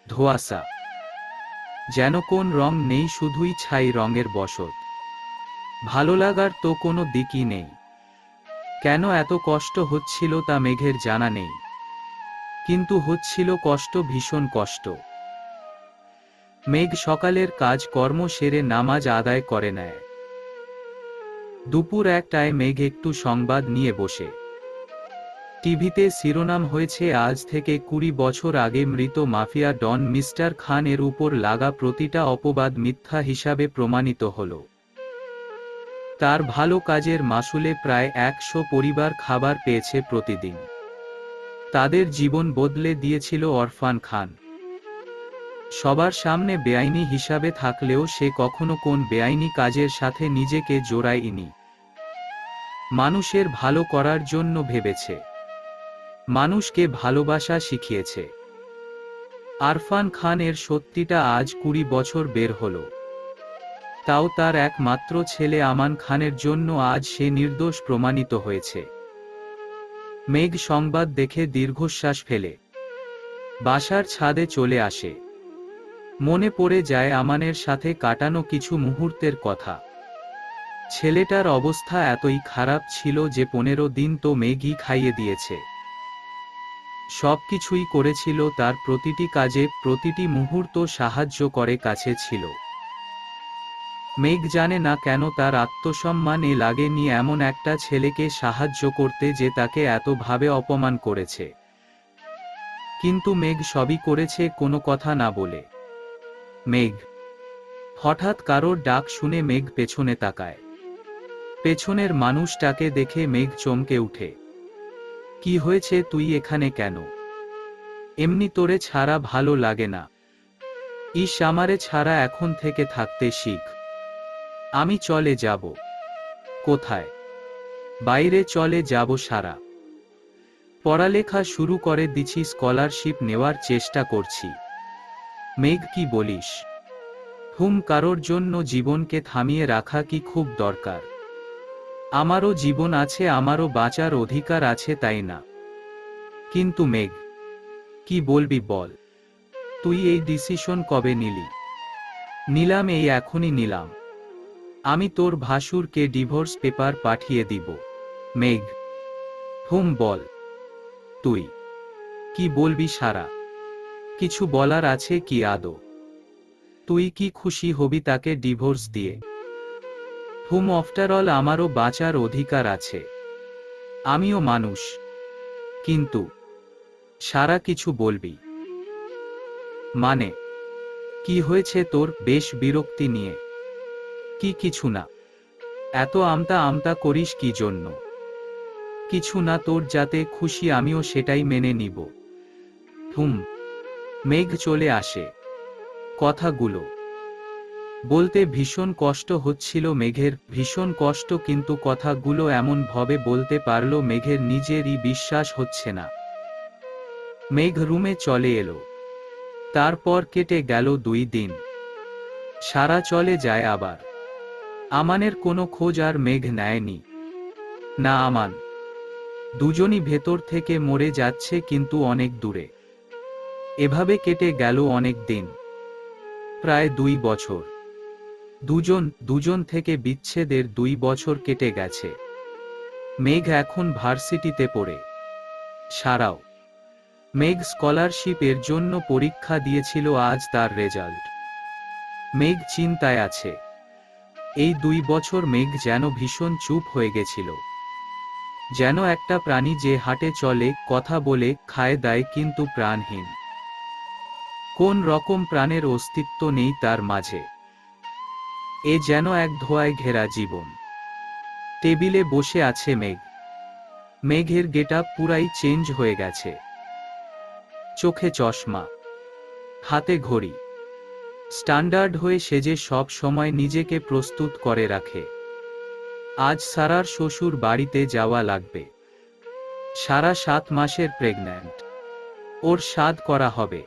ধোঁয়াশা, যেন কোন রং নেই, শুধুই ছাই রঙের বসত। ভালো লাগার তো কোনো দিকই নেই। কেন এত কষ্ট হচ্ছিল তা মেঘের জানা নেই, কিন্তু হচ্ছিল কষ্ট, ভীষণ কষ্ট। মেঘ সকালের কাজ কর্ম সেরে নামাজ আদায় করে নেয়। দুপুর 1টায় মেঘ একটু সংবাদ নিয়ে বসে। টিভিতে শিরোনাম হয়েছে, আজ থেকে 20 বছর আগে মৃত মাফিয়া ডন মিস্টার খান এর উপর লাগা প্রতিটা অপবাদ মিথ্যা হিসাবে প্রমাণিত হল। তার ভালো কাজের মাসুলে প্রায় 100 পরিবার খাবার পেয়েছে প্রতিদিন। তাদের জীবন বদলে দিয়েছিল অরফান খান। সবার সামনে বেআইনি হিসাবে থাকলেও সে কখনো কোন বেআইনি কাজের সাথে নিজেকে জড়ায়নি। মানুষের ভালো করার জন্য ভেবেছে, মানুষকে ভালোবাসা শিখিয়েছে। আরফান খান এর সত্যিটা আজ 20 বছর বের হলো। তাও তার একমাত্র ছেলে আমান খানের জন্য আজ সে নির্দোষ প্রমাণিত হয়েছে। মেঘ সংবাদ দেখে দীর্ঘশ্বাস ফেলে বাসার ছাদে চলে আসে। মনে পড়ে যায় আমানের সাথে কাটানো কিছু মুহূর্তের কথা। ছেলেটার অবস্থা এতই খারাপ ছিল যে 15 দিন তো মেঘই খাইয়ে দিয়েছে। সবকিছুই করেছিল, তার প্রতিটি কাজে প্রতিটি মুহূর্ত সাহায্য করে কাছে ছিল। মেঘ জানে না কেন তার আত্মসম্মানে লাগেনি এমন একটা ছেলেকে সাহায্য করতে যে তাকে এতভাবে অপমান করেছে। কিন্তু মেঘ সবই করেছে কোনো কথা না বলে। মেঘ হঠাৎ কারোর ডাক শুনে মেঘ পেছনে তাকায়। পেছনের মানুষটাকে দেখে মেঘ চমকে উঠে। কি হয়েছে, তুই এখানে কেন? এমনি তোরে ছাড়া ভালো লাগে না। ইস, আমারে ছাড়া এখন থেকে থাকতে শিখ। আমি চলে যাব। কোথায়? বাইরে চলে যাব, সারা পড়ালেখা শুরু করে দিছি, স্কলারশিপ নেওয়ার চেষ্টা করছি। মেঘ কি বলিস? কারোর জন্য জীবনকে থামিয়ে রাখা কি খুব দরকার? আমারও জীবন আছে, আমারও বাঁচার অধিকার আছে, তাই না? কিন্তু মেঘ, কি বলবি বল? তুই এই ডিসিশন কবে নিলি? নিলাম, এই এখনই নিলাম। আমি তোর ভাসুরকে ডিভোর্স পেপার পাঠিয়ে দিব। মেঘ, বল। তুই কি বলবি সারা? কিছু বলার আছে কি আদৌ? তুই কি খুশি হবি তাকে ডিভোর্স দিয়ে? আফটার অল আমারও বাঁচার অধিকার আছে, আমিও মানুষ। কিন্তু সারা কিছু বলবি? মানে কি হয়েছে তোর? বেশ বিরক্তি নিয়ে। কিছু না। এত আমতা আমতা করিস কি জন্য? কিছু না, তোর যাতে খুশি আমিও সেটাই মেনে নিব। মেঘ চলে আসে। কথাগুলো বলতে ভীষণ কষ্ট হচ্ছিল মেঘের, ভীষণ কষ্ট, কিন্তু কথাগুলো এমন ভাবে বলতে পারল মেঘের নিজেরই বিশ্বাস হচ্ছে না। মেঘ রুমে চলে এলো। তারপর কেটে গেল 2 দিন। সারা চলে যায় আবার। আমানের কোনো খোঁজ আর মেঘ নেয়নি। না আমান। দুজনই ভেতর থেকে মরে যাচ্ছে, কিন্তু অনেক দূরে। এভাবে কেটে গেল অনেক দিন, প্রায় 2 বছর। দুজন থেকে বিচ্ছেদের 2 বছর কেটে গেছে। মেঘ এখন ভার্সিটিতে পড়ে। সারাও। মেঘ স্কলারশিপ এর জন্য পরীক্ষা দিয়েছিল, আজ তার রেজাল্ট। মেঘ চিন্তায় আছে। এই 2 বছর মেঘ যেন ভীষণ চুপ হয়ে গেছিল। যেন একটা প্রাণী যে হাঁটে, চলে, কথা বলে, খায় দায়, কিন্তু প্রাণহীন। কোন রকম প্রাণের অস্তিত্ব নেই তার মাঝে। এ যেন এক ধোঁয়ায় ঘেরা জীবন। টেবিলে বসে আছে মেঘ। মেঘের গেটআপ পুরাই চেঞ্জ হয়ে গেছে। চোখে চশমা, হাতে ঘড়ি। স্ট্যান্ডার্ড হয়ে সেজে সব সময় নিজেকে প্রস্তুত করে রাখে। আজ সারার শ্বশুর বাড়িতে যাওয়া লাগবে। সারা 7 মাসের প্রেগন্যান্ট। ওর সাধ করা হবে।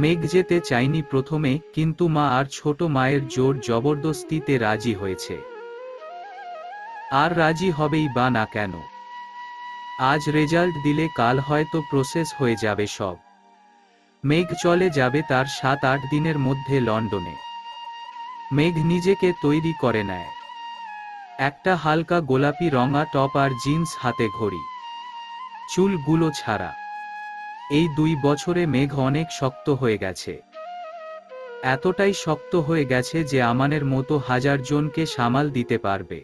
মেঘ যেতে চায়নি প্রথমে, কিন্তু মা আর ছোট মায়ের জোর জবরদস্তিতে রাজি হয়েছে। আর রাজি হবেই বা না কেন? আজ রেজাল্ট দিলে কাল হয়তো প্রসেস হয়ে যাবে সব। মেঘ চলে যাবে তার 7-8 দিনের মধ্যে লন্ডনে। মেঘ নিজেকে তৈরি করে নেয়। একটা হালকা গোলাপি রঙা টপ আর জিন্স, হাতে ঘড়ি, চুলগুলো ছাড়া। এই 2 বছরে মেঘ অনেক শক্ত হয়ে গেছে। এতটাই শক্ত হয়ে গেছে যে আমানের মতো 1000 জনকে সামাল দিতে পারবে।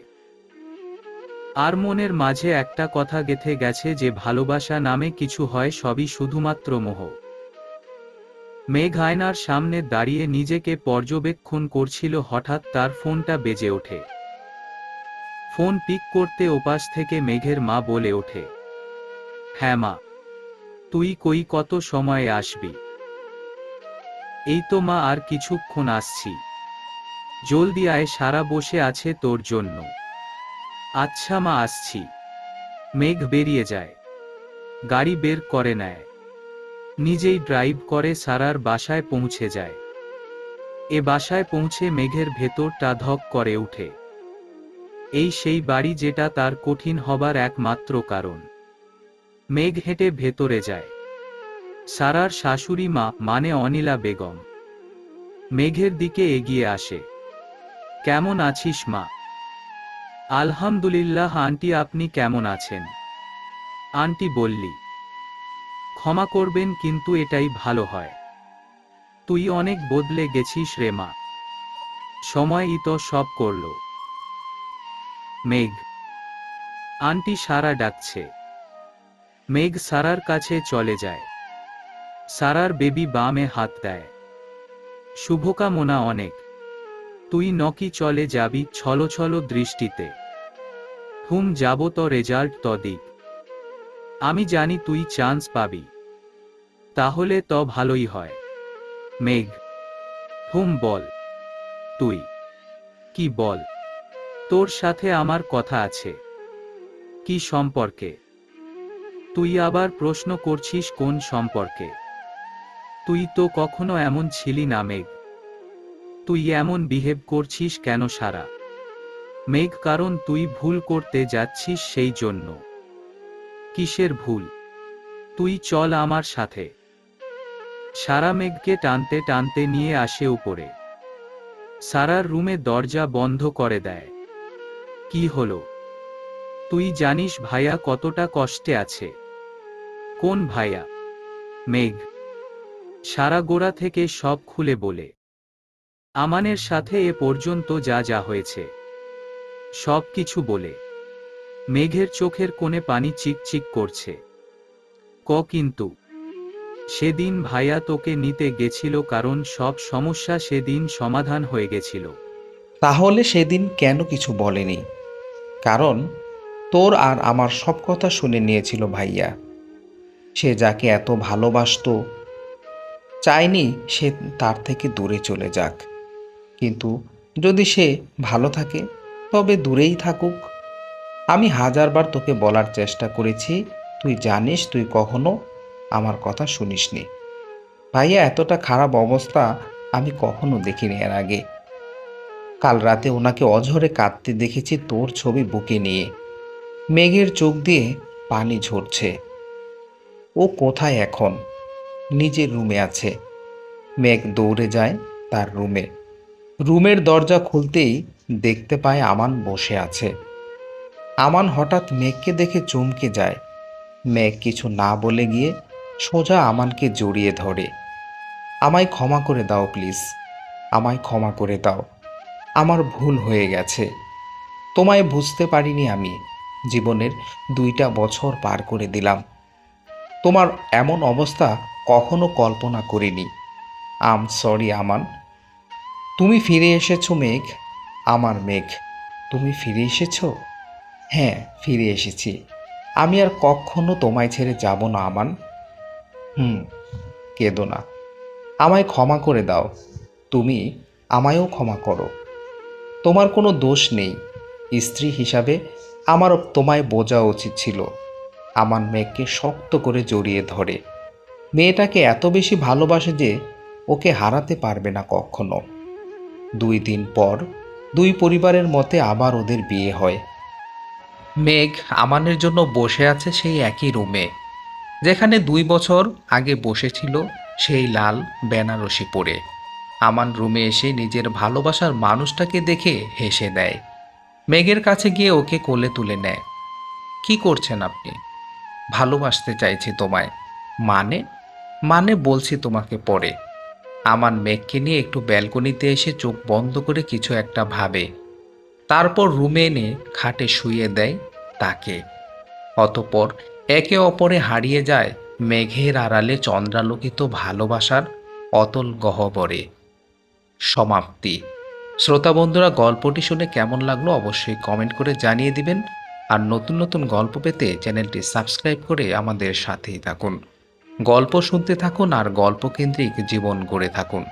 আর মনের মাঝে একটা কথা গেঁথে গেছে যে ভালোবাসা নামে কিছু হয়, সবই শুধুমাত্র মোহ। মেঘ আয়নার সামনে দাঁড়িয়ে নিজেকে পর্যবেক্ষণ করছিল, হঠাৎ তার ফোনটা বেজে ওঠে। ফোন পিক করতে ওপাশ থেকে মেঘের মা বলে ওঠে, হ্যাঁ মা। তুই কত সময়ে আসবি? এই তো মা, আর কিছুক্ষণ আসছি। জলদি আয়, সারা বসে আছে তোর জন্য। আচ্ছা মা, আসছি। মেঘ বেরিয়ে যায়। গাড়ি বের করে নেয়। নিজেই ড্রাইভ করে সারার বাসায় পৌঁছে যায়। এ বাসায় পৌঁছে মেঘের ভেতরটা ধক করে উঠে। এই সেই বাড়ি যেটা তার কঠিন হবার একমাত্র কারণ। মেঘ হেঁটে ভেতরে যায়। সারার শাশুড়ি মা, মানে অনিলা বেগম, মেঘের দিকে এগিয়ে আসে। কেমন আছিস মা? আলহামদুলিল্লাহ আন্টি, আপনি কেমন আছেন? আন্টি বললি, ক্ষমা করবেন কিন্তু এটাই ভালো হয়। তুই অনেক বদলে গেছিস রে মা। সময়ই তো সব করল। মেঘ, আন্টি সারা ডাকছে। মেঘ সারার কাছে চলে যায়। সারার বেবি বামে হাত দেয়। শুভকামনা অনেক। তুই নকি চলে যাবি ছলো দৃষ্টিতে। যাব তো, রেজাল্ট তো দিক। আমি জানি তুই চান্স পাবি। তাহলে তো ভালোই হয়। মেঘ, বল। তুই কি বল? তোর সাথে আমার কথা আছে। কি সম্পর্কে? তুই আবার প্রশ্ন করছিস কোন সম্পর্কে? তুই তো কখনো এমন ছিলি না মেঘ। তুই এমন বিহেভ করছিস কেন সারা? মেঘ, কারণ তুই ভুল করতে যাচ্ছিস, সেই জন্য। কিসের ভুল? তুই চল আমার সাথে। সারা মেঘকে টানতে টানতে নিয়ে আসে উপরে। সারার রুমে দরজা বন্ধ করে দেয়। কি হলো? তুই জানিস ভাইয়া কতটা কষ্টে আছে। কোন ভাইয়া? মেঘ সারা গোড়া থেকে সব খুলে বলে। আমানের সাথে এ পর্যন্ত যা যা হয়েছে সব কিছু বলে। মেঘের চোখের কোণে পানি চিকচিক করছে। কিন্তু সেদিন ভাইয়া তোকে নিতে গেছিল কারণ সব সমস্যা সেদিন সমাধান হয়ে গেছিল। তাহলে সেদিন কেন কিছু বলেনি? কারণ তোর আর আমার সব কথা শুনে নিয়েছিল ভাইয়া। সে যাকে এত ভালোবাসতো চায়নি সে তার থেকে দূরে চলে যাক। কিন্তু যদি সে ভালো থাকে তবে দূরেই থাকুক। আমি হাজারবার তোকে বলার চেষ্টা করেছি, তুই জানিস তুই কখনো আমার কথা শুনিসনি। ভাইয়া এতটা খারাপ অবস্থা আমি কখনো দেখিনি এর আগে। কাল রাতে ওনাকে অঝরে কাঁদতে দেখেছি তোর ছবি বুকে নিয়ে। মেঘের চোখ দিয়ে পানি ঝরছে। ও কোথায় এখন? নিজের রুমে আছে। মেঘ দৌড়ে যায় তার রুমে। রুমের দরজা খুলতেই দেখতে পায় আমান বসে আছে। আমান হঠাৎ মেঘকে দেখে চমকে যায়। মেঘ কিছু না বলে গিয়ে সোজা আমানকে জড়িয়ে ধরে। আমায় ক্ষমা করে দাও প্লিজ, আমায় ক্ষমা করে দাও। আমার ভুল হয়ে গেছে। তোমায় বুঝতে পারিনি আমি। জীবনের 2টা বছর পার করে দিলাম। তোমার এমন অবস্থা কখনো কল্পনা করিনি। আম সরি আমান। তুমি ফিরে এসেছো মেঘ, আমার মেঘ। তুমি ফিরে এসেছো? হ্যাঁ, ফিরে এসেছি। আমি আর কখনো তোমায় ছেড়ে যাব না আমান। হুম, কেঁদো না। আমায় ক্ষমা করে দাও। তুমি আমায়ও ক্ষমা করো। তোমার কোনো দোষ নেই। স্ত্রী হিসাবে আমার তোমায় বোঝা উচিত ছিল। আমার মেয়েকে শক্ত করে জড়িয়ে ধরে। মেয়েটাকে এত বেশি ভালোবাসে যে ওকে হারাতে পারবে না কখনো। 2 দিন পর 2 পরিবারের মতে আবার ওদের বিয়ে হয়। মেঘ আমানের জন্য বসে আছে সেই একই রুমে, যেখানে 2 বছর আগে বসেছিল সেই লাল বেনারসি পরে। আমান রুমে এসে নিজের ভালোবাসার মানুষটাকে দেখে হেসে দেয়। মেঘের কাছে গিয়ে ওকে কোলে তুলে নেয়। কি করছেন আপনি? ভালোবাসতে চাইছি তোমায়। মানে? মানে বলছি তোমাকে পরে। আমান মেঘকে নিয়ে একটু ব্যালকনিতে এসে চোখ বন্ধ করে কিছু একটা ভাবে। তারপর রুমে এনে খাটে শুইয়ে দেয় তাকে। অতঃপর একে অপরে হারিয়ে যায় মেঘের আড়ালে চন্দ্রালোকিত ভালোবাসার অতল গহ্বরে। সমাপ্তি। শ্রোতা বন্ধুরা, গল্পটি শুনে কেমন লাগলো অবশ্যই কমেন্ট করে জানিয়ে দিবেন। আর নতুন নতুন গল্প পেতে চ্যানেলটি সাবস্ক্রাইব করে আমাদের সাথেই থাকুন। গল্প শুনতে থাকুন আর গল্পকেন্দ্রিক জীবন গড়ে থাকুন।